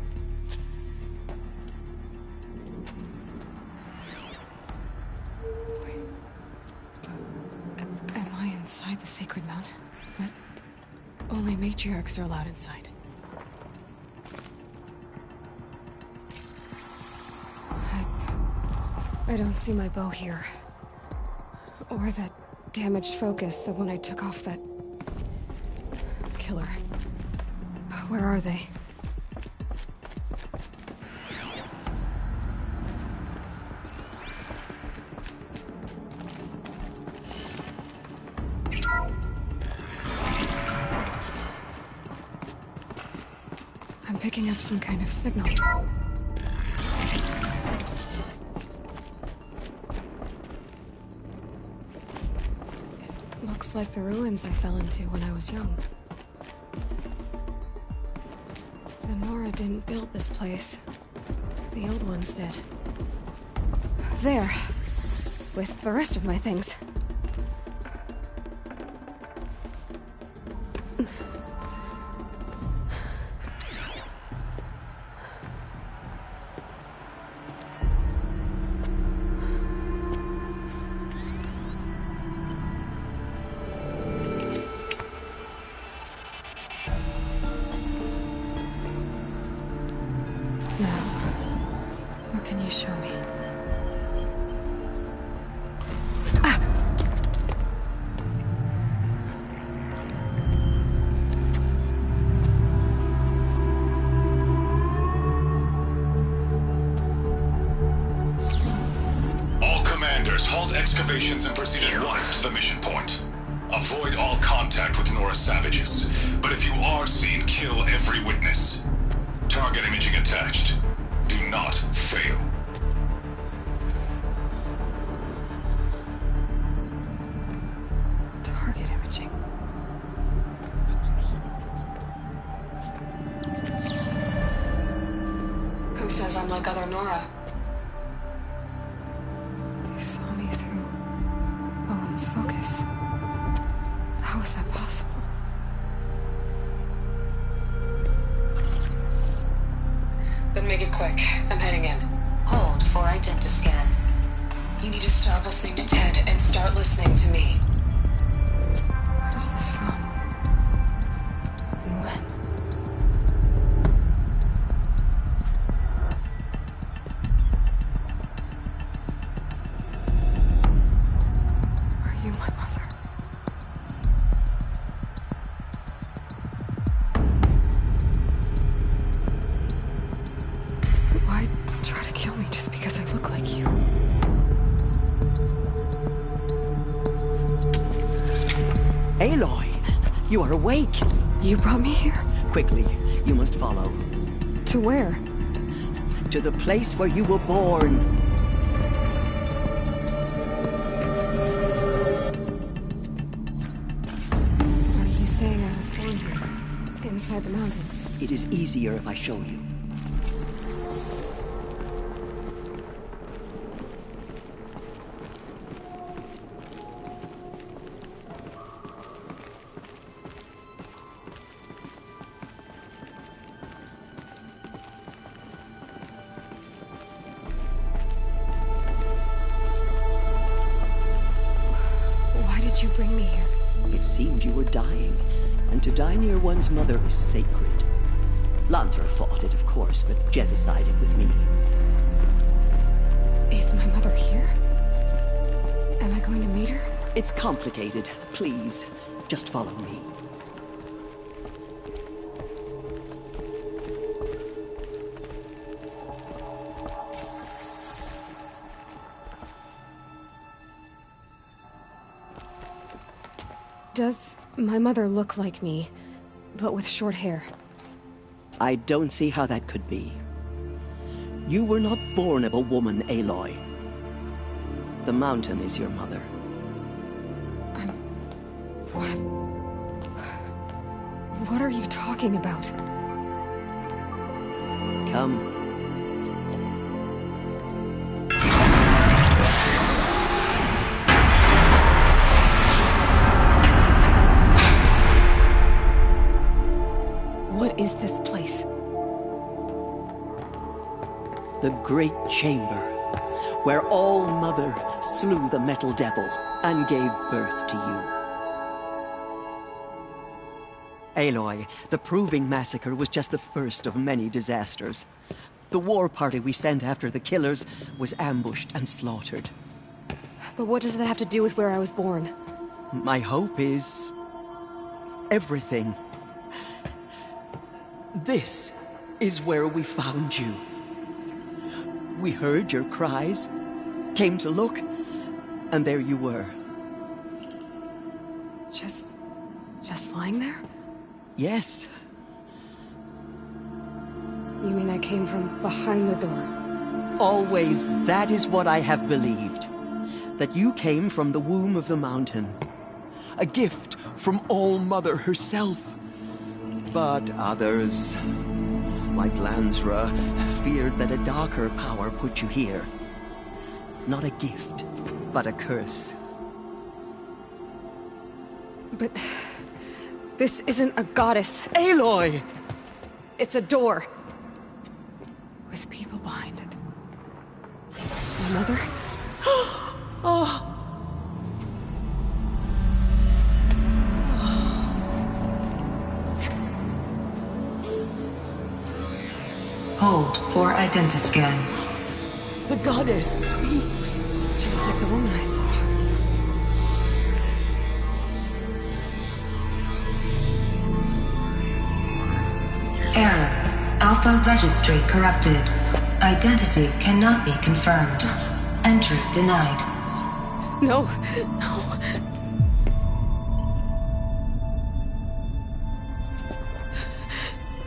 Wait. Am I inside the sacred mountain? But only matriarchs are allowed inside. I don't see my bow here. Or that damaged focus, the one I took off that killer. Where are they? picking up some kind of signal. It looks like the ruins I fell into when I was young. The Nora didn't build this place. The old ones did. There. With the rest of my things. Excavations and proceed at once to the mission point. Avoid all contact with Nora savages, but if you are seen, kill every witness. Target imaging attached. Do not fail. Target imaging. Who says I'm like other Nora? Focus. How is that possible? Then make it quick. I'm heading in. Hold for identiscan. You need to stop listening to Ted and start listening to me. Where's this from? And when? Aloy, you are awake. You brought me here? Quickly, you must follow. To where? To the place where you were born. Are you saying I was born here? Inside the mountain? It is easier if I show you. You bring me here? It seemed you were dying, and to die near one's mother is sacred. Lantra fought it, of course, but Jezza sided with me. Is my mother here? Am I going to meet her? It's complicated. Please, just follow me. Does my mother look like me, but with short hair? I don't see how that could be. You were not born of a woman, Aloy. The mountain is your mother. What? What are you talking about? Come. What is this place? The Great Chamber, where All-Mother slew the Metal Devil and gave birth to you. Aloy, the Proving Massacre was just the first of many disasters. The war party we sent after the killers was ambushed and slaughtered. But what does that have to do with where I was born? My hope is everything. This is where we found you. We heard your cries, came to look, and there you were. Just lying there? Yes. came from behind the door. Always, that is what I have believed. That you came from the womb of the mountain. A gift from All-Mother herself. But others, like Lansra, feared that a darker power put you here. Not a gift, but a curse. But this isn't a goddess. Aloy! It's a door. With people behind it. My mother? Oh. Hold for identiscan. The goddess speaks. Just like the woman I saw. Error. Alpha registry corrupted. Identity cannot be confirmed. Entry denied. No, no.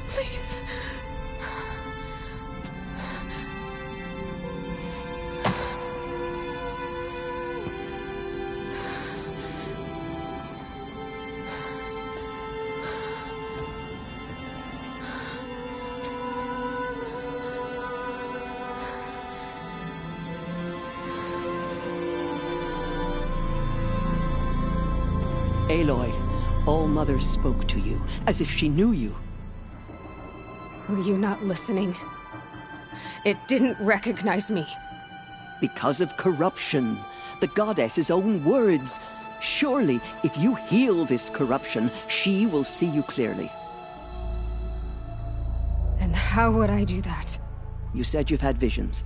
Please. Aloy, All-Mother spoke to you, as if she knew you. Were you not listening? It didn't recognize me. Because of corruption. The goddess's own words. Surely, if you heal this corruption, she will see you clearly. And how would I do that? You said you've had visions.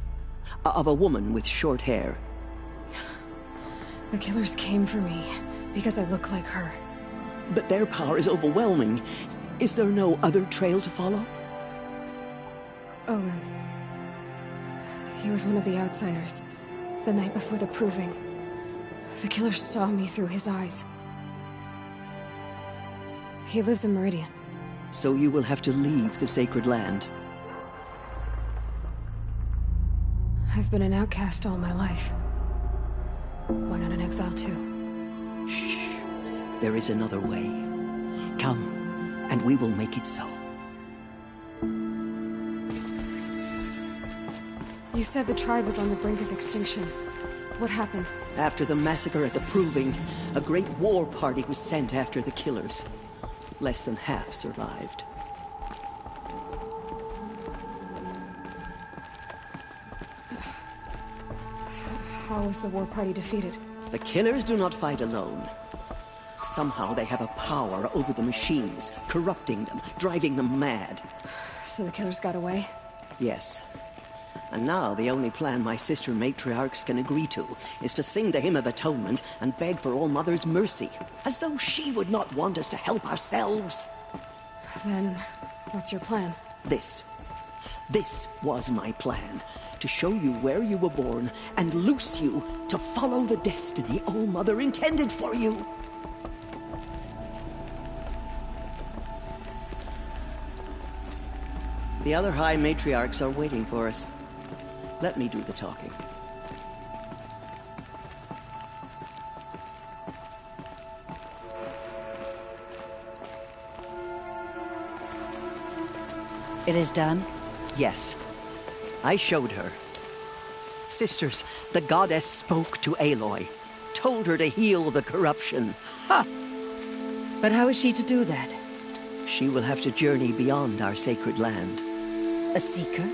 Of a woman with short hair. The killers came for me. Because I look like her. But their power is overwhelming. Is there no other trail to follow? Olin. He was one of the outsiders. The night before the proving. The killer saw me through his eyes. He lives in Meridian. So you will have to leave the sacred land. I've been an outcast all my life. Why not an exile too? Shh. There is another way. Come, and we will make it so. You said the tribe was on the brink of extinction. What happened? After the massacre at the Proving, a great war party was sent after the killers. Less than half survived. How was the war party defeated? The killers do not fight alone. Somehow they have a power over the machines, corrupting them, driving them mad. So the killers got away? Yes. And now the only plan my sister matriarchs can agree to is to sing the Hymn of Atonement and beg for All-Mother's mercy, as though she would not want us to help ourselves. Then, what's your plan? This was my plan. To show you where you were born, and loose you to follow the destiny All-Mother intended for you. The other High Matriarchs are waiting for us. Let me do the talking. It is done? Yes. I showed her. Sisters, the goddess spoke to Aloy. Told her to heal the corruption. Ha! But how is she to do that? She will have to journey beyond our sacred land. A seeker?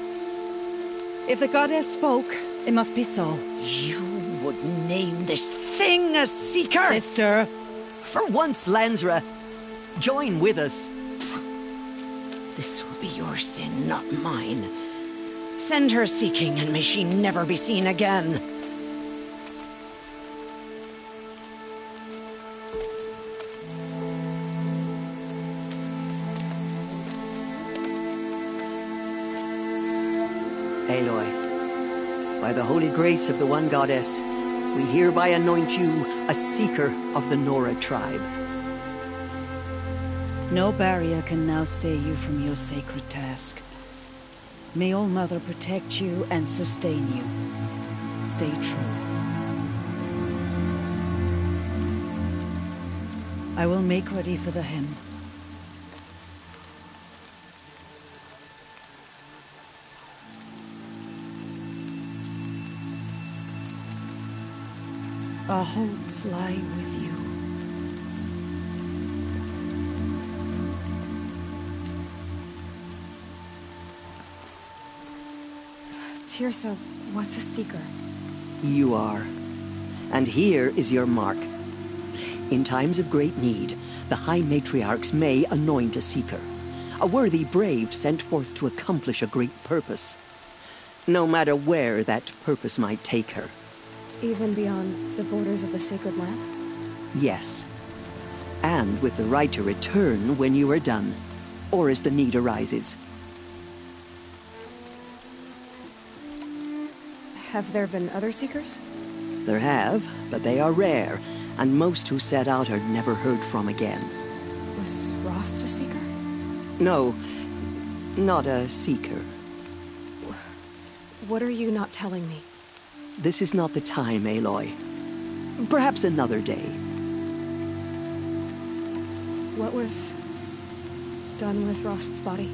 If the goddess spoke, it must be so. You would name this thing a seeker? Sister! For once, Lansra, join with us. This will be your sin, not mine. Send her seeking, and may she never be seen again. Aloy, by the holy grace of the One Goddess, we hereby anoint you a seeker of the Nora tribe. No barrier can now stay you from your sacred task. May All Mother protect you and sustain you. Stay true. I will make ready for the hymn. Our hopes lie with you. Teersa, what's a seeker? You are. And here is your mark. In times of great need, the High Matriarchs may anoint a seeker. A worthy brave sent forth to accomplish a great purpose. No matter where that purpose might take her. Even beyond the borders of the sacred land? Yes. And with the right to return when you are done, or as the need arises. Have there been other seekers? There have, but they are rare, and most who set out are never heard from again. Was Rost a seeker? No, not a seeker. What are you not telling me? This is not the time, Aloy. Perhaps another day. What was done with Rost's body?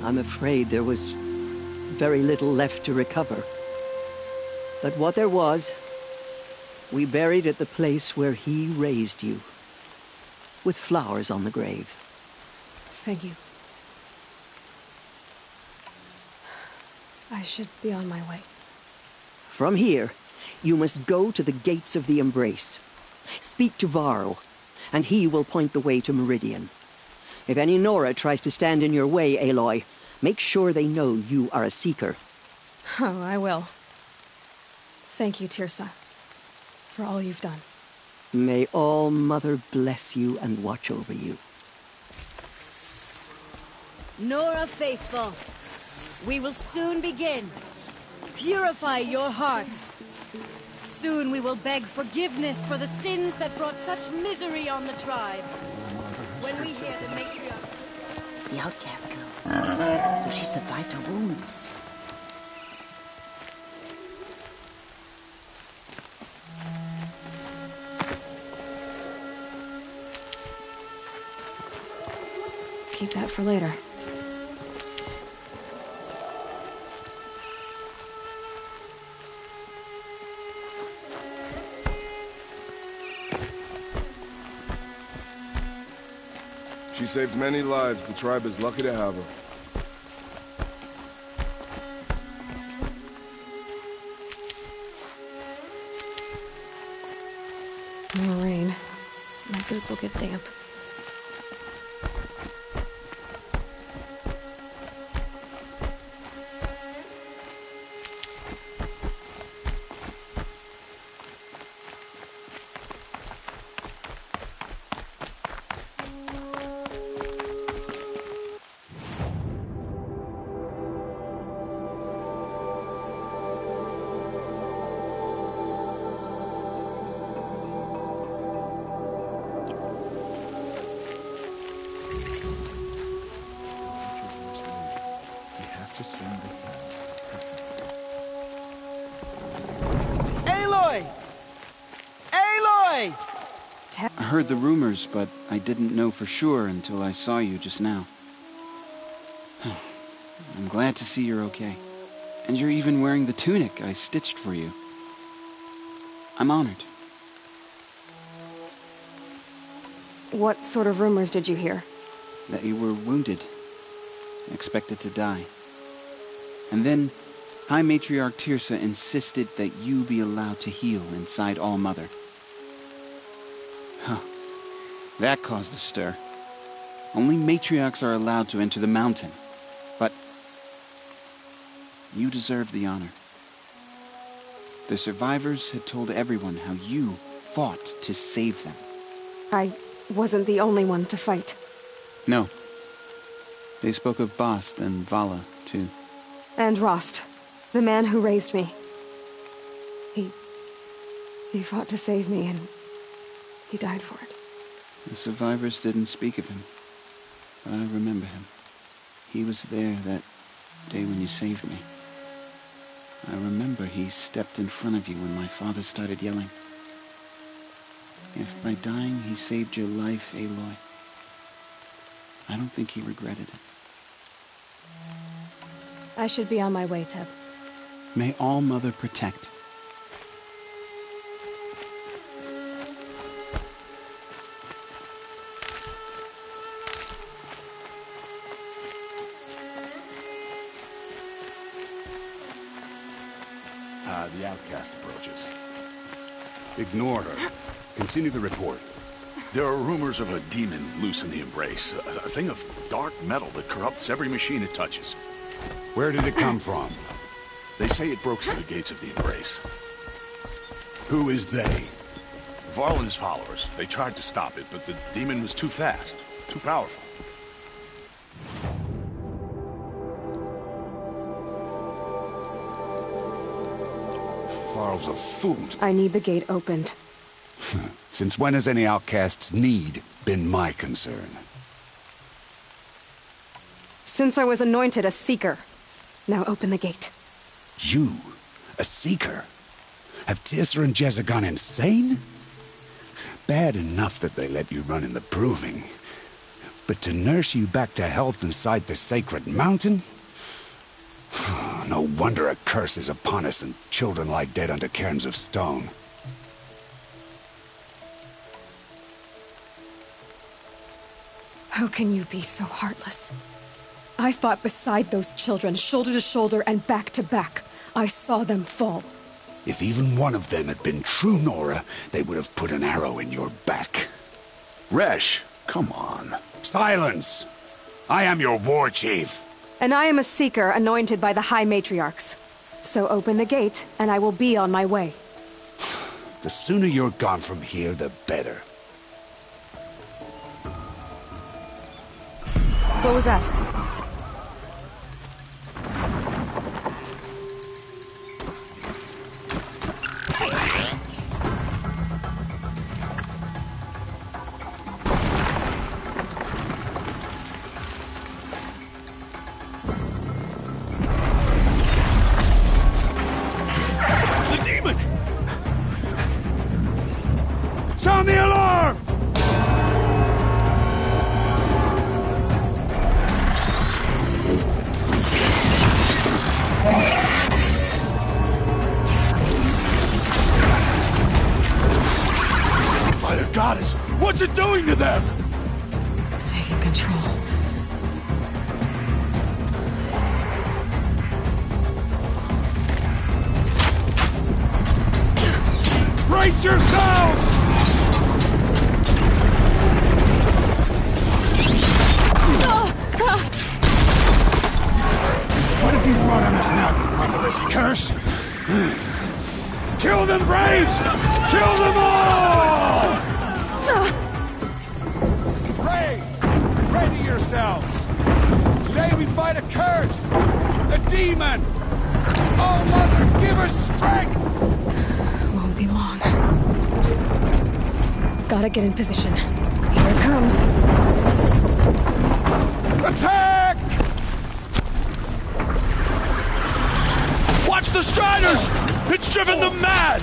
I'm afraid there was very little left to recover. But what there was, we buried at the place where he raised you, with flowers on the grave. Thank you. I should be on my way. From here, you must go to the gates of the Embrace. Speak to Varl, and he will point the way to Meridian. If any Nora tries to stand in your way, Aloy, make sure they know you are a seeker. Oh, I will. Thank you, Teersa, for all you've done. May All Mother bless you and watch over you. Nora Faithful, we will soon begin. Purify your hearts. Soon we will beg forgiveness for the sins that brought such misery on the tribe. When we hear the matriarch... The outcast girl. So she survived her wounds. Keep that for later. She saved many lives. The tribe is lucky to have her. More rain. My boots will get damp. Aloy! Aloy! I heard the rumors, but I didn't know for sure until I saw you just now. I'm glad to see you're okay. And you're even wearing the tunic I stitched for you. I'm honored. What sort of rumors did you hear? That you were wounded. Expected to die. And then, High Matriarch Teersa insisted that you be allowed to heal inside All Mother. Huh. That caused a stir. Only matriarchs are allowed to enter the mountain. But you deserve the honor. The survivors had told everyone how you fought to save them. I wasn't the only one to fight. No. They spoke of Bast and Vala, too. And Rost, the man who raised me. He fought to save me, and he died for it. The survivors didn't speak of him, but I remember him. He was there that day when you saved me. I remember he stepped in front of you when my father started yelling. If by dying he saved your life, Aloy, I don't think he regretted it. I should be on my way, Teb. May All Mother protect. The outcast approaches. Ignore her. Continue the report. There are rumors of a demon loose in the Embrace. A thing of dark metal that corrupts every machine it touches. Where did it come from? They say it broke through the gates of the Embrace. Who is they? Varl and his followers. They tried to stop it, but the demon was too fast, too powerful. Varl's a fool. I need the gate opened. Since when has any outcast's need been my concern? Since I was anointed a Seeker. Now open the gate. You? A Seeker? Have Teersa and Jezza gone insane? Bad enough that they let you run in the Proving. But to nurse you back to health inside the Sacred Mountain? No wonder a curse is upon us and children lie dead under cairns of stone. How can you be so heartless? I fought beside those children, shoulder to shoulder and back to back. I saw them fall. If even one of them had been true Nora, they would have put an arrow in your back. Resh, come on. Silence! I am your war chief. And I am a Seeker anointed by the High Matriarchs. So open the gate, and I will be on my way. The sooner you're gone from here, the better. What was that? Sound the alarm! By the goddess, what's it doing to them? Taking control. Brace yourselves! What have you brought on us now, you motherless curse? Kill them, Braves! Kill them all! Braves, ready yourselves! Today we fight a curse! A demon! Oh, Mother, give us strength! Won't be long. Gotta get in position. Here it comes. Attack! Watch the Striders! It's driven them mad!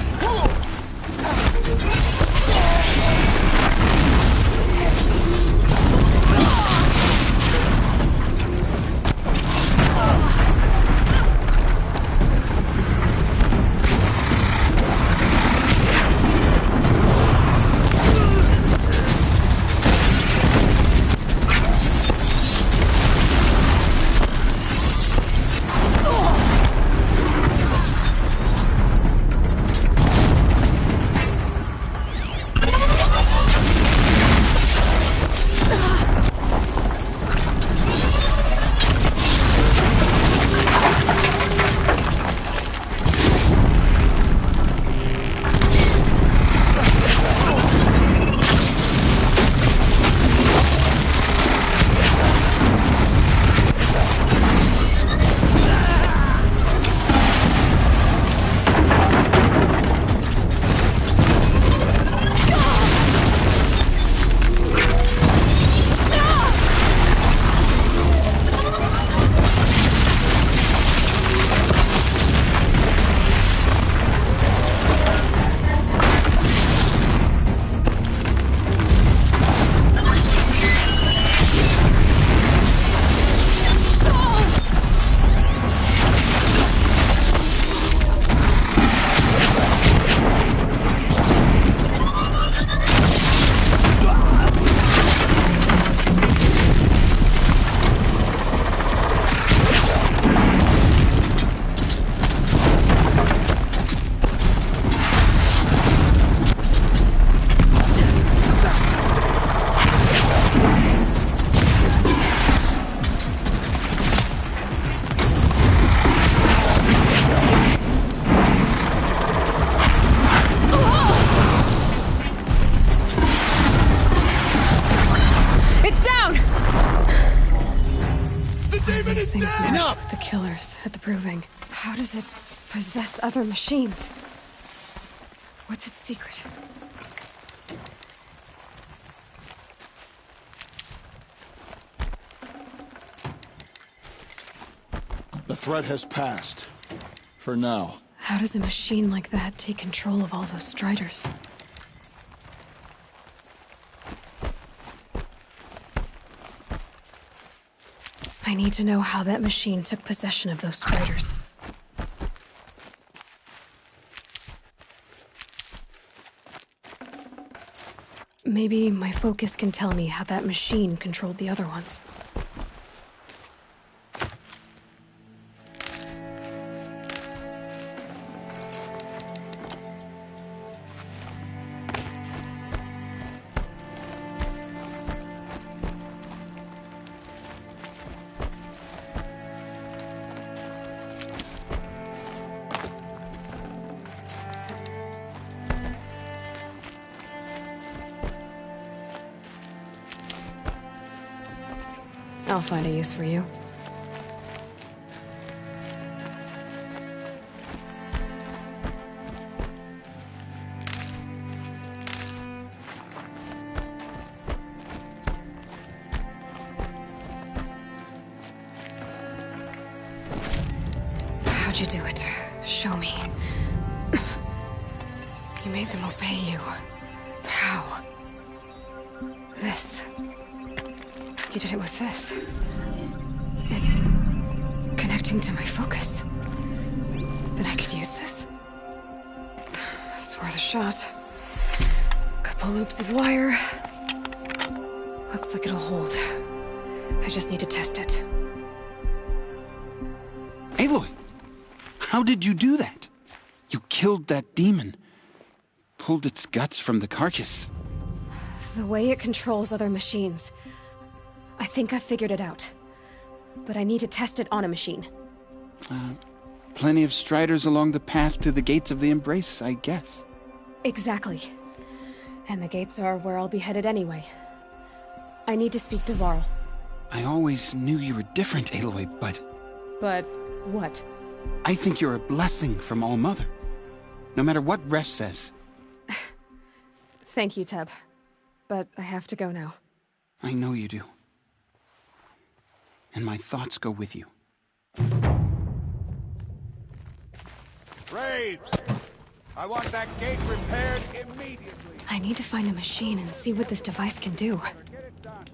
things meshed with the killers at the Proving. How does it possess other machines? What's its secret? The threat has passed. For now. How does a machine like that take control of all those Striders? I need to know how that machine took possession of those Striders. Maybe my focus can tell me how that machine controlled the other ones. I'll find a use for you. How'd you do it? Show me. You made them obey you. How? This. You did it with this. It's connecting to my focus. Then I could use this. It's worth a shot. Couple loops of wire. Looks like it'll hold. I just need to test it. Aloy! How did you do that? You killed that demon. Pulled its guts from the carcass. The way it controls other machines. I think I figured it out. But I need to test it on a machine. Plenty of Striders along the path to the gates of the Embrace, I guess. Exactly. And the gates are where I'll be headed anyway. I need to speak to Varl. I always knew you were different, Aloy, but... But what? I think you're a blessing from All-Mother. No matter what Resh says. Thank you, Teb. But I have to go now. I know you do. And my thoughts go with you. Braves! I want that gate repaired immediately. I need to find a machine and see what this device can do. Get it done.